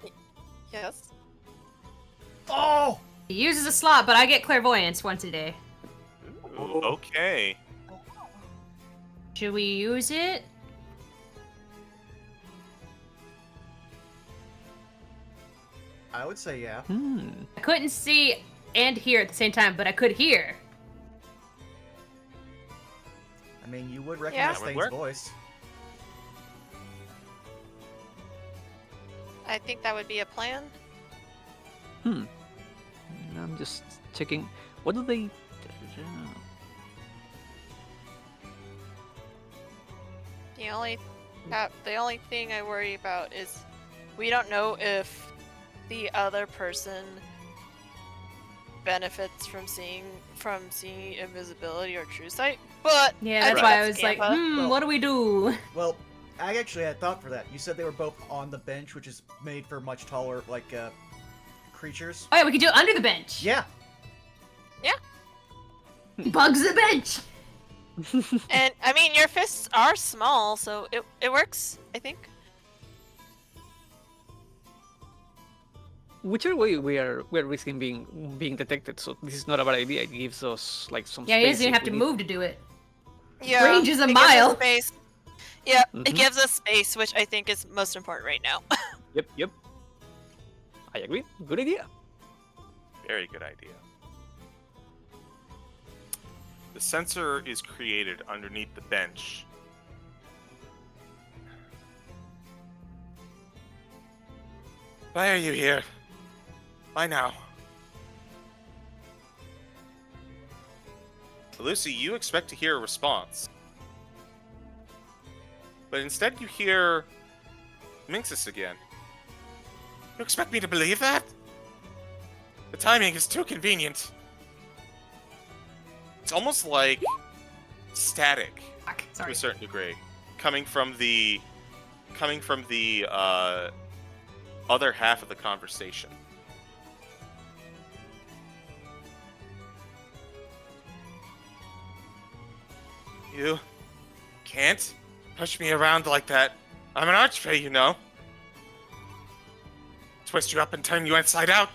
Yes. Oh! He uses a slot, but I get clairvoyance once a day. Ooh, okay. Should we use it? I would say yeah. I couldn't see and hear at the same time, but I could hear. I mean, you would recognize That would Thane's work. voice. I think that would be a plan. I'm just checking. What do they? The only thing I worry about is we don't know if the other person benefits from seeing invisibility or true sight. But Yeah, I'd that's why I rather was like, Scampa. Well- what do we do? Well, I actually had thought for that. You said they were both on the bench, which is made for much taller, creatures. Oh yeah, we could do it under the bench. Yeah. Bugs the bench. And I mean, your fists are small, so it works. I think. Whichever way we're risking being detected, so this is not a bad idea. It gives us like some. Yeah, he space doesn't even if have to we need- move to do it. Yeah, Range is a it gives us mile. Space. Yeah, Mhm. it gives us space, which I think is most important right now. Yep. I agree. Good idea. Very good idea. The sensor is created underneath the bench. Why are you here? Why now? Lucy, you expect to hear a response. But instead you hear Minxus again. You expect me to believe that? The timing is too convenient. It's almost like static Fuck, to sorry. a certain degree, coming from the other half of the conversation. You can't push me around like that. I'm an archfey, you know. Twist you up and turn you inside out.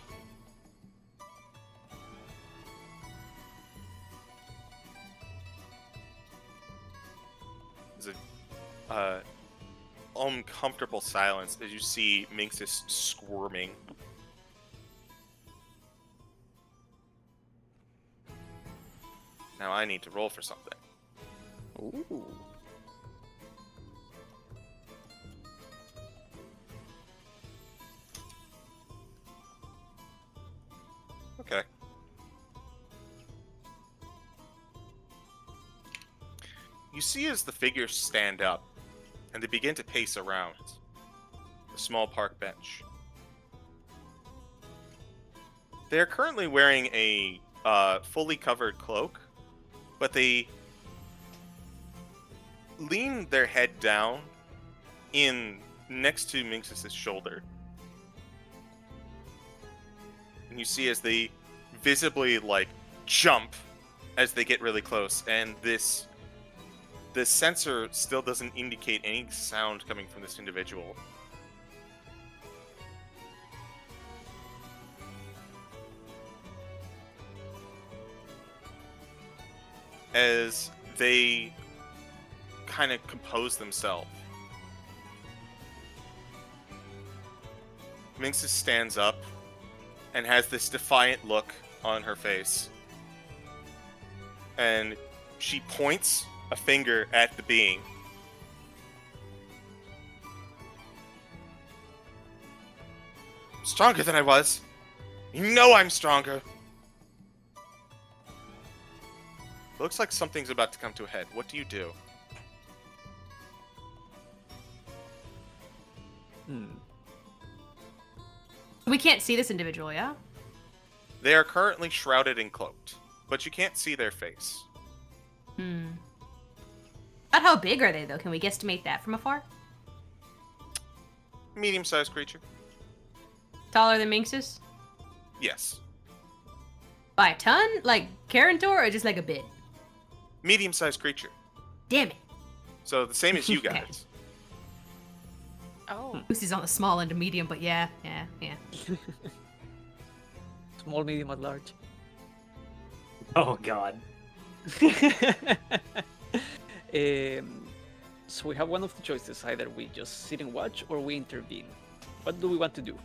There's a uncomfortable silence as you see Minxus squirming. Now I need to roll for something. Ooh. Okay. You see as the figures stand up and they begin to pace around the small park bench. They are currently wearing a fully covered cloak, but they lean their head down in next to Minxus's shoulder. And you see as they visibly jump as they get really close, and this sensor still doesn't indicate any sound coming from this individual. As they kind of compose themselves, Minxes stands up and has this defiant look on her face. And she points a finger at the being. Stronger than I was. You know I'm stronger. Looks like something's about to come to a head. What do you do? We can't see this individual, yeah? They are currently shrouded and cloaked, but you can't see their face. About how big are they, though? Can we guesstimate that from afar? Medium-sized creature. Taller than Minxes? Yes. By a ton? Like Karentor, or just like a bit? Medium-sized creature. Damn it. So the same as you Okay. guys. Oh. Lucy's on the small end of medium, but yeah. Small, medium, at large. Oh god. So we have one of the choices. Either we just sit and watch or we intervene. What do we want to do?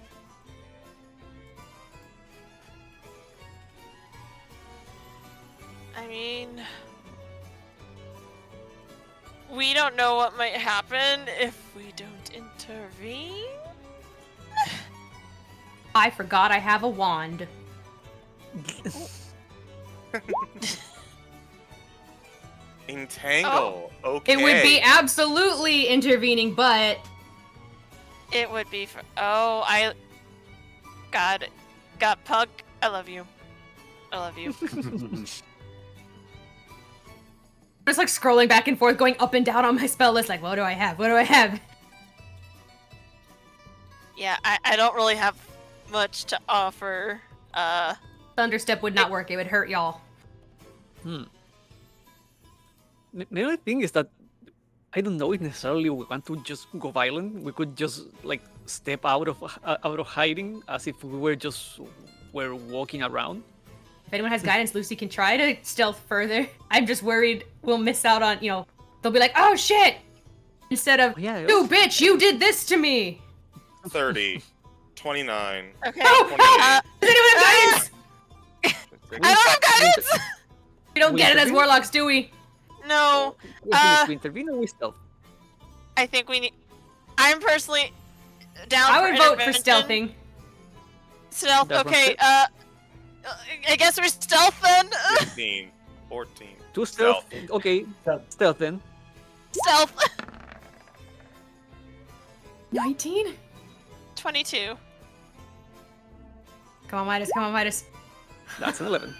I mean, we don't know what might happen if we don't intervene. I forgot I have a wand. Entangle. Okay. It would be absolutely intervening, but It would be for. Oh, God, Pug, I love you. I love you. just like scrolling back and forth, going up and down on my spell list, like, what do I have? What do I have? Yeah, I don't really have much to offer. Thunderstep would not work. It would hurt y'all. The only thing is that I don't know if necessarily we want to just go violent. We could just like step out of hiding as if we were walking around. If anyone has guidance, Lucy can try to stealth further. I'm just worried we'll miss out on, they'll be like, oh shit! Instead of, Yeah. you bitch, you did this to me! 30, 29. Okay. Oh, does anyone have guidance? I don't have guidance. We don't We get it as intervene? warlocks, do we? No, We need to intervene or we stealth? I think we need. I'm personally down. I would for vote for intervention. stealthing. Stealth. That Okay. sounds I guess we're stealth then. 15, 14. Two stealth. Okay, stealth then. Stealth. 19? 22. Come on, Midas, come on, Midas. That's an 11.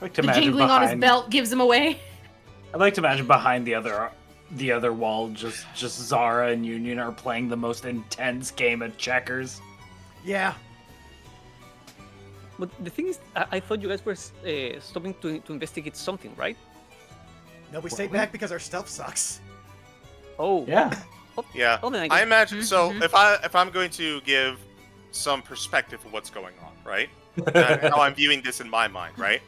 I like to The imagine jingling on his behind. belt gives him away. I'd like to imagine behind the other wall, just Zara and Union are playing the most intense game of checkers. Yeah. But the thing is, I thought you guys were stopping to investigate something, right? No, we stayed back because our stealth sucks. Oh. Yeah. Yeah. Oh, then I imagine. So Mhm. if I'm going to give some perspective of what's going on, right? How I'm viewing this in my mind, right?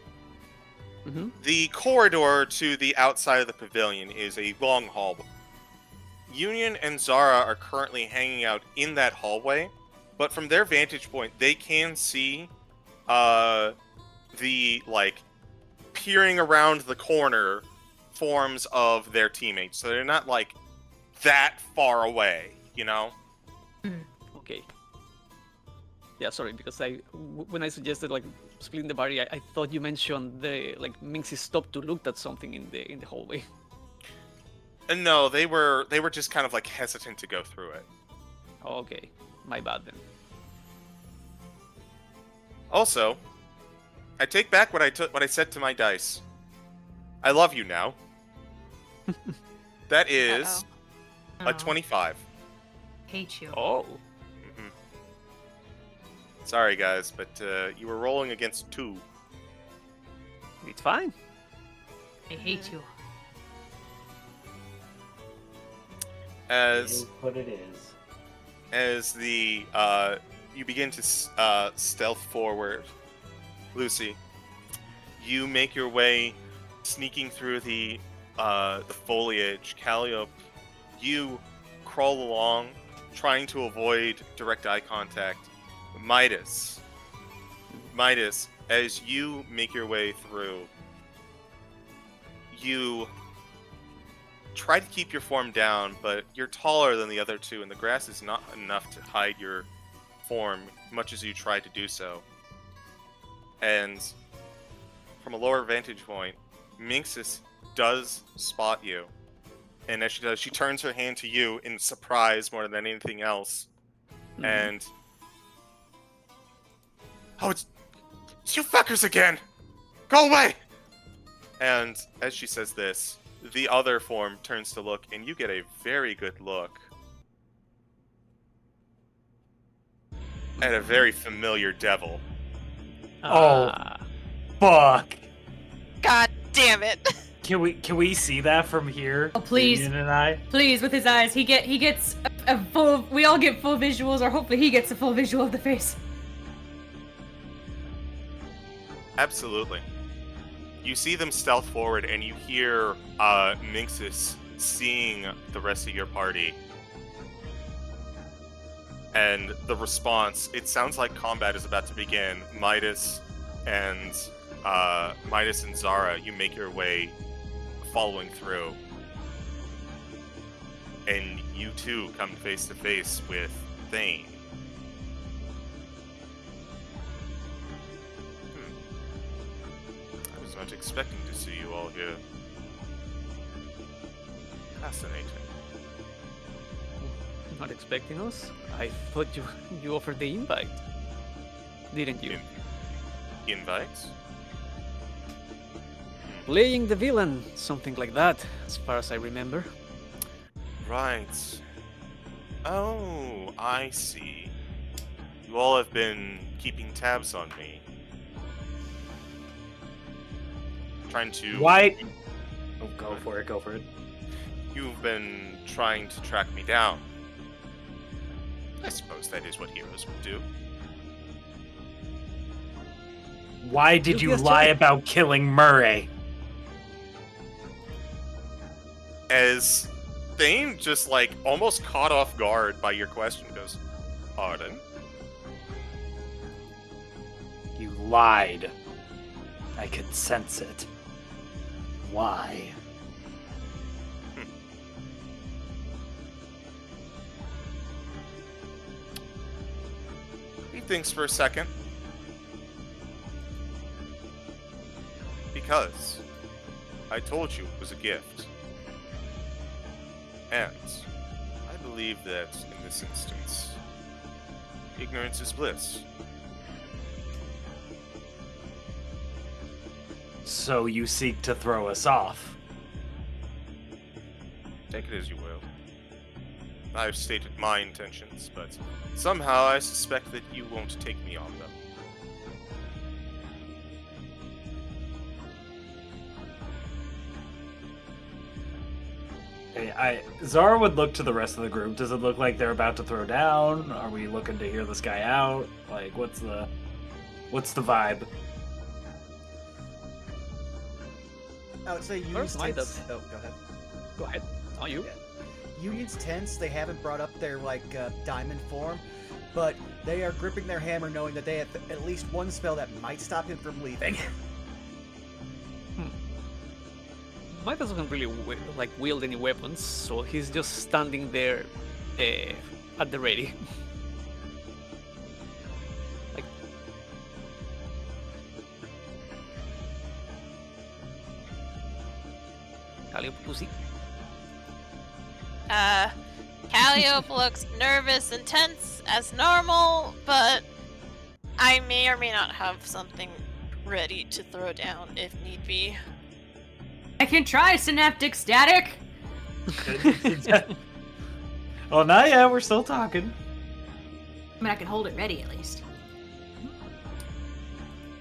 Mm-hmm. The corridor to the outside of the pavilion is a long hallway. Union and Zara are currently hanging out in that hallway, but from their vantage point, they can see the peering around the corner forms of their teammates. So they're not that far away, Okay. Yeah, sorry, because when I suggested splitting the party, I thought you mentioned the Minxie stopped to look at something in the hallway. And no, they were just kind of hesitant to go through it. Oh, okay, my bad then. Also, I take back what I said to my dice. I love you now. That is a 25. Hate you. Oh. Mhm. Sorry, guys, but you were rolling against 2. It's fine. I hate you. As what it is. as the you begin to stealth forward, Lucy, you make your way sneaking through the foliage. Calliope, you crawl along trying to avoid direct eye contact, Midas, as you make your way through, you try to keep your form down, but you're taller than the other two, and the grass is not enough to hide your form, much as you try to do so. And from a lower vantage point, Minxis does spot you. And as she does, she turns her hand to you in surprise more than anything else. Mhm. And... Oh, it's you fuckers again! Go away! And as she says this, the other form turns to look, and you get a very good look at a very familiar devil. Oh. Ah. Fuck. God damn it. Can we see that from here? Oh, please. Union and I? Please, with his eyes, he gets a full. We all get full visuals, or hopefully he gets a full visual of the face. Absolutely. You see them stealth forward, and you hear Minxis seeing the rest of your party. And the response, it sounds like combat is about to begin. Midas and Zara, you make your way following through. And you too come face to face with Thane. I was not expecting to see you all here. Fascinating. Not expecting us? I thought you offered the invite. Didn't you? Invites? Playing the villain, something like that, as far as I remember. Right. Oh, I see. You all have been keeping tabs on me. Trying to... Why? Oh, go for it. You've been trying to track me down. I suppose that is what heroes would do. Why did you Guilty as lie charged. about killing Murray? As Thane just, like, almost caught off guard by your question, goes, pardon? You lied. I could sense it. Why? He thinks for a second. Because I told you it was a gift. And I believe that in this instance, ignorance is bliss. So you seek to throw us off? Take it as you will. I've stated my intentions, but somehow I suspect that you won't take me on them. Hey, Zara would look to the rest of the group. Does it look like they're about to throw down? Are we looking to hear this guy out? Like, what's the vibe? I would say Union's Where's my tense. dub? Oh, go ahead. Go ahead. Not you. Yeah. Union's tense. They haven't brought up their diamond form, but they are gripping their hammer, knowing that they have at least one spell that might stop him from leaving. Midas doesn't really wield any weapons, so he's just standing there at the ready. Like, Calliope Pussy. Calliope looks nervous and tense as normal, but I may or may not have something ready to throw down if need be. I can try synaptic static. Well, not yet. We're still talking. I mean, I can hold it ready at least.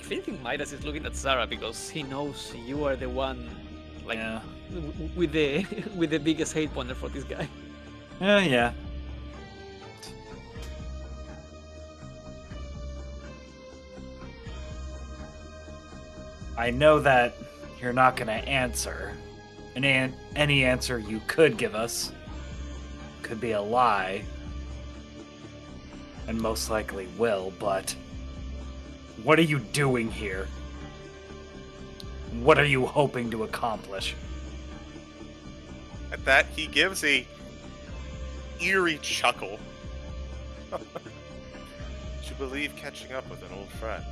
If anything, Midas is looking at Zara because he knows you are the one, like, Yeah. with the with the biggest hate pointer for this guy. Yeah. I know that you're not going to answer. And any answer you could give us could be a lie. and most likely will, but what are you doing here? What are you hoping to accomplish? At that, he gives a eerie chuckle. To believe catching up with an old friend.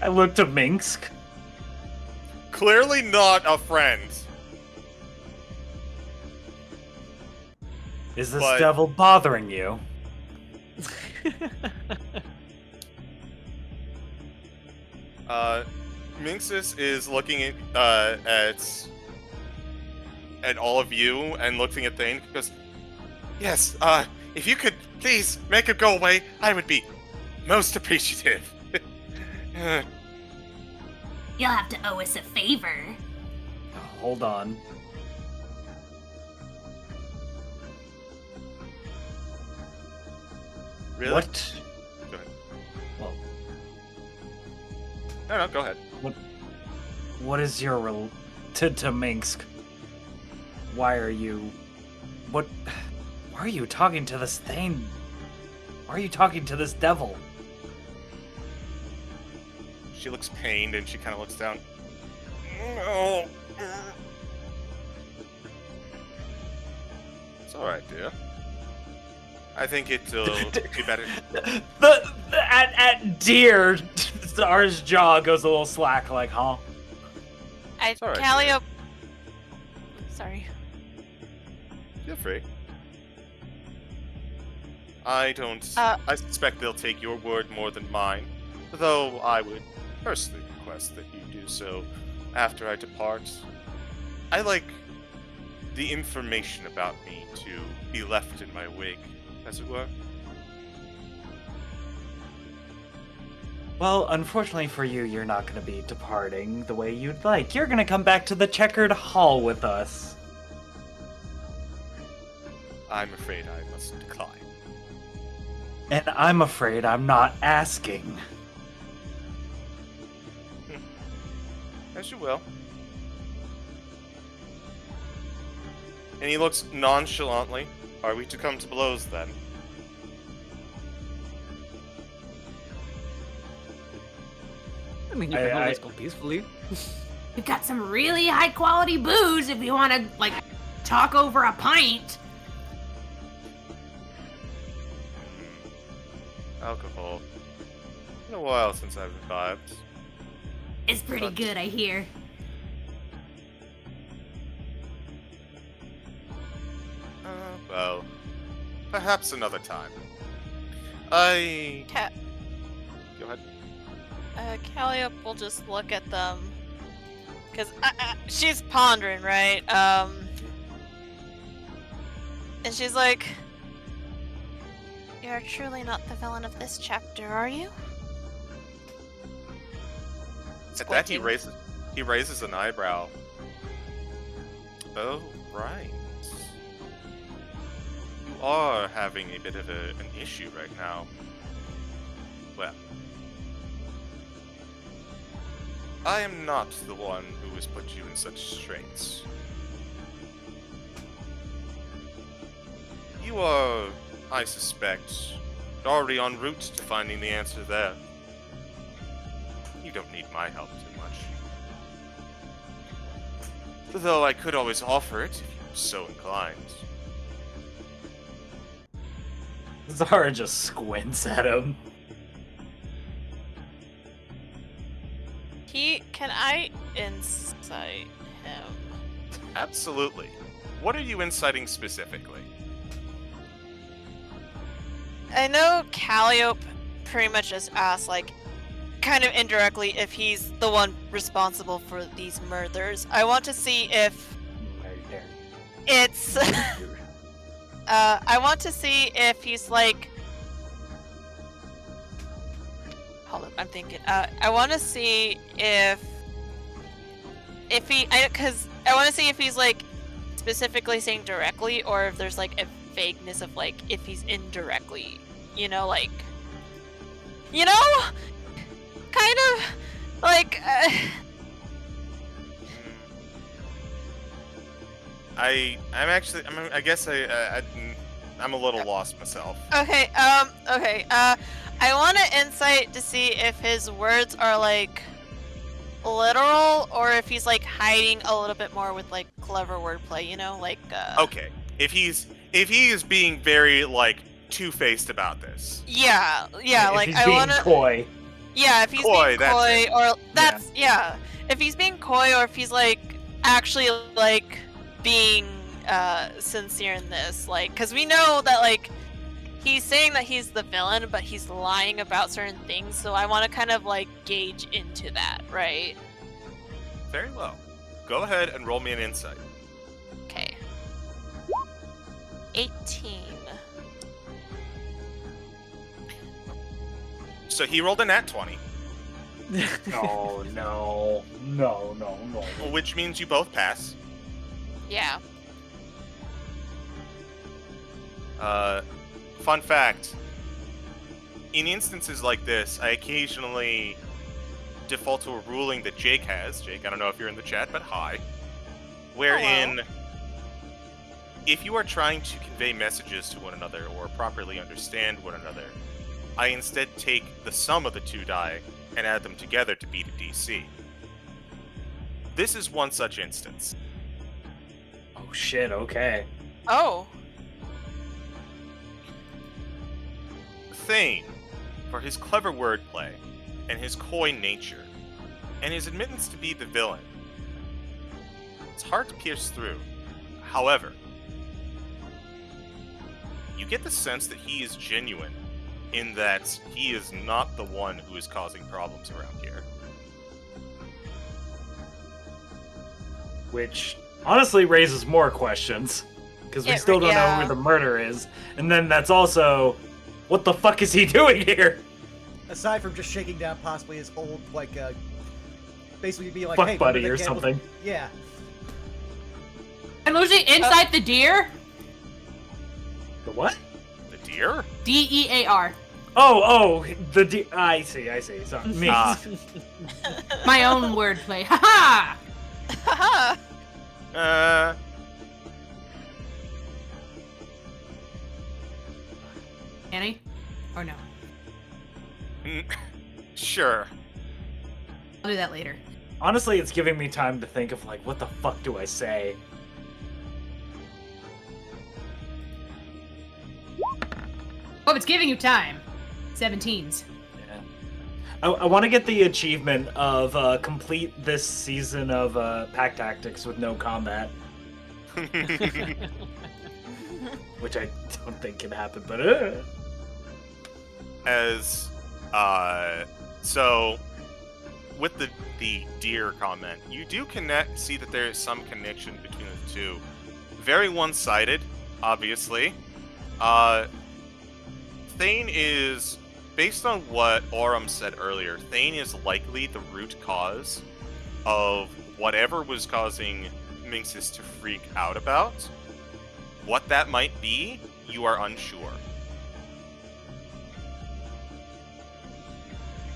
I look to Minsk. Clearly not a friend. Is this But- devil bothering you? Minxus is looking at all of you and looking at Thane because, yes, if you could please make it go away, I would be most appreciative. You'll have to owe us a favor. Hold on. Really? What? Go ahead. Well, No, go ahead. what is your to Minsk? Why are you? Why are you talking to this thing? Why are you talking to this devil? She looks pained and she kind of looks down. No. It's alright, dear. I think it'll be better. At deer, Zara's jaw goes a little slack, like, huh? alright, Calliope. Sorry. Feel free. I don't. I suspect they'll take your word more than mine, though I would personally request that you do so after I depart. I like the information about me to be left in my wig, as it were. Well, unfortunately for you, you're not going to be departing the way you'd like. You're going to come back to the checkered hall with us. I'm afraid I must decline. And I'm afraid I'm not asking. As you will. And he looks nonchalantly. Are we to come to blows then? I mean, you can always go peacefully. We've got some really high quality booze if you want to, like, talk over a pint. Alcohol. Been a while since I've imbibed. It's pretty good, I hear. Well, perhaps another time. Go ahead. Calliope will just look at them. Because she's pondering, right? And she's like, "You're truly not the villain of this chapter, are you?" At that, he Squinting. raises an eyebrow. Oh, right. You are having a bit of an issue right now. Well, I am not the one who has put you in such straits. You are, I suspect, already en route to finding the answer there. You don't need my help too much. Though I could always offer it if you're so inclined. Zara just squints at him. Can I incite him? Absolutely. What are you inciting specifically? I know Calliope pretty much just asked, like, kind of indirectly, if he's the one responsible for these murders. I want to see if it's... I want to see if he's, like... Hold up, I'm thinking. I want to see if he... Because I want to see if he's, like, specifically saying directly, or if there's, like, a vagueness of, like, if he's indirectly, you know, like... You know? Kind of, like... I'm a little lost myself. Okay, I want an insight to see if his words are, like, literal, or if he's, like, hiding a little bit more with, like, clever wordplay, you know? Like, Okay, if he is being very, like, two-faced about this. Yeah, If like, he's I being wanna... coy. Yeah, if he's Coy, being that's coy, it. or... That's... Yeah. If he's being coy, or if he's, like, actually, like, being, sincere in this, like... Because we know that, like, he's saying that he's the villain, but he's lying about certain things, so I want to kind of, like, gauge into that, right? Very well. Go ahead and roll me an insight. Okay. 18. So he rolled a nat 20, No. which means you both pass. Yeah. Fun fact. In instances like this, I occasionally default to a ruling that Jake has. Jake, I don't know if you're in the chat, but hi. Wherein, if you are trying to convey messages to one another or properly understand one another, I instead take the sum of the two die and add them together to beat a DC. This is one such instance. Oh shit, okay. Oh. Thane, for his clever wordplay and his coy nature, and his admittance to be the villain, it's hard to pierce through. However, you get the sense that he is genuine in that he is not the one who is causing problems around here. Which honestly raises more questions. Because we still don't know who the murderer is. And then that's also, what the fuck is he doing here? Aside from just shaking down possibly his old, like, basically being like, Fuck hey, buddy remember or that gamble-" something. Yeah. I'm losing inside the deer. The what? The deer? DEAR. Oh, I see. Sorry. Me. My own wordplay. Haha! Haha. Annie? Or no? Sure. I'll do that later. Honestly, it's giving me time to think of, like, what the fuck do I say? Oh, it's giving you time. 17s. Yeah. I want to get the achievement of complete this season of Pact Tactics with no combat. Which I don't think can happen, but so with the deer comment, you do see that there is some connection between the two. Very one-sided, obviously. Thane is, based on what Aurum said earlier, Thane is likely the root cause of whatever was causing Minxes to freak out about. What that might be, you are unsure.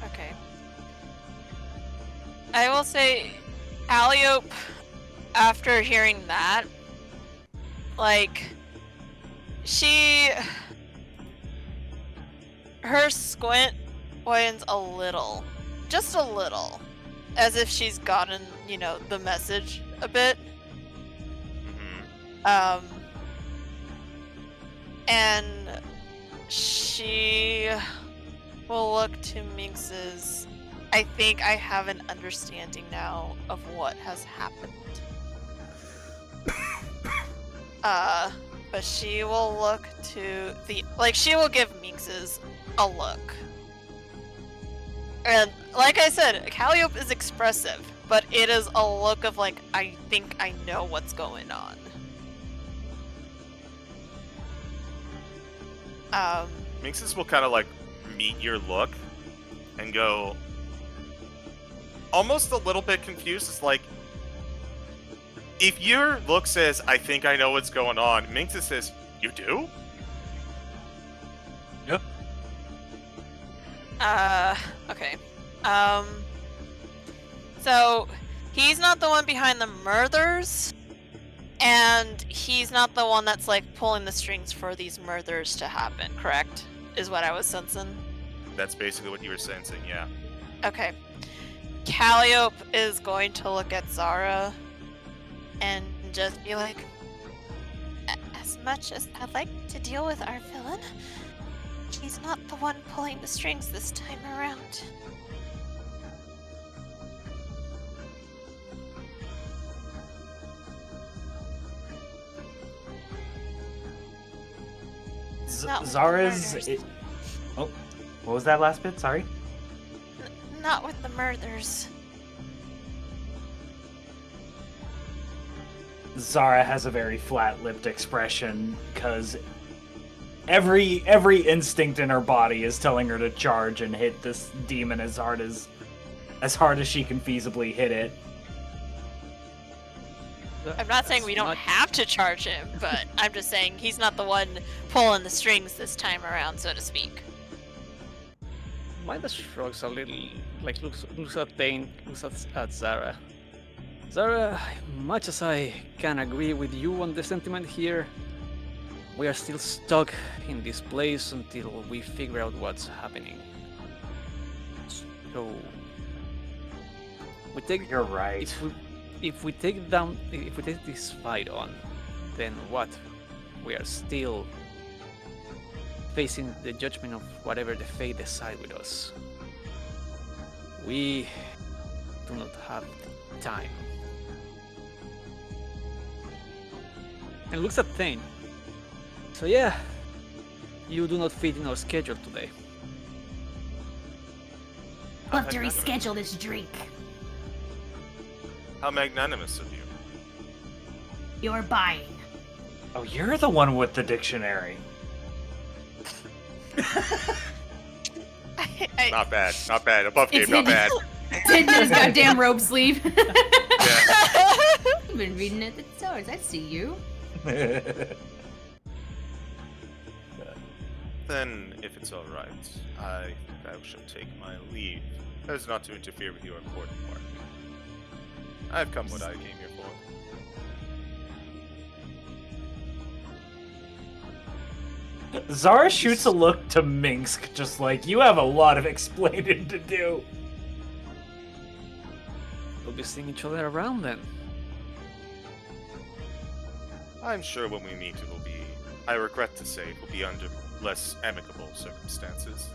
Okay. I will say, Alliope, after hearing that, like, her squint widens a little. Just a little. As if she's gotten, the message a bit. Mm-hmm. And she will look to Minx's. I think I have an understanding now of what has happened. But she will look to she will give Minx's a look. And like I said, Calliope is expressive, but it is a look of like, I think I know what's going on. Minxes will kind of like meet your look and go almost a little bit confused. It's like, if your look says, I think I know what's going on, Minxes says, you do? Yep. Okay. So, he's not the one behind the murders, And he's not the one that's like pulling the strings for these murders to happen, correct? Is what I was sensing. That's basically what you were sensing, yeah. Okay. Calliope is going to look at Zara and just be like, as much as I'd like to deal with our villain, he's not the one pulling the strings this time around. Not with the Zara's. murders. Oh, what was that last bit? Sorry. Not with the murders. Zara has a very flat-lipped expression because every instinct in her body is telling her to charge and hit this demon as hard as she can feasibly hit it. I'm not saying we don't have to charge him, but I'm just saying he's not the one pulling the strings this time around, so to speak. Midas shrugs a little, like looks at Thane, looks at Zara. Zara, much as I can agree with you on the sentiment here, we are still stuck in this place until we figure out what's happening. So, we take. You're right. If we take this fight on, then what? We are still facing the judgment of whatever the fate decide with us. We do not have time. And looks at Thane. So yeah, you do not fit in our schedule today. We'll have to reschedule this drink. How magnanimous of you. You're buying. Oh, you're the one with the dictionary. Not bad, not bad. Above game, not bad. It's hidden in his goddamn robe sleeve. Yeah. You've been reading at the stars. I see you. Then, if it's alright, I think I shall take my leave, as not to interfere with your important work. I've come what I came here for. Zara shoots a look to Minsk, just like, you have a lot of explaining to do. We'll be seeing each other around then. I'm sure when we meet it will be, I regret to say, it will be under less amicable circumstances.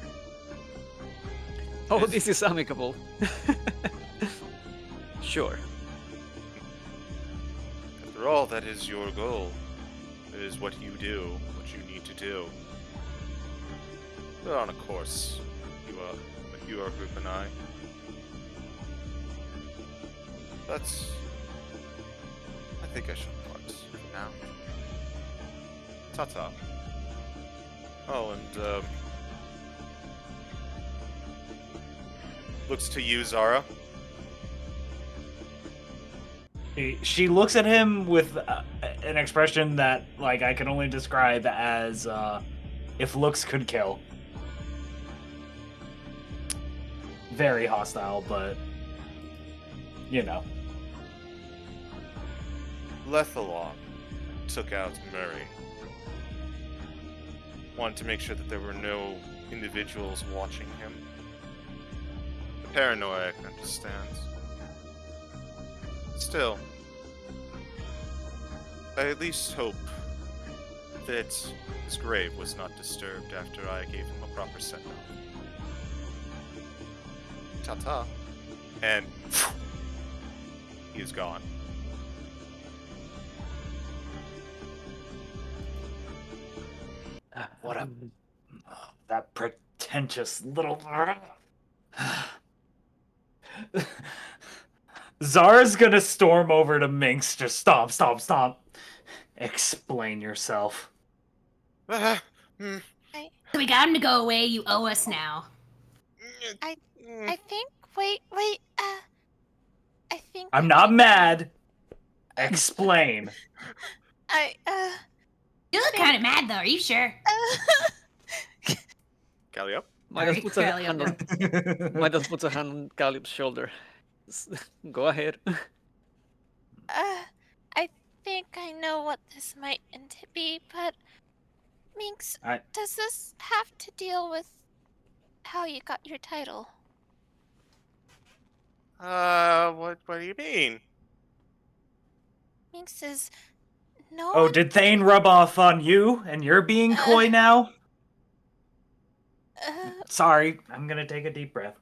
Oh, Yes. this is amicable. Sure. After all, that is your goal. It is what you do, what you need to do. We're on a course, you are group and I. That's... I think I should part for now. Ta-ta. Oh, and, looks to you, Zara. She looks at him with an expression that, like, I can only describe as, if looks could kill. Very hostile, but, you know. Lethalon took out Murray. Wanted to make sure that there were no individuals watching him. The paranoia I can understand. Still, I at least hope that his grave was not disturbed after I gave him a proper send-off. Ta-ta. And he is gone. What a... that pretentious little... Zara's gonna storm over to Minx. Just stop. Explain yourself. So we got him to go away. You owe us now. I think. Wait. I think. I'm not mad. Explain. You look kind of mad though. Are you sure? Calliope? Midas Sorry, puts a Calliope. hand on Midas puts a hand on Calliope's shoulder. Go ahead. think I know what this might be, but Minx, does this have to deal with how you got your title? What do you mean? Minx is no Oh, one. did Thane rub off on you, and you're being coy now? Sorry, I'm gonna take a deep breath.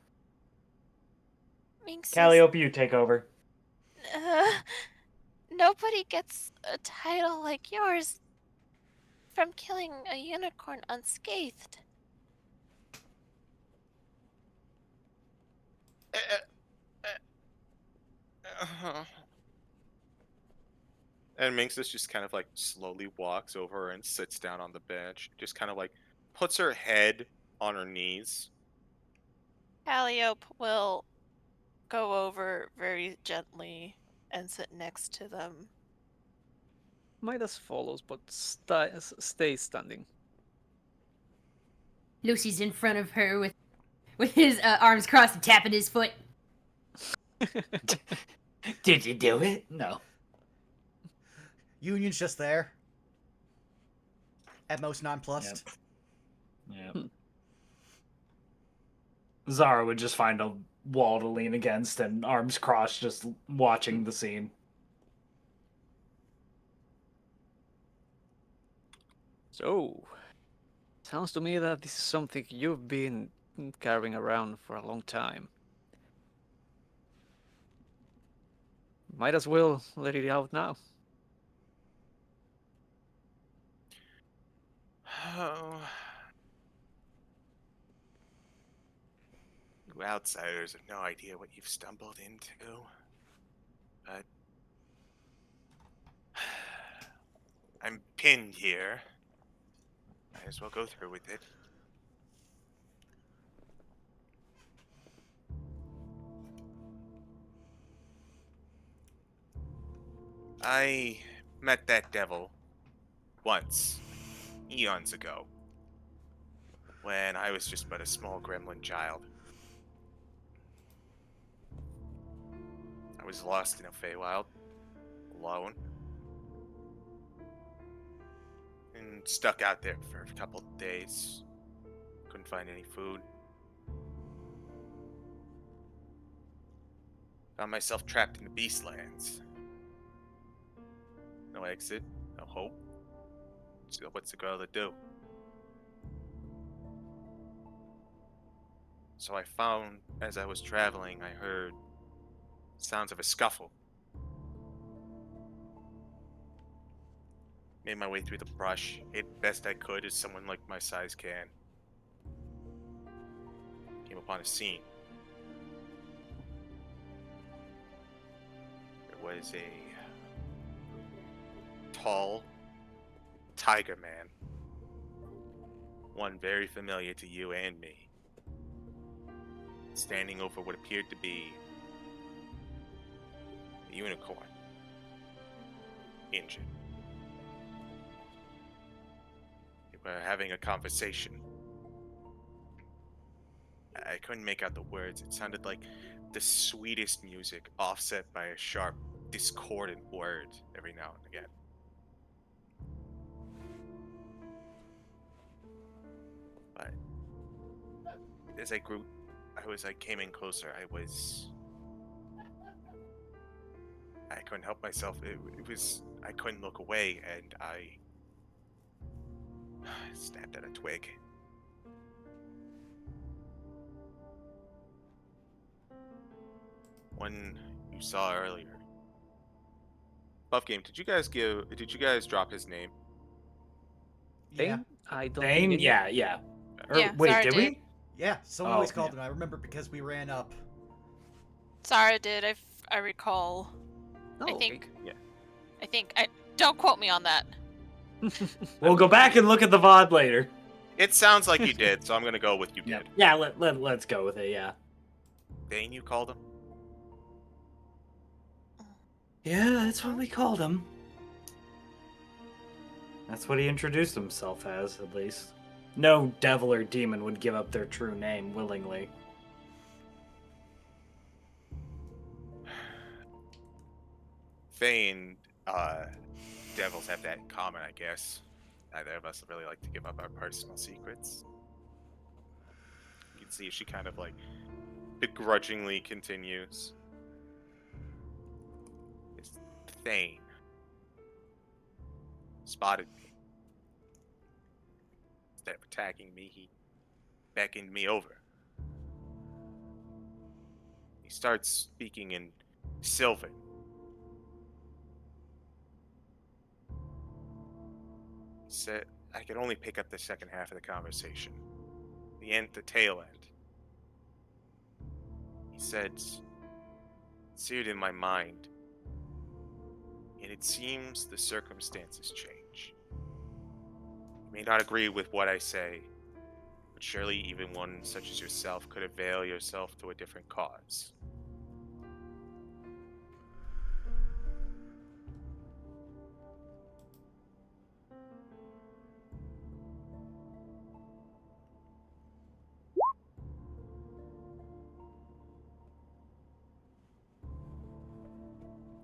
Minx is, Calliope, you take over. nobody gets a title like yours from killing a unicorn unscathed. And Minxus just kind of like slowly walks over and sits down on the bench. Just kind of like puts her head on her knees. Calliope will go over very gently and sit next to them. Midas follows, but stays standing. Lucy's in front of her with his arms crossed and tapping his foot. Did you do it? No. Union's just there. At most nonplussed. Yep. Zara would just find a wall to lean against and arms crossed, just watching the scene. So, sounds to me that this is something you've been carrying around for a long time. Might as well let it out now. Oh. You outsiders have no idea what you've stumbled into. But I'm pinned here. Might as well go through with it. I met that devil once, eons ago, when I was just but a small gremlin child. I was lost in a Feywild, alone, and stuck out there for a couple of days. Couldn't find any food. Found myself trapped in the Beastlands. No exit, no hope. So what's a girl to do? So I found, as I was traveling, I heard sounds of a scuffle. Made my way through the brush, ate best I could as someone like my size can. Came upon a scene. There was a tall tiger man. One very familiar to you and me. Standing over what appeared to be a unicorn. Injured. They were having a conversation. I couldn't make out the words. It sounded like the sweetest music, offset by a sharp, discordant word every now and again. But as I came in closer, I couldn't help myself. I couldn't look away, and I snapped at a twig. One you saw earlier. Buff Game, did you guys drop his name? Yeah. I don't Thane? think Yeah. Yeah, Wait, Zara did did. we? Yeah, someone Oh, always called yeah. him. I remember because we ran up. Zara did. I recall. Oh, I think. Yeah. I think. Don't quote me on that. We'll go back and look at the VOD later. It sounds like you did, so I'm gonna go with you did. Yeah, let's go with it, yeah. Dane, you called him? Yeah, that's what we called him. That's what he introduced himself as, at least. No devil or demon would give up their true name willingly. Thane, devils have that in common, I guess. Neither of us really like to give up our personal secrets. You can see she kind of like begrudgingly continues. This Thane spotted me. Instead of attacking me, he beckoned me over. He starts speaking in Sylvan. He said I could only pick up the second half of the conversation. The tail end. He said, seared in my mind, and it seems the circumstances change. You may not agree with what I say, but surely even one such as yourself could avail yourself to a different cause.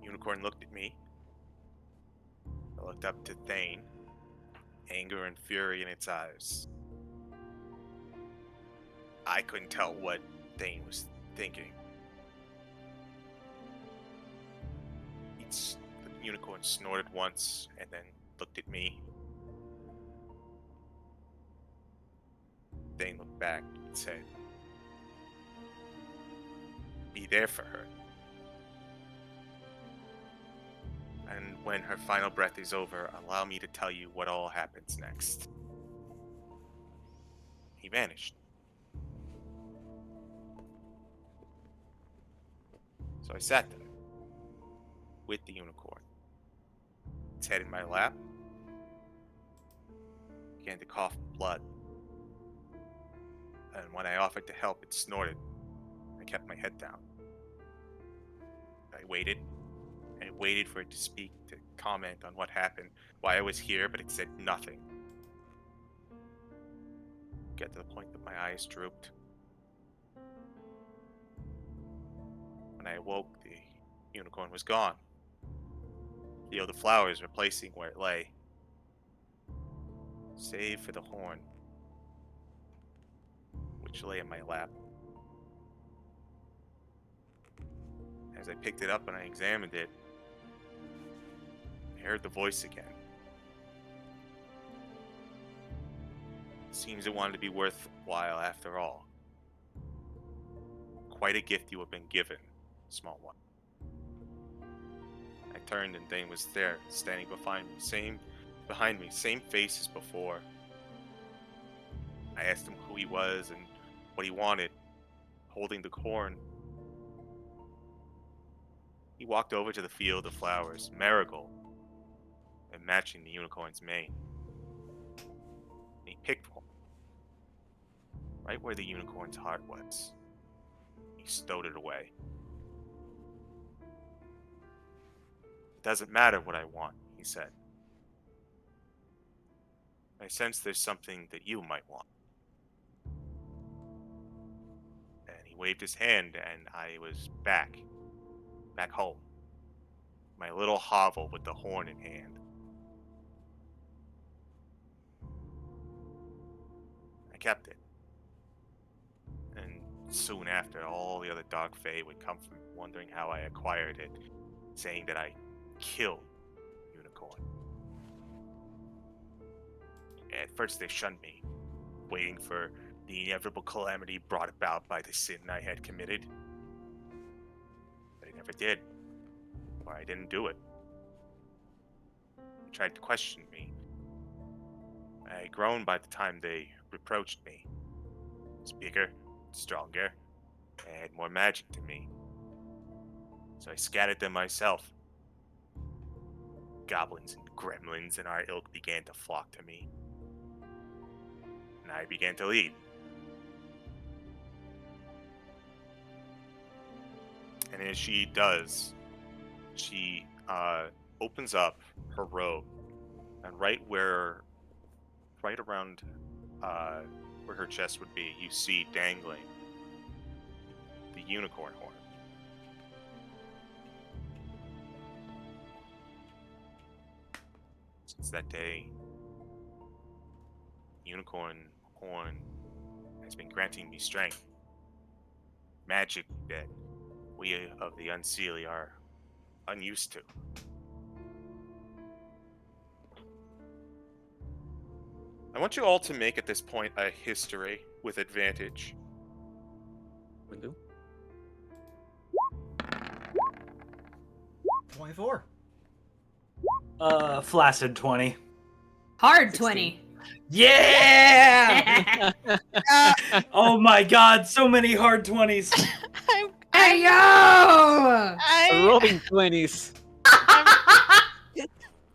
Unicorn looked at me. I looked up to Thane, anger and fury in its eyes. I couldn't tell what Thane was thinking. The unicorn snorted once and then looked at me. Thane looked back and said, be there for her. And when her final breath is over, allow me to tell you what all happens next. He vanished. So I sat there with the unicorn, its head in my lap, began to cough blood. And when I offered to help, it snorted. I kept my head down. I waited. I waited for it to speak, to comment on what happened, why I was here, but it said nothing. Get to the point that my eyes drooped. When I awoke, the unicorn was gone. The other flowers replacing where it lay. Save for the horn, which lay in my lap. As I picked it up and I examined it, I heard the voice again. Seems it wanted to be worthwhile after all. Quite a gift you have been given, small one. I turned and Thane was there, standing behind me, same face as before. I asked him who he was and what he wanted, holding the horn. He walked over to the field of flowers, marigold, and matching the unicorn's mane. He picked one, right where the unicorn's heart was. He stowed it away. It doesn't matter what I want, he said. I sense there's something that you might want. And he waved his hand and I was back home. My little hovel with the horn in hand. I kept it. And soon after, all the other Dark Fae would come from wondering how I acquired it, saying that I killed Unicorn. At first they shunned me, waiting for the inevitable calamity brought about by the sin I had committed. But I never did, or I didn't do it. They tried to question me. I had grown by the time they reproached me. I was bigger, stronger, and had more magic to me. So I scattered them myself. Goblins and gremlins in our ilk began to flock to me. And I began to lead. And as she does, she opens up her robe, and right around where her chest would be, you see dangling the unicorn horn. Since that day, unicorn horn has been granting me strength. Magic that we of the Unseelie are unused to. I want you all to make at this point a history with advantage. Will do. 24. Flaccid 20. Hard 16. 20. Yeah! Oh my god, so many hard 20s. Hey yo! Rolling 20s.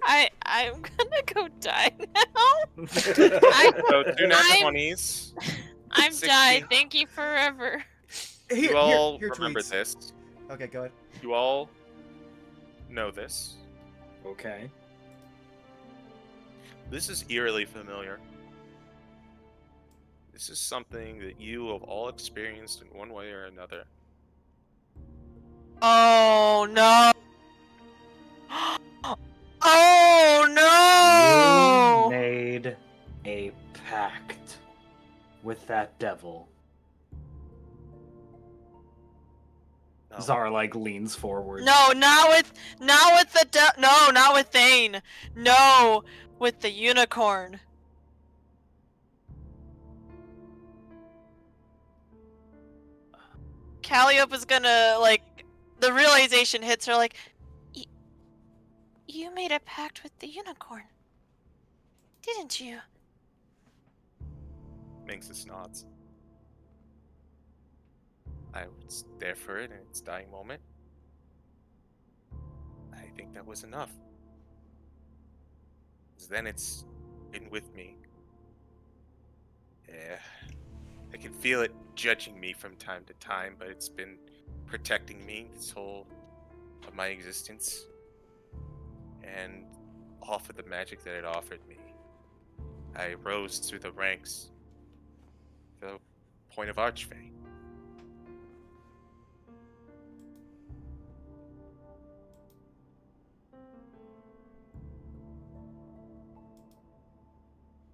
I'm gonna go die now. So 2 nat I'm- 20s. I'm 16. died. Thank you forever. You all here remember tweets. this. Okay, go ahead. You all know this. Okay. This is eerily familiar. This is something that you have all experienced in one way or another. Oh no. Oh You no! made a pact with that devil. No. Zara like leans forward. No, not with not with Thane. No, with the unicorn. Calliope gonna the realization hits her you made a pact with the unicorn, didn't you? Minxus nods. I was there for it in its dying moment. I think that was enough. 'Cause then it's been with me. Yeah. I can feel it judging me from time to time, but it's been protecting me this whole of my existence. And offered the magic that it offered me. I rose through the ranks to the point of Archfey.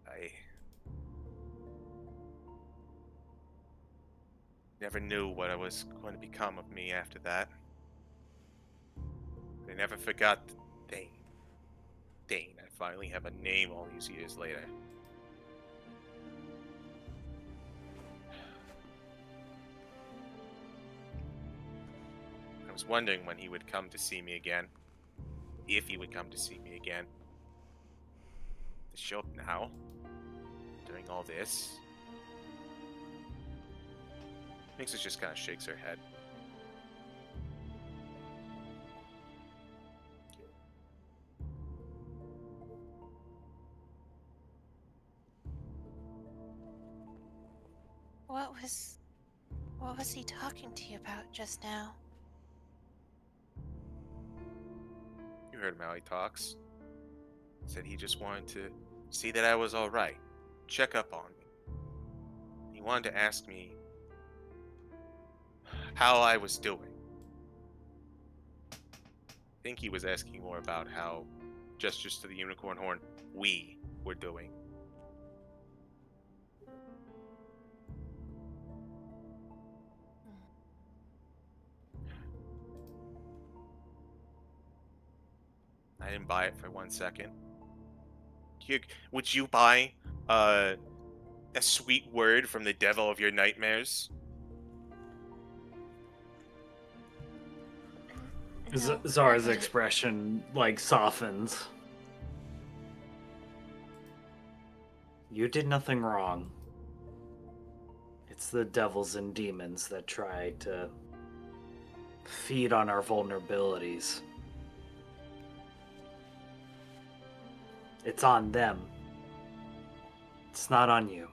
I never knew what I was going to become of me after that. I never forgot Dane. Dane, I finally have a name all these years later. I was wondering when he would come to see me again. If he would come to see me again. To show up now? During all this? Minxus just kind of shakes her head. What was he talking to you about just now? You heard him how he talks. Said he just wanted to see that I was alright. Check up on me. He wanted to ask me how I was doing. I think he was asking more about how, gestures to the unicorn horn, we were doing. I didn't buy it for 1 second. Would you buy a sweet word from the devil of your nightmares? Zara's expression softens. You did nothing wrong. It's the devils and demons that try to feed on our vulnerabilities. It's on them. It's not on you.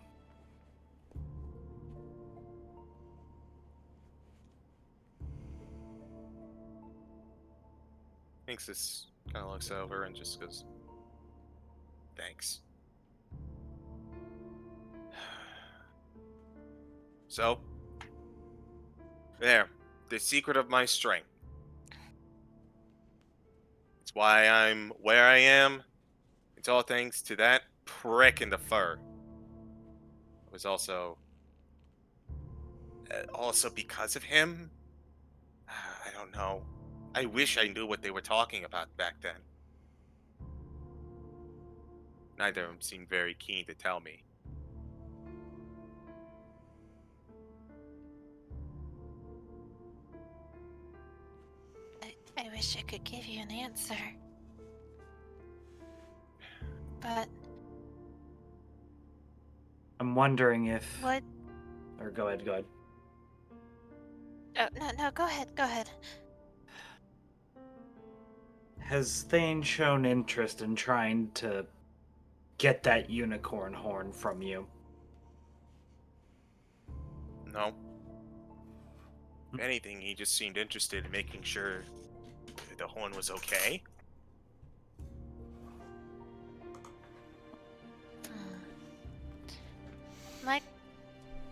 Minxus kind of looks over and just goes, thanks. So, there, the secret of my strength. It's why I'm where I am. It's all thanks to that prick in the fur. It was also because of him. I don't know. I wish I knew what they were talking about back then. Neither of them seemed very keen to tell me. I wish I could give you an answer. But I'm wondering if. what? Or go ahead. Oh, no, go ahead. Has Thane shown interest in trying to get that unicorn horn from you? No. If anything, he just seemed interested in making sure the horn was okay. My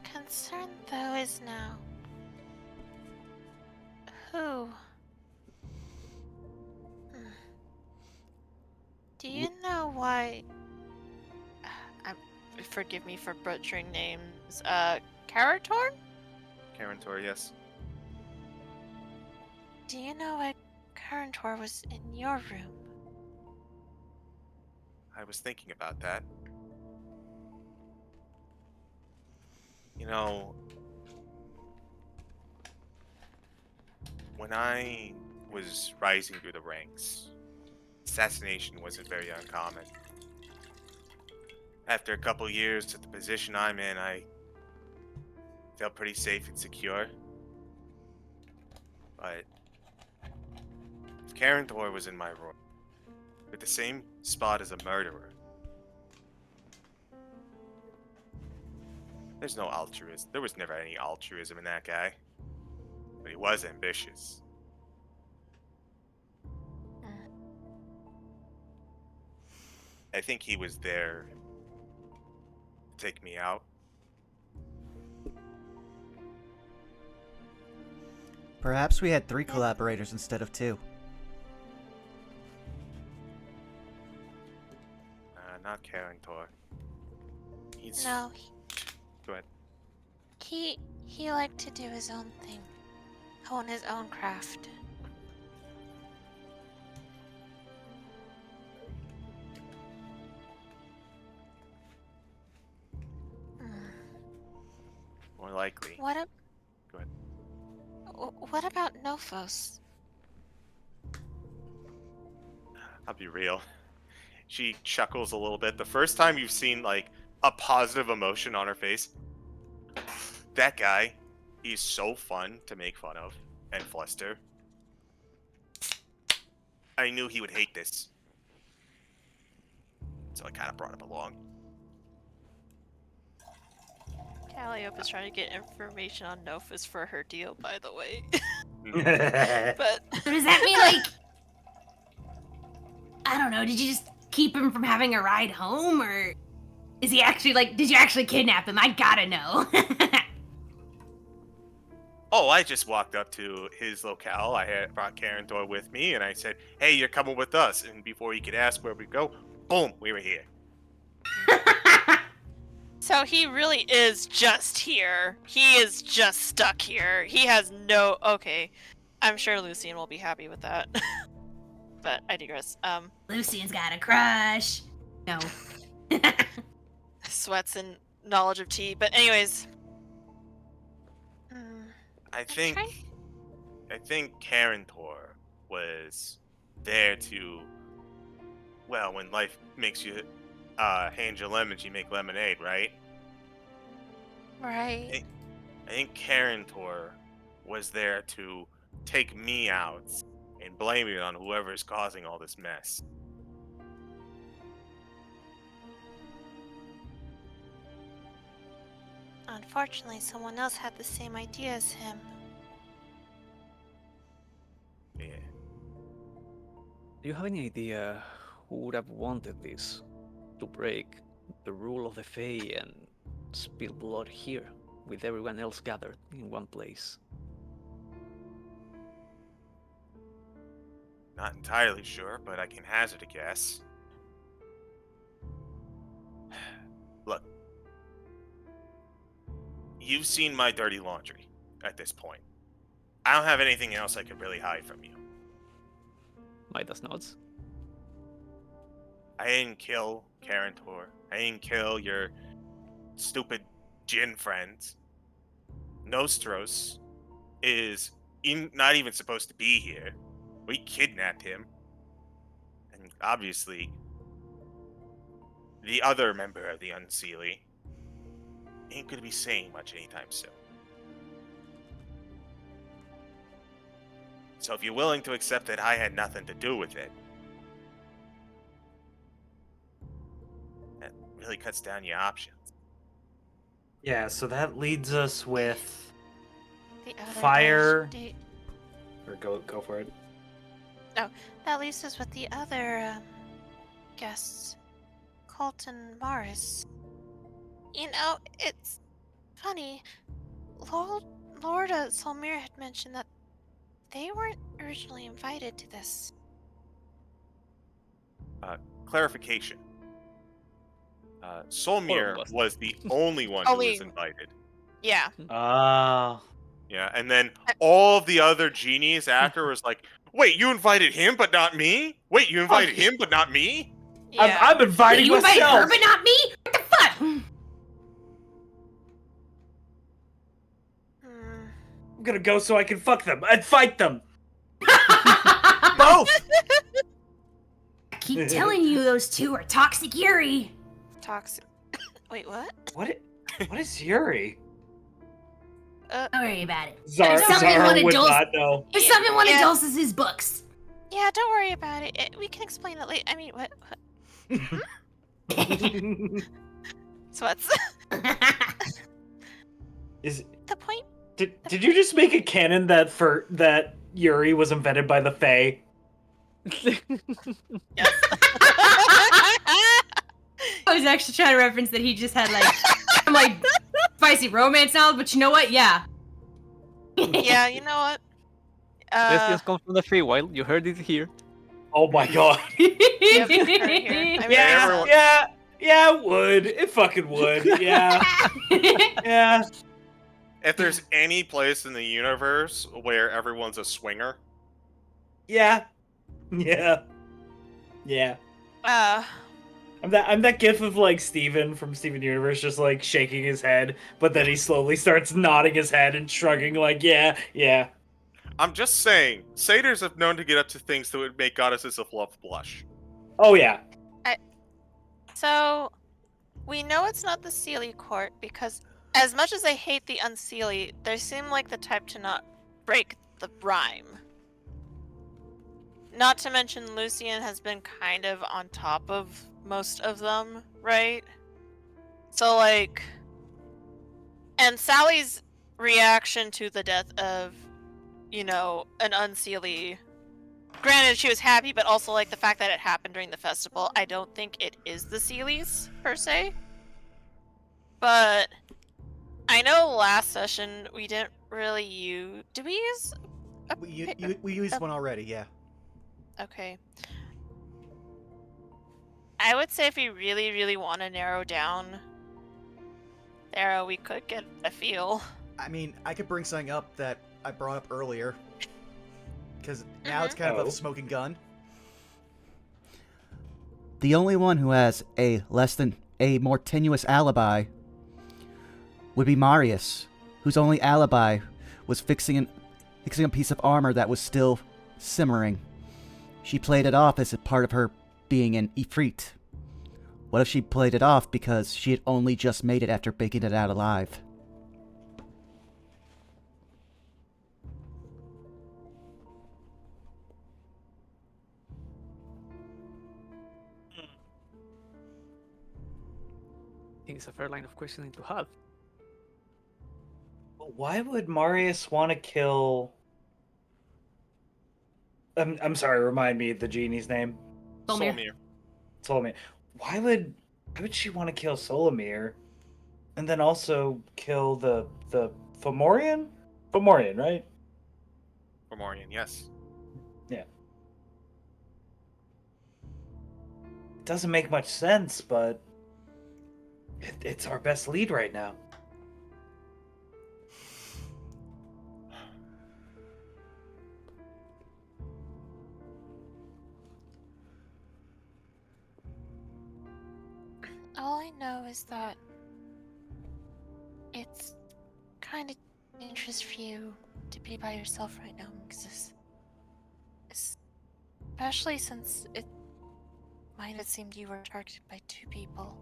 concern, though, is now who? Do you know why? Forgive me for butchering names. Karatorn? Karentor, yes. Do you know why Karator was in your room? I was thinking about that. You know, when I was rising through the ranks, assassination wasn't very uncommon. After a couple years at the position I'm in, I felt pretty safe and secure. But if Karen Thor was in my room, with the same spot as a murderer, there's no altruism. There was never any altruism in that guy. But he was ambitious. I think he was there to take me out. Perhaps we had 3 collaborators instead of 2. Not Karen Thor. He's... No. Go ahead. He liked to do his own thing. Hone his own craft. More likely. What Go ahead. What about Nophos? I'll be real. She chuckles a little bit. The first time you've seen, like, a positive emotion on her face, that guy, he's so fun to make fun of and fluster. I knew he would hate this. So I kind of brought him along. Calliope is trying to get information on Nophos for her deal, by the way. But But So does that mean, like, I don't know, did you just keep him from having a ride home, or is he actually, like, did you actually kidnap him? I gotta know. Oh, I just walked up to his locale. I had brought Karen Thor with me, and I said, "Hey, you're coming with us." And before he could ask where we go, boom, we were here. so he really is just here. He is just stuck here. He has no. Okay, I'm sure Lucian will be happy with that. But I digress. Lucian's got a crush. No. Sweats and knowledge of tea. But anyways. I think Karen Thor was there to, well, when life makes you hand you lemons, you make lemonade, right? Right. I think Karen Thor was there to take me out and blame it on whoever is causing all this mess. Unfortunately, someone else had the same idea as him. Yeah. Do you have any idea who would have wanted this? To break the rule of the Fae and spill blood here, with everyone else gathered in one place? Not entirely sure, but I can hazard a guess. you've seen my dirty laundry at this point. I don't have anything else I could really hide from you. Midas nods. I didn't kill Karantor. I didn't kill your stupid djinn friends. Nostros is not even supposed to be here. We kidnapped him. And obviously, the other member of the Unseelie ain't gonna be saying much anytime soon. So if you're willing to accept that I had nothing to do with it, that really cuts down your options. Yeah, so that leads us with The other Fire. day- or go for it. That leaves us with the other guests, Colton Morris. You know, it's funny. Lord Solmir had mentioned that they weren't originally invited to this. Clarification. Solmir was. was the only one who Only- was invited. Yeah. Ah. Yeah, and then all of the other genies after was like, wait, you invited him but not me? Wait, you invited him but not me? Yeah. I'm inviting You invited myself. her, but not me? What the fuck? Hmm. I'm gonna go so I can fuck them and fight them. Both! I keep telling you those two are toxic Yuri. Toxic. Wait, what? What is Yuri? Don't worry about it. Zara Something one would adults- not know. It's something one Yeah. of Dulce's books. Yeah, don't worry about it. We can explain it later. I mean, what? Sweats. Is The point. did you just make a canon that Yuri was invented by the Fae? Yes. I was actually trying to reference that he just had some spicy romance knowledge, but you know what? Yeah. Yeah, you know what? Lesbians come from the Feywild. You heard it here. Oh my god. Yep, right here. I mean, everyone- Yeah, it would. It fucking would. Yeah. Yeah. If there's any place in the universe where everyone's a swinger, Yeah. Yeah. Yeah. I'm that gif of Steven from Steven Universe just shaking his head, but then he slowly starts nodding his head and shrugging yeah. I'm just saying, satyrs have known to get up to things that would make goddesses of love blush. Oh yeah. So, we know it's not the Seelie court because, as much as I hate the Unseelie, they seem like the type to not break the rhyme. Not to mention, Lucian has been kind of on top of most of them, right? So, and Sally's reaction to the death of, an Unseelie. Granted, she was happy, but also the fact that it happened during the festival. I don't think it is the Seelies per se. But I know last session we didn't really use. Did we use? We used one already, yeah. Okay. I would say if we really, really want to narrow down there, we could get a feel. I mean, I could bring something up that I brought up earlier. Because now it's kind of Oh. a smoking gun. The only one who has a more tenuous alibi would be Marius, whose only alibi was fixing a piece of armor that was still simmering. She played it off as a part of her being an Ifrit. What if she played it off because she had only just made it after baking it out alive? I think it's a fair line of questioning to have. Why would Marius want to kill? I'm sorry. Remind me of the genie's name. Solmir. Solomir. Why would she want to kill Solomir, and then also kill the Fomorian? Fomorian, right? Fomorian, yes. It doesn't make much sense, but it's our best lead right now. know is that it's kind of dangerous for you to be by yourself right now, Mixus. Especially since it might have seemed you were targeted by 2 people.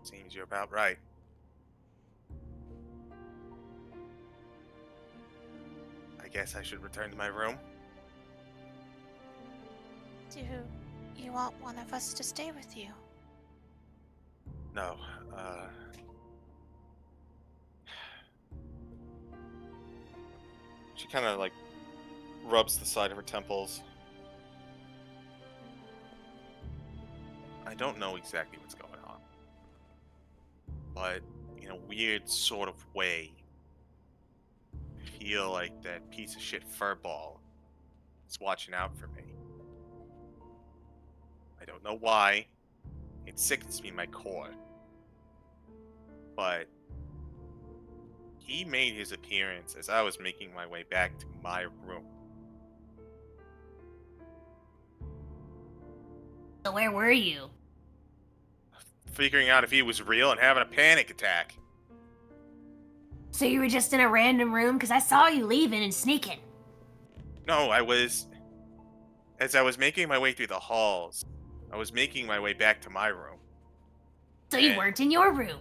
Seems you're about right. I guess I should return to my room. Do you want one of us to stay with you? No, She kind of like rubs the side of her temples. I don't know exactly what's going on, but in a weird sort of way, I feel like that piece of shit furball is watching out for me. I don't know why. It sickens me in my core. But he made his appearance as I was making my way back to my room. So where were you? Figuring out if he was real and having a panic attack. So you were just in a random room? Because I saw you leaving and sneaking. No, as I was making my way through the halls, I was making my way back to my room. So you weren't in your room?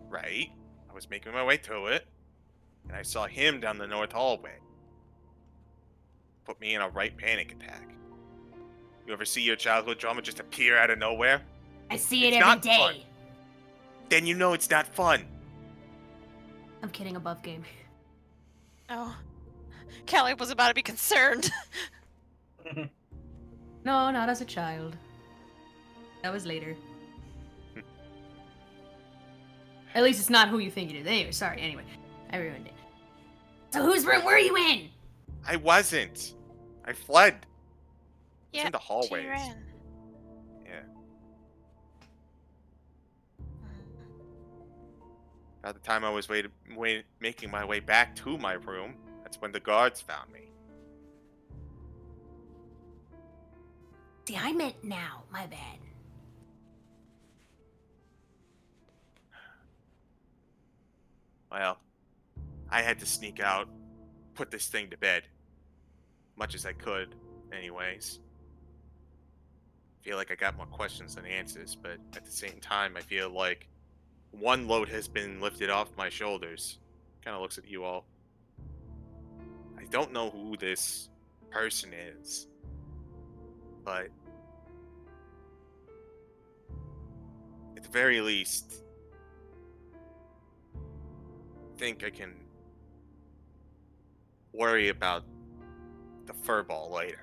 Right. I was making my way to it, and I saw him down the north hallway. Put me in a right panic attack. You ever see your childhood drama just appear out of nowhere? I see it It's every not day. fun. Then you know it's not fun. I'm kidding, above game. Oh. Callie was about to be concerned. No, not as a child. That was later. At least it's not who you think it is. Anyway, sorry. Anyway, I ruined it. So whose room were you in? I wasn't. I fled. It's Yeah, in the hallways. she ran. Yeah. By the time I was making my way back to my room, that's when the guards found me. See, I meant now. My bad. Well, I had to sneak out, put this thing to bed. Much as I could, anyways. Feel like I got more questions than answers, but at the same time, I feel like one load has been lifted off my shoulders. Kind of looks at you all. I don't know who this person is, but at the very least, I think I can worry about the furball later.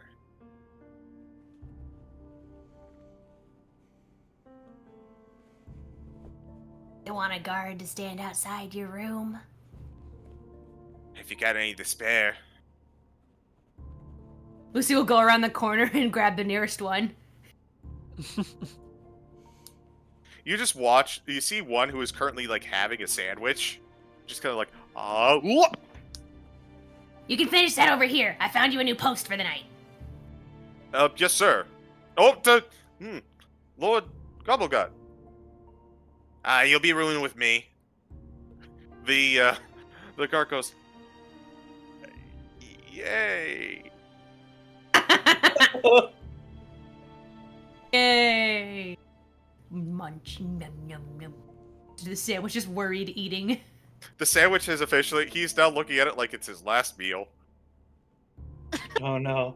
You want a guard to stand outside your room? If you got any to spare. Lucy will go around the corner and grab the nearest one. You just watch, you see one who is currently like having a sandwich. Just kind of like, You can finish that over here. I found you a new post for the night. yes, sir. Lord Gobblegut. You'll be ruined with me. The guard goes, yay. Yay! Munch, num, num, num. The sandwich is worried eating. The sandwich is officially, he's now looking at it like it's his last meal. Oh no.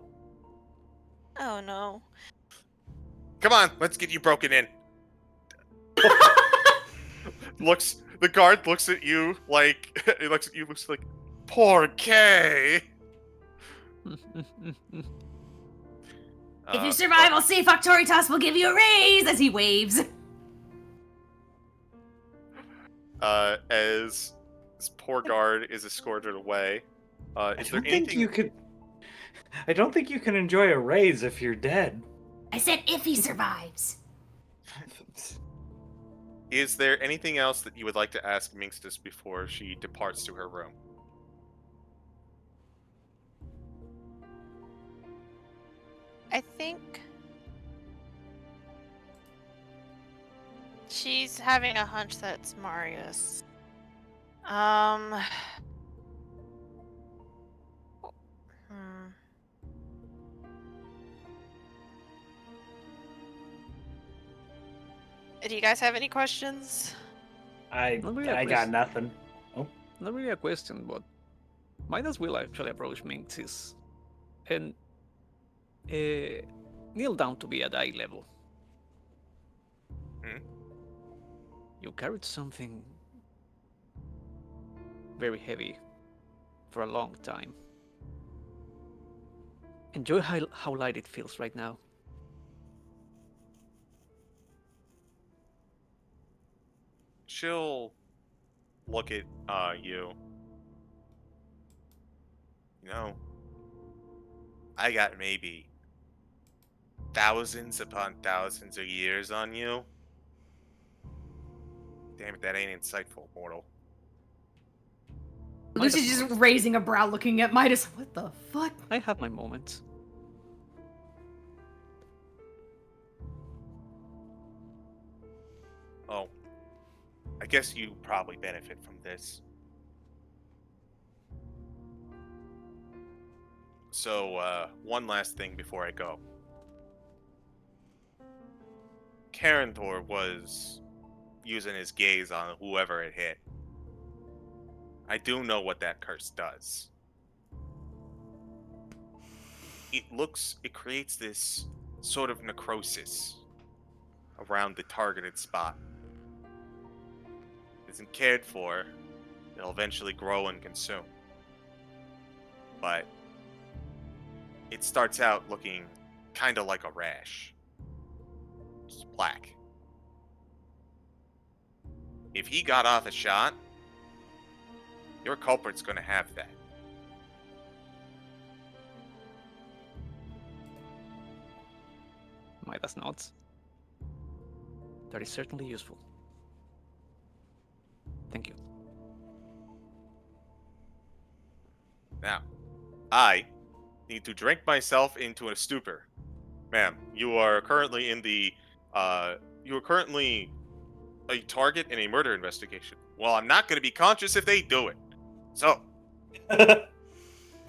Oh no. Come on, let's get you broken in. The guard looks at you like, looks like, poor Kay. If you survive, I'll see if Octoritas will give you a raise as he waves. As this poor guard is escorted away, is there anything... I don't think you can enjoy a raise if you're dead. I said if he survives. Is there anything else that you would like to ask Minxtus before she departs to her room? I think she's having a hunch that it's Marius. Do you guys have any questions? Not really a I got question. nothing. Not really a question, but Midas will actually approach Minxis and kneel down to be at eye level. You carried something very heavy for a long time. Enjoy how light it feels right now. She'll look at you. You know, I got maybe thousands upon thousands of years on you. Damn it, that ain't insightful, mortal. Lucy's just raising a brow looking at Midas. What the fuck? I have my moments. Oh, I guess you probably benefit from this. So, one last thing before I go. Karenthor was using his gaze on whoever it hit. I do know what that curse does. It creates this sort of necrosis around the targeted spot. If it isn't cared for, it'll eventually grow and consume. But it starts out looking kind of like a rash. Just black. If he got off a shot, your culprit's gonna have that. Midas nods. That is certainly useful. Thank you. Now, I need to drink myself into a stupor. Ma'am, you are currently in the, you are currently a target in a murder investigation. Well, I'm not going to be conscious if they do it. So. I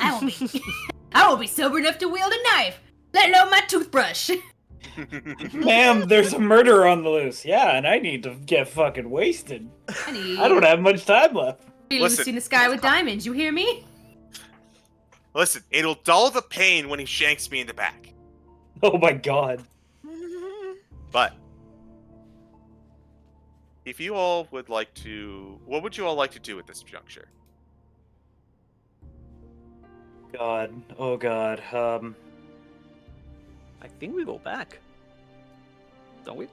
won't be sober enough to wield a knife, let alone my toothbrush. Ma'am, there's a murderer on the loose. Yeah, and I need to get fucking wasted. I don't have much time left. Lucy in the sky with diamonds, you hear me? Listen, it'll dull the pain when he shanks me in the back. Oh my god. But if you all would like to, what would you all like to do at this juncture? God. Oh god. I think we go back. Don't we?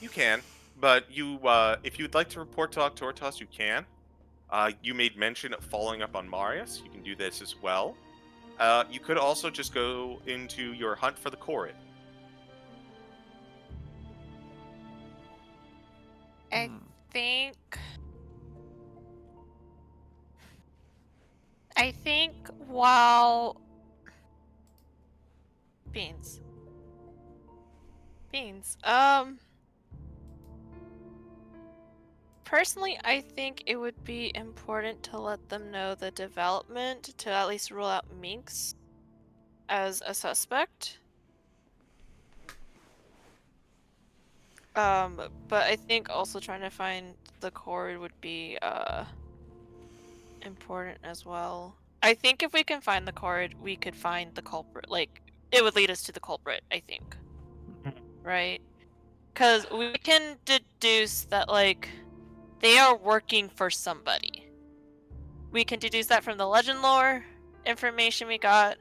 You can, but you, if you'd like to report to Octortos, you can. You made mention of following up on Marius. You can do this as well. You could also just go into your hunt for the Corrid. I think while Beans. Personally, I think it would be important to let them know the development to at least rule out Minx as a suspect. But I think also trying to find the Corrid would be important as well. I think if we can find the Corrid, we could find the culprit. Like, it would lead us to the culprit, I think. Right? Because we can deduce that, like, they are working for somebody. We can deduce that from the legend lore information we got,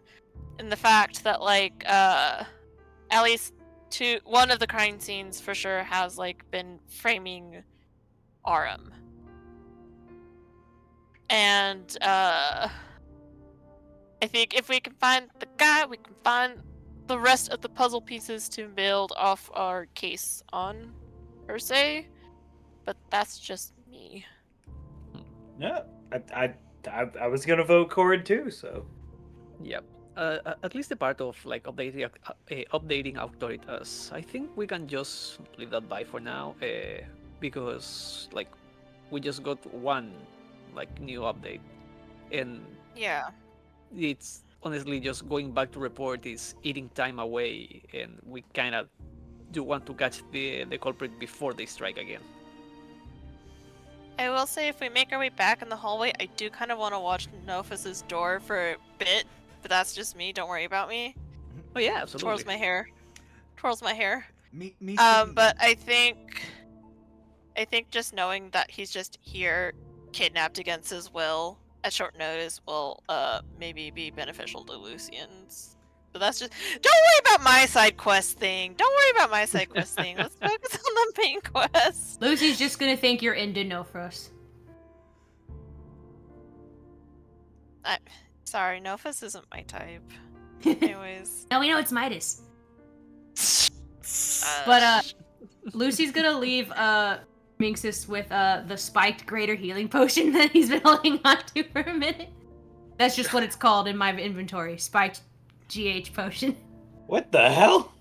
and the fact that, like, at least one of the crime scenes for sure has, like, been framing Arum. And I think if we can find the guy, we can find the rest of the puzzle pieces to build off our case on, per se. But that's just me. Yeah, I was gonna vote Corrid too, so. Yep. at least the part of like updating Autoritas, I think we can just leave that by for now, because like we just got one like new update, and Yeah. it's honestly just going back to report is eating time away, and we kind of do want to catch the culprit before they strike again. I will say, if we make our way back in the hallway, I do kind of want to watch Nophus's door for a bit, but that's just me. Don't worry about me. Oh yeah, absolutely. Twirls my hair. Twirls my hair. Me But I think just knowing that he's just here, kidnapped against his will at short notice, will maybe be beneficial to Lucian's. But that's just. Don't worry about my side quest thing. Don't worry about my side quest thing. Let's focus on the main quest. Lucy's just gonna think you're into Nofros. Sorry, Nophus isn't my type. Anyways. Now we know it's Midas. But Lucy's gonna leave Minxus with the spiked greater healing potion that he's been holding on to for a minute. That's just what it's called in my inventory. Spiked GH potion. What the hell?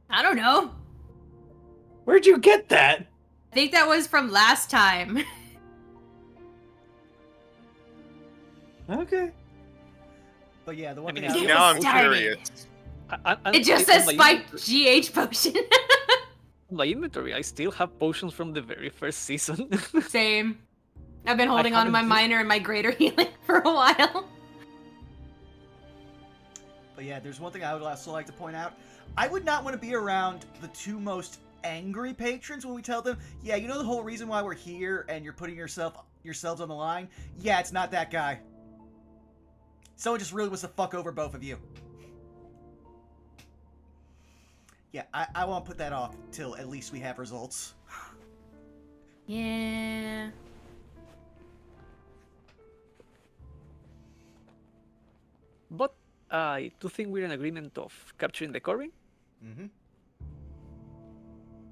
I don't know. Where'd you get that? I think that was from last time. Okay. But yeah, the one thing Get it Now I'm started. curious. It just says spiked GH potion. On my inventory, I still have potions from the very first season. Same. I've been holding on to my haven't- minor and my greater healing for a while. But yeah, there's one thing I would also like to point out. I would not want to be around the two most angry patrons when we tell them, yeah, you know the whole reason why we're here and you're putting yourselves on the line? Yeah, it's not that guy. Someone just really wants to fuck over both of you. Yeah, I won't put that off till at least we have results. Yeah. But I do think we're in agreement of capturing the Corvin. Mm-hmm.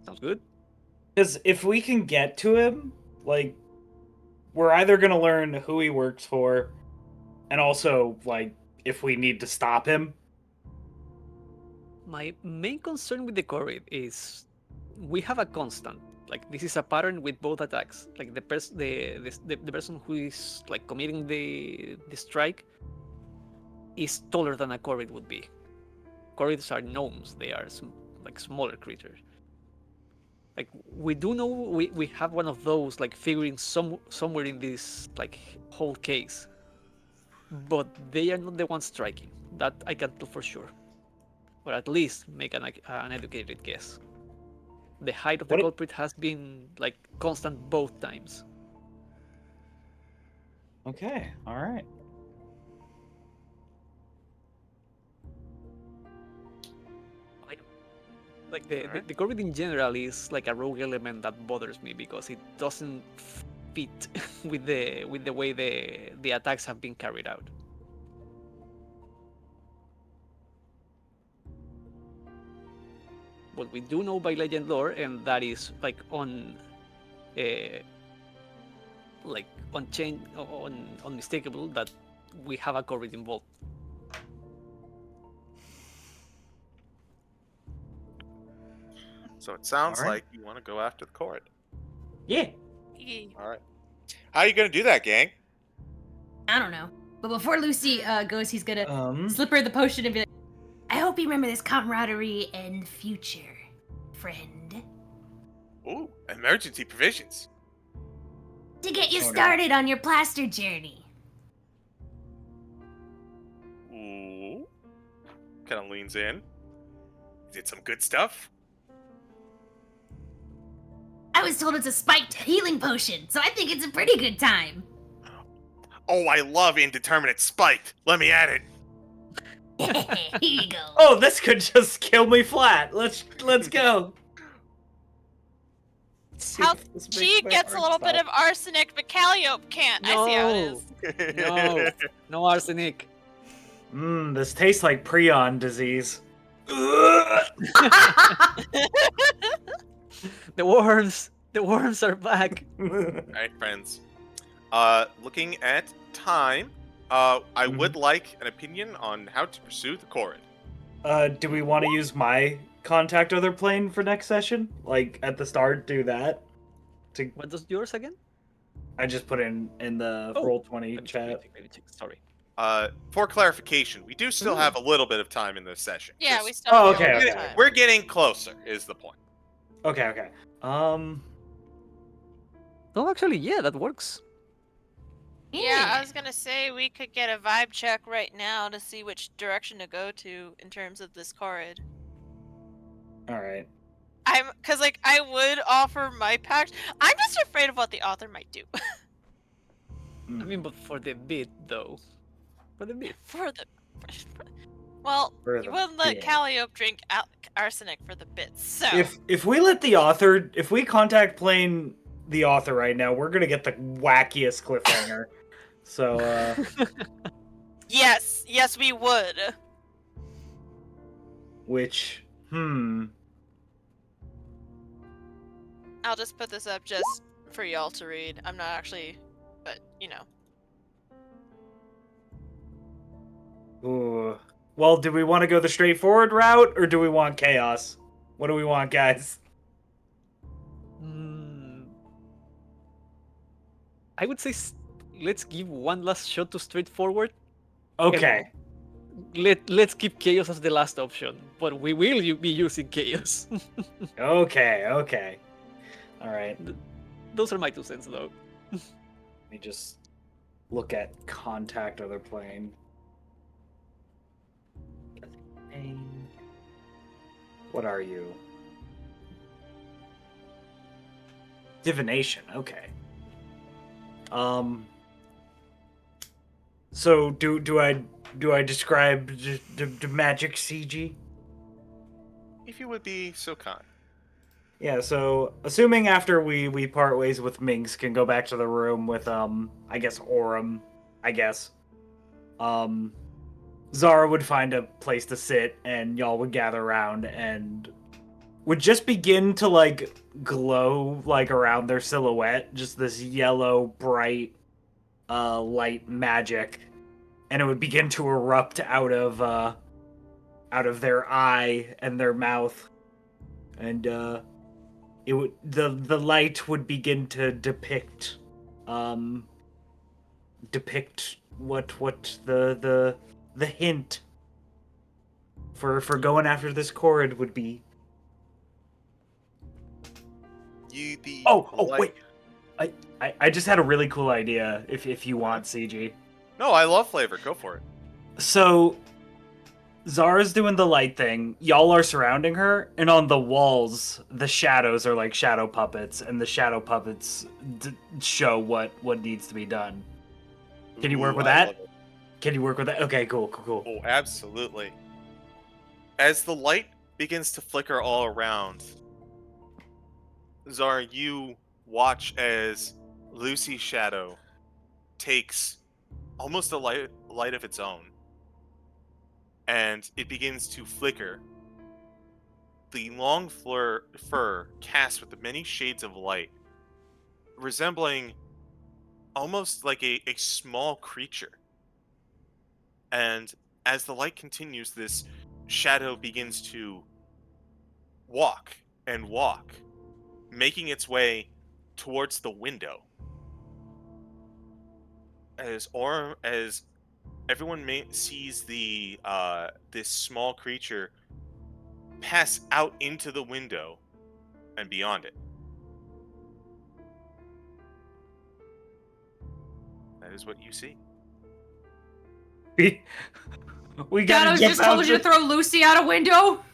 Sounds good. Because if we can get to him, like, we're either gonna learn who he works for, and also, like, if we need to stop him. My main concern with the Corvin is we have a constant. Like, this is a pattern with both attacks. Like, the person who is like committing the strike is taller than a Corvid would be. Corvids are gnomes; they are like smaller creatures. Like, we do know we have one of those like figuring somewhere in this like whole case, but they are not the ones striking. That I can tell for sure, or at least make an educated guess. The height of the culprit has been like constant both times. Okay, alright. Like the Corvid in general is like a rogue element that bothers me because it doesn't fit with the way the attacks have been carried out. What we do know by legend lore, and that is like unmistakable, that we have a Corvid involved. So it sounds All right. like you want to go after the court. Yeah. All right. How are you going to do that, gang? I don't know. But before Lucy goes, he's gonna slip her the potion and be like, I hope you remember this camaraderie and future, friend. Ooh, emergency provisions. To get you Oh, no. started on your plaster journey. Ooh. Kind of leans in. Did some good stuff. I was told it's a spiked healing potion, so I think it's a pretty good time. Oh, I love indeterminate spiked. Let me add it. Here you go. Oh, this could just kill me flat. Let's go. How she gets a little bit of arsenic, but Calliope can't. I see how it is. No arsenic. This tastes like prion disease. The worms are back. All right, friends. Looking at time, I would like an opinion on how to pursue the Corrid. Do we want to use my contact other plane for next session? Like at the start, do that. What does yours again? I just put in the Oh, roll 20 Let me check, chat. let me check. Sorry. For clarification, we do still have a little bit of time in this session. Yeah, Just- we still Oh, have okay, a lot of okay. time. We're getting closer, is the point. Okay. No, actually, yeah, that works. Yeah, I was gonna say we could get a vibe check right now to see which direction to go to in terms of this Corrid. All right. Cause like I would offer my pact. I'm just afraid of what the author might do. I mean, but for the bit, though. For the bit. Well, For you the wouldn't let bit. Calliope drink arsenic for the bits, so. If we let the author, if we contact plane the author right now, we're gonna get the wackiest cliffhanger. So Yes, we would. which I'll just put this up just for y'all to read. I'm not actually, but you know. Ooh. Well, do we want to go the straightforward route or do we want chaos? What do we want, guys? I would say let's give one last shot to straightforward. Okay. Let's keep chaos as the last option, but we will be using chaos. Okay. All right. Those are my 2 cents, though. Let me just look at contact other plane. What are you? Divination. Okay. So do I describe the magic CG? If you would be so kind. Yeah, so assuming after we part ways with Minx can go back to the room with I guess Aurum, Zara would find a place to sit and y'all would gather around and would just begin to like glow like around their silhouette, just this yellow bright light magic, and it would begin to erupt out of their eye and their mouth, and it would the light would begin to depict what the hint for going after this Corrid would be. Wait. I just had a really cool idea if you want, CG. No, I love flavor. Go for it. So Zara's doing the light thing. Y'all are surrounding her, and on the walls, the shadows are like shadow puppets, and the shadow puppets show what needs to be done. Can you work with I that? love it. Can you work with that? Okay, cool. Oh, absolutely. As the light begins to flicker all around, Zara, you watch as Lucy's shadow takes almost a light of its own, and it begins to flicker. The long fur cast with the many shades of light, resembling almost like a small creature. And as the light continues, this shadow begins to walk and walk, making its way towards the window. As everyone sees the this small creature pass out into the window and beyond it. That is what you see. We God, gotta I was jump just out told you to throw Lucy out a window.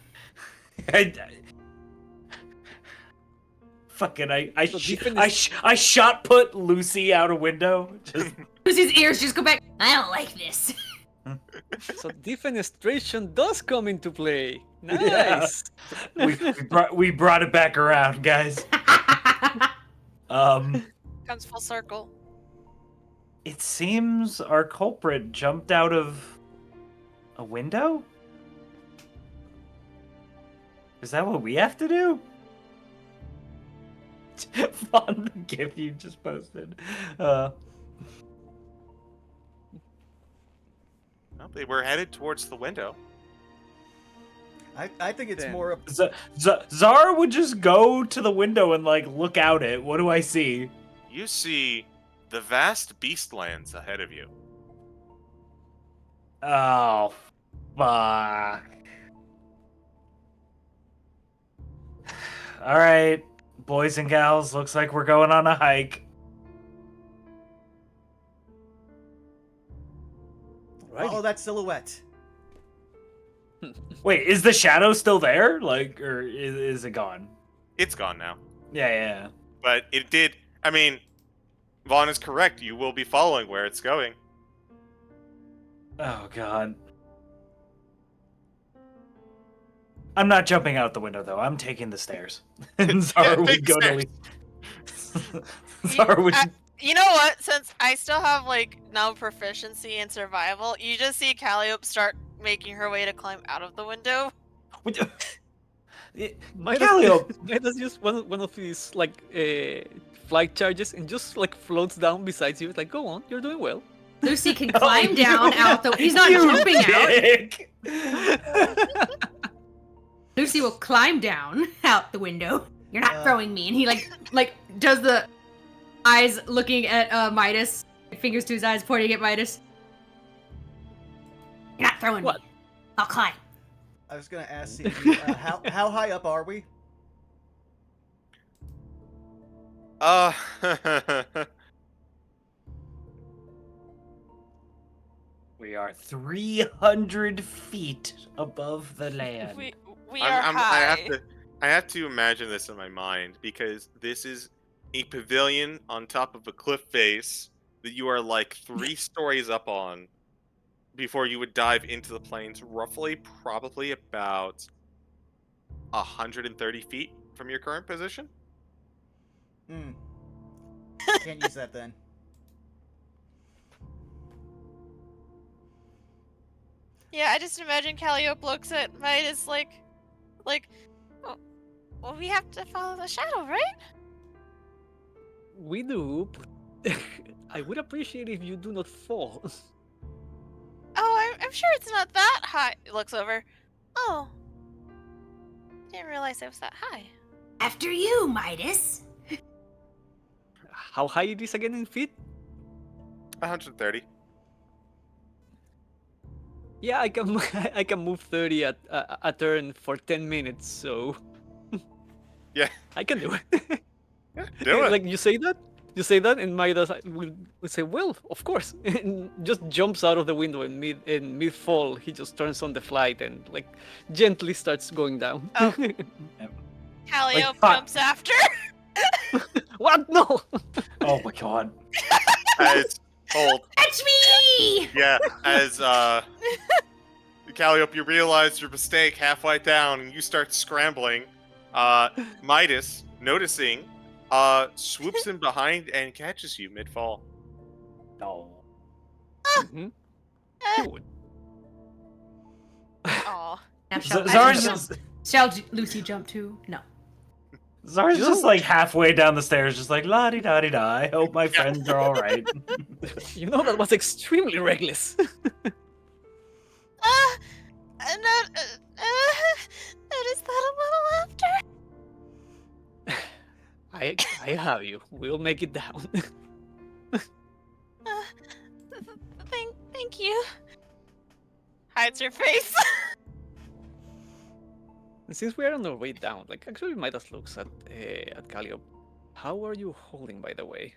I shot put Lucy out a window. Just... Lucy's ears just go back. I don't like this. So defenestration does come into play. Nice. Yeah. We brought it back around, guys. Comes full circle. It seems our culprit jumped out of a window? Is that what we have to do? Fun the gif you just posted. Well, they were headed towards the window. I think it's Then- more of Zara would just go to the window and like look out it. What do I see? You see the vast beastlands ahead of you. Oh, fuck. All right, boys and gals, looks like we're going on a hike. follow that silhouette. Wait, is the shadow still there? Like, or is it gone? It's gone now. Yeah. But it did. I mean, Vaughn is correct. You will be following where it's going. Oh, God. I'm not jumping out the window, though. I'm taking the stairs. And Zara would take the go to stairs. Zara would... You know what? Since I still have like now proficiency in survival, you just see Calliope start making her way to climb out of the window. Calliope! Midas just one of these like flight charges and just like floats down beside you. It's like, go on, you're doing well. Lucy can climb down out the. He's not jumping out. Lucy will climb down out the window. You're not throwing me. And he like does the eyes looking at Midas, fingers to his eyes, pointing at Midas. You're not throwing me. I'll climb. I was gonna ask CG, how high up are we? We are 300 feet above the land. We are high. I have to imagine this in my mind because this is a pavilion on top of a cliff face that you are like 3 stories up on before you would dive into the plains, roughly probably about 130 feet from your current position. Can't use that then. Yeah, I just imagine Calliope looks at Midas like, oh, well, we have to follow the shadow, right? We do. I would appreciate if you do not fall. Oh, I'm sure it's not that high. Looks over. Oh, didn't realize it was that high. After you, Midas. How high it is again in feet? 130. Yeah, I can I can move 30 at a turn for 10 minutes, so Yeah. I can do it. Yeah, do it. Like you say that, and Midas will say, "Well, of course," and just jumps out of the window in mid fall. He just turns on the flight and like gently starts going down. Oh. Calliope Like, jumps after. What? No. Oh my god. As hold. Catch me! Yeah, as Calliope, you realize your mistake halfway down and you start scrambling. Midas, noticing, swoops in behind and catches you mid-fall. No. Mhm. Good. Aw. Now Zara's just... shall Lucy jump too? No. Zara's just like halfway down the stairs, just like la di da di da. I hope my friends are all right. You know that was extremely reckless. Is that a little after? I have you. We'll make it down. Thank you. Hides her face. And since we are on our way down, like actually Midas looks at Calliope. How are you holding, by the way?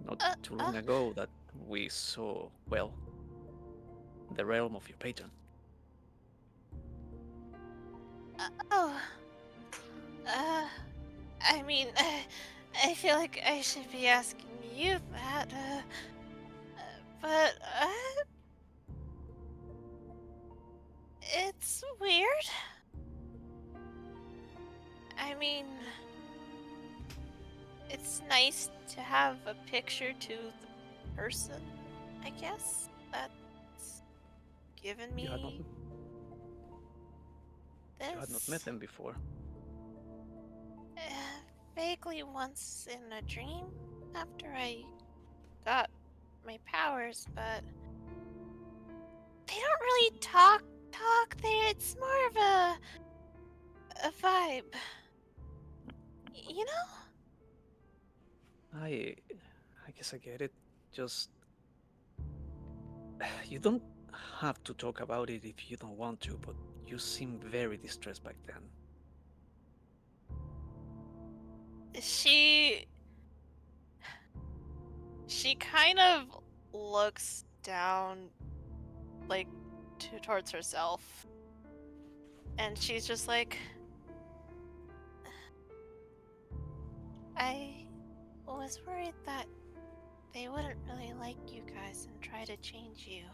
Not too long ago that we saw, well, the realm of your patron. I mean, I feel like I should be asking you that, but, it's weird. I mean, it's nice to have a picture to the person, I guess, that's given me You had not this. met them before. Vaguely once in a dream after I got my powers, but they don't really talk there. It's more of a vibe. You know? I guess I get it. Just you don't have to talk about it if you don't want to, but you seem very distressed back then. She kind of looks down, like, towards herself. And she's just like, I was worried that they wouldn't really like you guys and try to change you.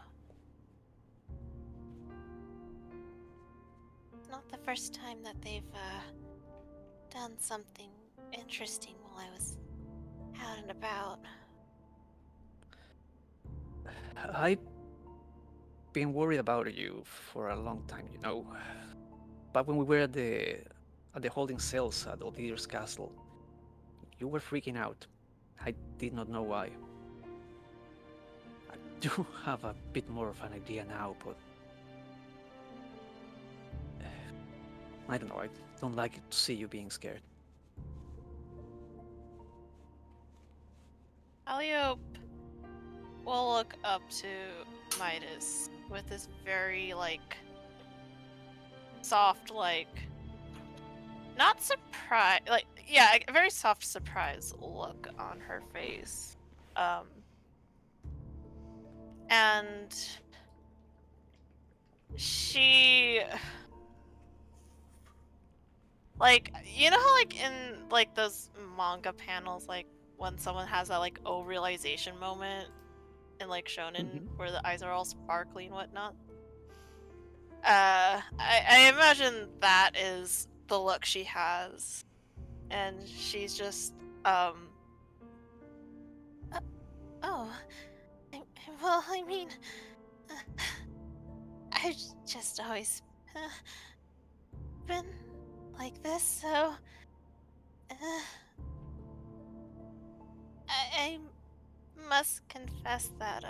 It's not the first time that they've done something interesting while I was out and about. I've been worried about you for a long time, you know. But when we were at the holding cells at Odyr's castle, you were freaking out. I did not know why. I do have a bit more of an idea now, but I don't know. I don't like it to see you being scared. Alliope will look up to Midas with this very, like, soft, like, not surprise, like, yeah, a very soft surprise look on her face. And she, like, you know how, like, in, like, those manga panels, like, when someone has that, like, oh realization moment in, like, shonen, where the eyes are all sparkly and whatnot? I imagine that is the look she has. And she's just, oh, well, I mean, I've just always been like this, so I must confess that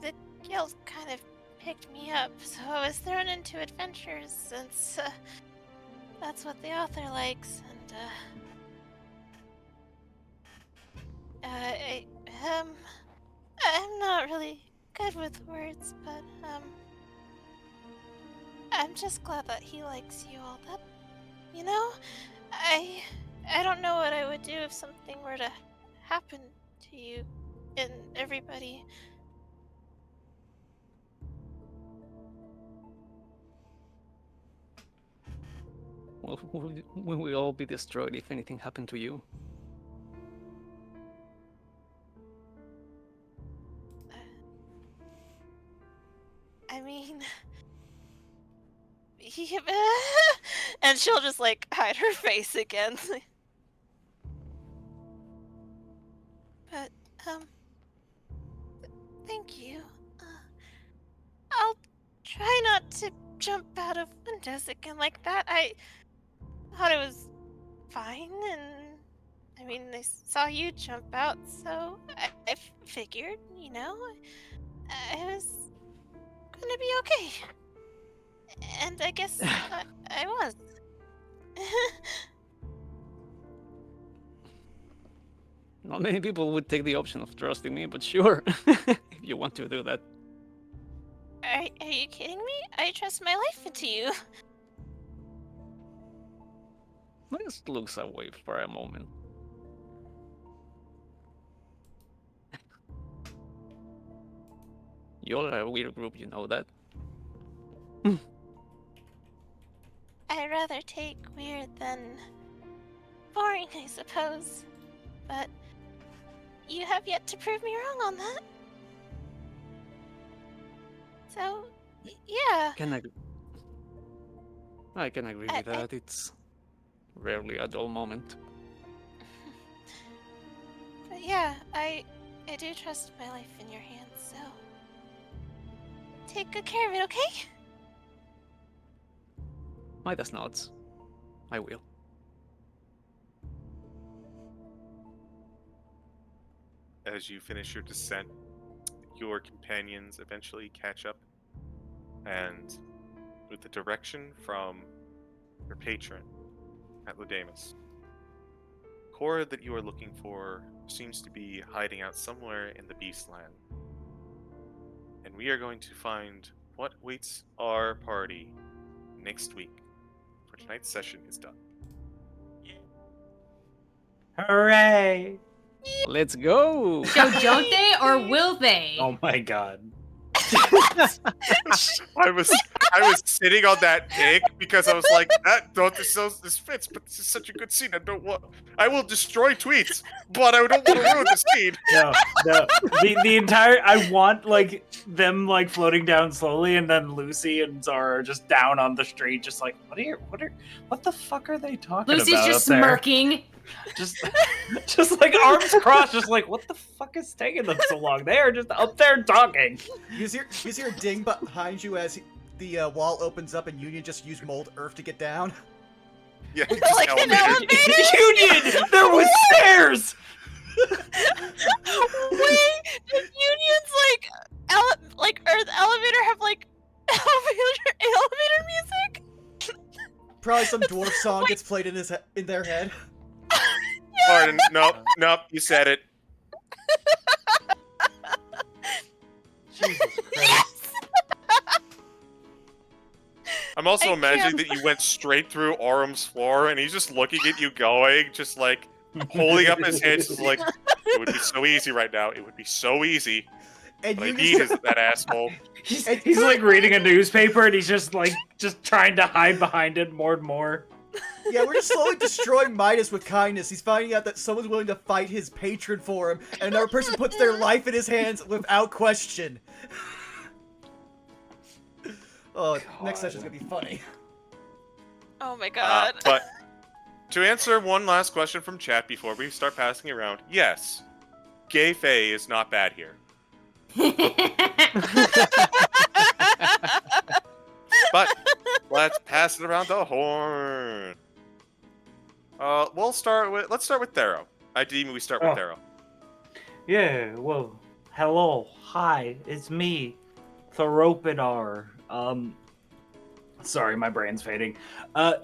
the guild kind of picked me up, so I was thrown into adventures since that's what the author likes, and I'm not really good with words, but I'm just glad that he likes you all. That, you know, I don't know what I would do if something were to happen to you and everybody. Well, we will all be destroyed if anything happened to you. I mean, and she'll just, like, hide her face again. But thank you. I'll try not to jump out of windows again like that. I thought it was fine, and I mean, I saw you jump out, so I figured, you know, I was gonna be okay. And I guess I was. Not many people would take the option of trusting me, but sure, if you want to do that. Are you kidding me? I trust my life into you. Miles looks away for a moment. You all are a weird group, you know that? I'd rather take weird than boring, I suppose. But you have yet to prove me wrong on that. So, yeah. I can agree with that. It's rarely a dull moment. But yeah, I do trust my life in your hands, so take good care of it, okay? Midas nods. I will. as you finish your descent, your companions eventually catch up, and with the direction from your patron at Lodamus, Cora that you are looking for seems to be hiding out somewhere in the Beastland. And we are going to find what waits our party next week, for tonight's session is done. Hooray! Let's go. So don't they or will they? Oh my god. I was sitting on that pick because I was like, this fits, but this is such a good scene. I will destroy tweets, but I don't want to ruin the scene. No. The entire I want like them like floating down slowly, and then Lucy and Zara are just down on the street, just like what the fuck are they talking Lucy's about? just up there? smirking. Just like arms crossed, just like what the fuck is taking them so long? They are just up there talking. You hear a ding behind you as the wall opens up, and Union just used mold earth to get down. Yeah, Like an elevator? Union, there was stairs. Wait, did Union's like Earth elevator have like elevator music? Probably some dwarf song gets played in their head. Pardon. Nope. You said it. Jesus Christ. I'm also I imagining can't- that you went straight through Orum's floor, and he's just looking at you going, just like holding up his hands, just like it would be so easy right now. It would be so easy. And What I Union, need is that asshole. He's like reading a newspaper, and he's just trying to hide behind it more and more. yeah, we're just slowly destroying Midas with kindness. He's finding out that someone's willing to fight his patron for him, and another person puts their life in his hands without question. Oh, next session's gonna be funny. Oh my god. But to answer one last question from chat before we start passing it around, yes, gay fae is not bad here. But let's pass it around the horn. Let's start with Thero. I deem we start with Oh. Thero. Yeah, well, hello, hi, it's me, Theropidar. Sorry, my brain's fading.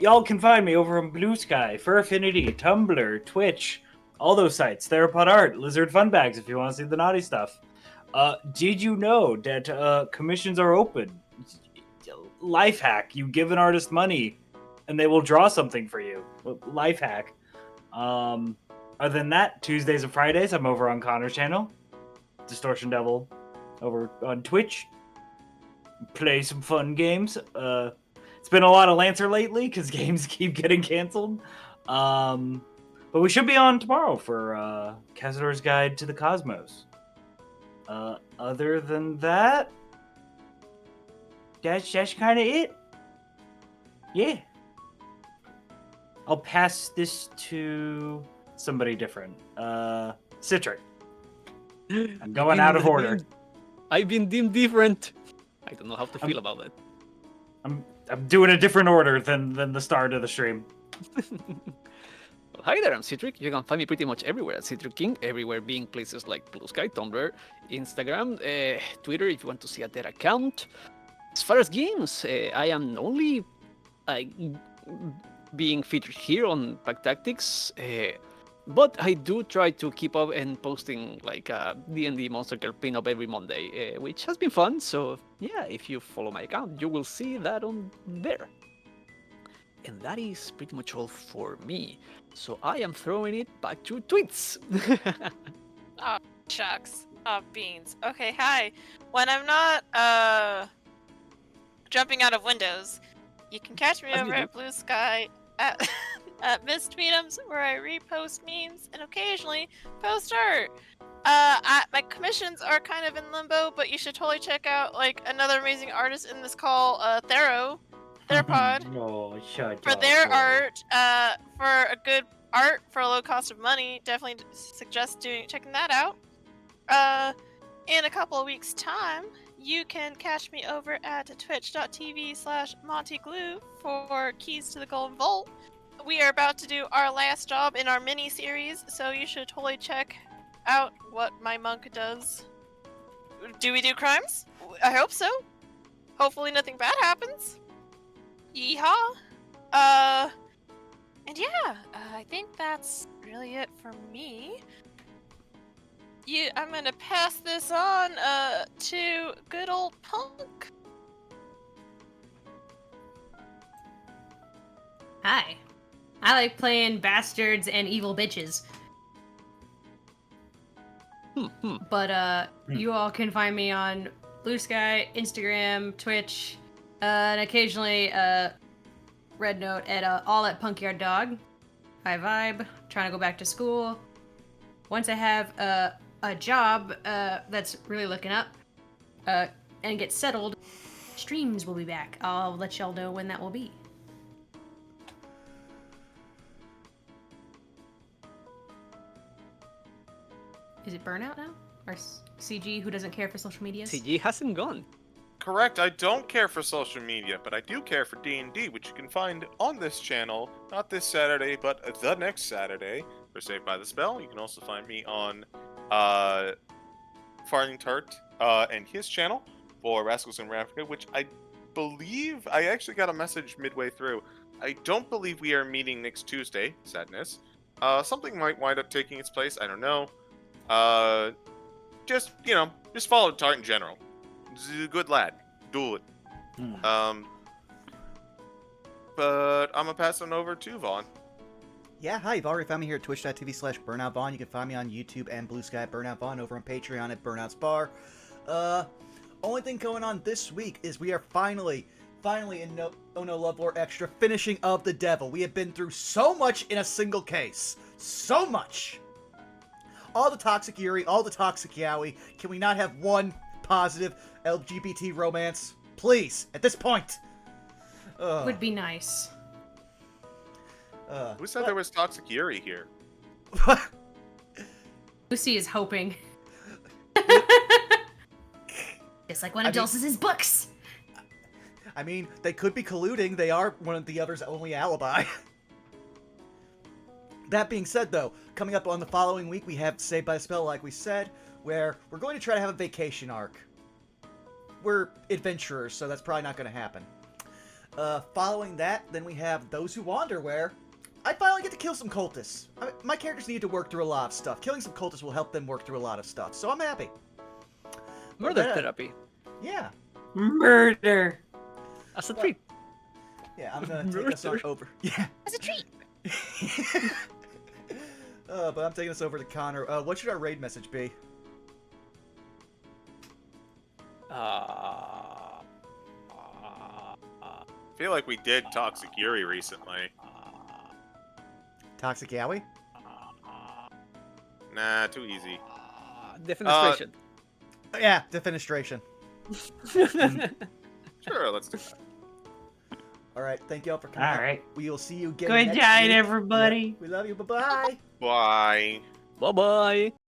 Y'all can find me over on Blue Sky, Fur Affinity, Tumblr, Twitch, all those sites. Theropod Art, Lizard Fun Bags if you want to see the naughty stuff. Did you know that commissions are open? Life hack, you give an artist money and they will draw something for you. Life hack. Other than that, Tuesdays and Fridays, I'm over on Connor's channel, Distortion Devil, over on Twitch. Play some fun games. It's been a lot of Lancer lately because games keep getting canceled. But we should be on tomorrow for Cazador's Guide to the Cosmos. Other than that, that's kind of it. Yeah. I'll pass this to somebody different. Citric. I'm going out of order. I've been deemed different. I don't know how to feel about that. I'm doing a different order than the start of the stream. Well, hi there, I'm Citric. You can find me pretty much everywhere at Citric King, everywhere being places like Blue Sky, Tumblr, Instagram, Twitter if you want to see a dead account. As far as games, I am only being featured here on Pact Tactics, but I do try to keep up and posting like D&D Monster Care pinup every Monday, which has been fun. So yeah, if you follow my account, you will see that on there. And that is pretty much all for me. So I am throwing it back to tweets. Oh, shucks. Oh, beans. Okay, hi. When I'm not jumping out of windows, you can catch me As over you at Blue Sky at Missed Tweetums, where I repost memes and occasionally post art. My commissions are kind of in limbo, but you should totally check out like another amazing artist in this call, Theropod. No, shut For up. their art, for a good art for a low cost of money, definitely suggest checking that out. In a couple of weeks' time, you can catch me over at twitch.tv/MontyGlue for Keys to the Golden Vault. We are about to do our last job in our mini-series, so you should totally check out what my monk does. Do we do crimes? I hope so. Hopefully nothing bad happens. Yeehaw. And yeah, I think that's really it for me. I'm gonna pass this on, to good old Punk. Hi. I like playing bastards and evil bitches. But you all can find me on Blue Sky, Instagram, Twitch, and occasionally Red Note at all at Punkyard Dog. I vibe, trying to go back to school. Once I have a job that's really looking up and get settled, streams will be back. I'll let y'all know when that will be. Is it Burnout now? Or CG, who doesn't care for social media? CG hasn't gone. Correct, I don't care for social media, but I do care for D&D, which you can find on this channel, not this Saturday, but the next Saturday, for Saved by the Spell. You can also find me on Farthing Tart and his channel for Rascals in Ravnica, which I believe, I actually got a message midway through. I don't believe we are meeting next Tuesday, sadness. Something might wind up taking its place, I don't know. Just follow Tart in general. He's a good lad. Do it. But I'm gonna pass on over to Vaughn. Yeah, hi, you've already found me here at twitch.tv/BurnoutVaughn. You can find me on YouTube and Blue Sky at Burnout Vaughn, over on Patreon at Burnout's Bar. Only thing going on this week is we are finally in Oh No Love War Extra finishing of the Devil. We have been through so much in a single case. So much! All the toxic Yuri, all the toxic Yaoi. Can we not have one positive LGBT romance? Please, at this point. Would be nice. Who said there was toxic Yuri here? Lucy is hoping. Just like one of Dulce's books. I mean, they could be colluding. They are one of the other's only alibi. That being said, though, coming up on the following week, we have Saved by the Spell, like we said, where we're going to try to have a vacation arc. We're adventurers, so that's probably not going to happen. Following that, then we have Those Who Wander, where I finally get to kill some cultists. My characters need to work through a lot of stuff. Killing some cultists will help them work through a lot of stuff, so I'm happy. Murder therapy. Yeah. Murder. As a treat. Yeah, I'm going to take us on over. Yeah. As a treat. But I'm taking us over to Connor. What should our raid message be? I feel like we did Toxic Yuri recently. Toxic Yaoi? Nah, too easy. Defenestration. Yeah, defenestration. Sure, let's do that. Alright, thank you all for coming. Alright. We will see you again Good next night, week. everybody. Yeah, we love you. Bye-bye. Bye. Bye-bye.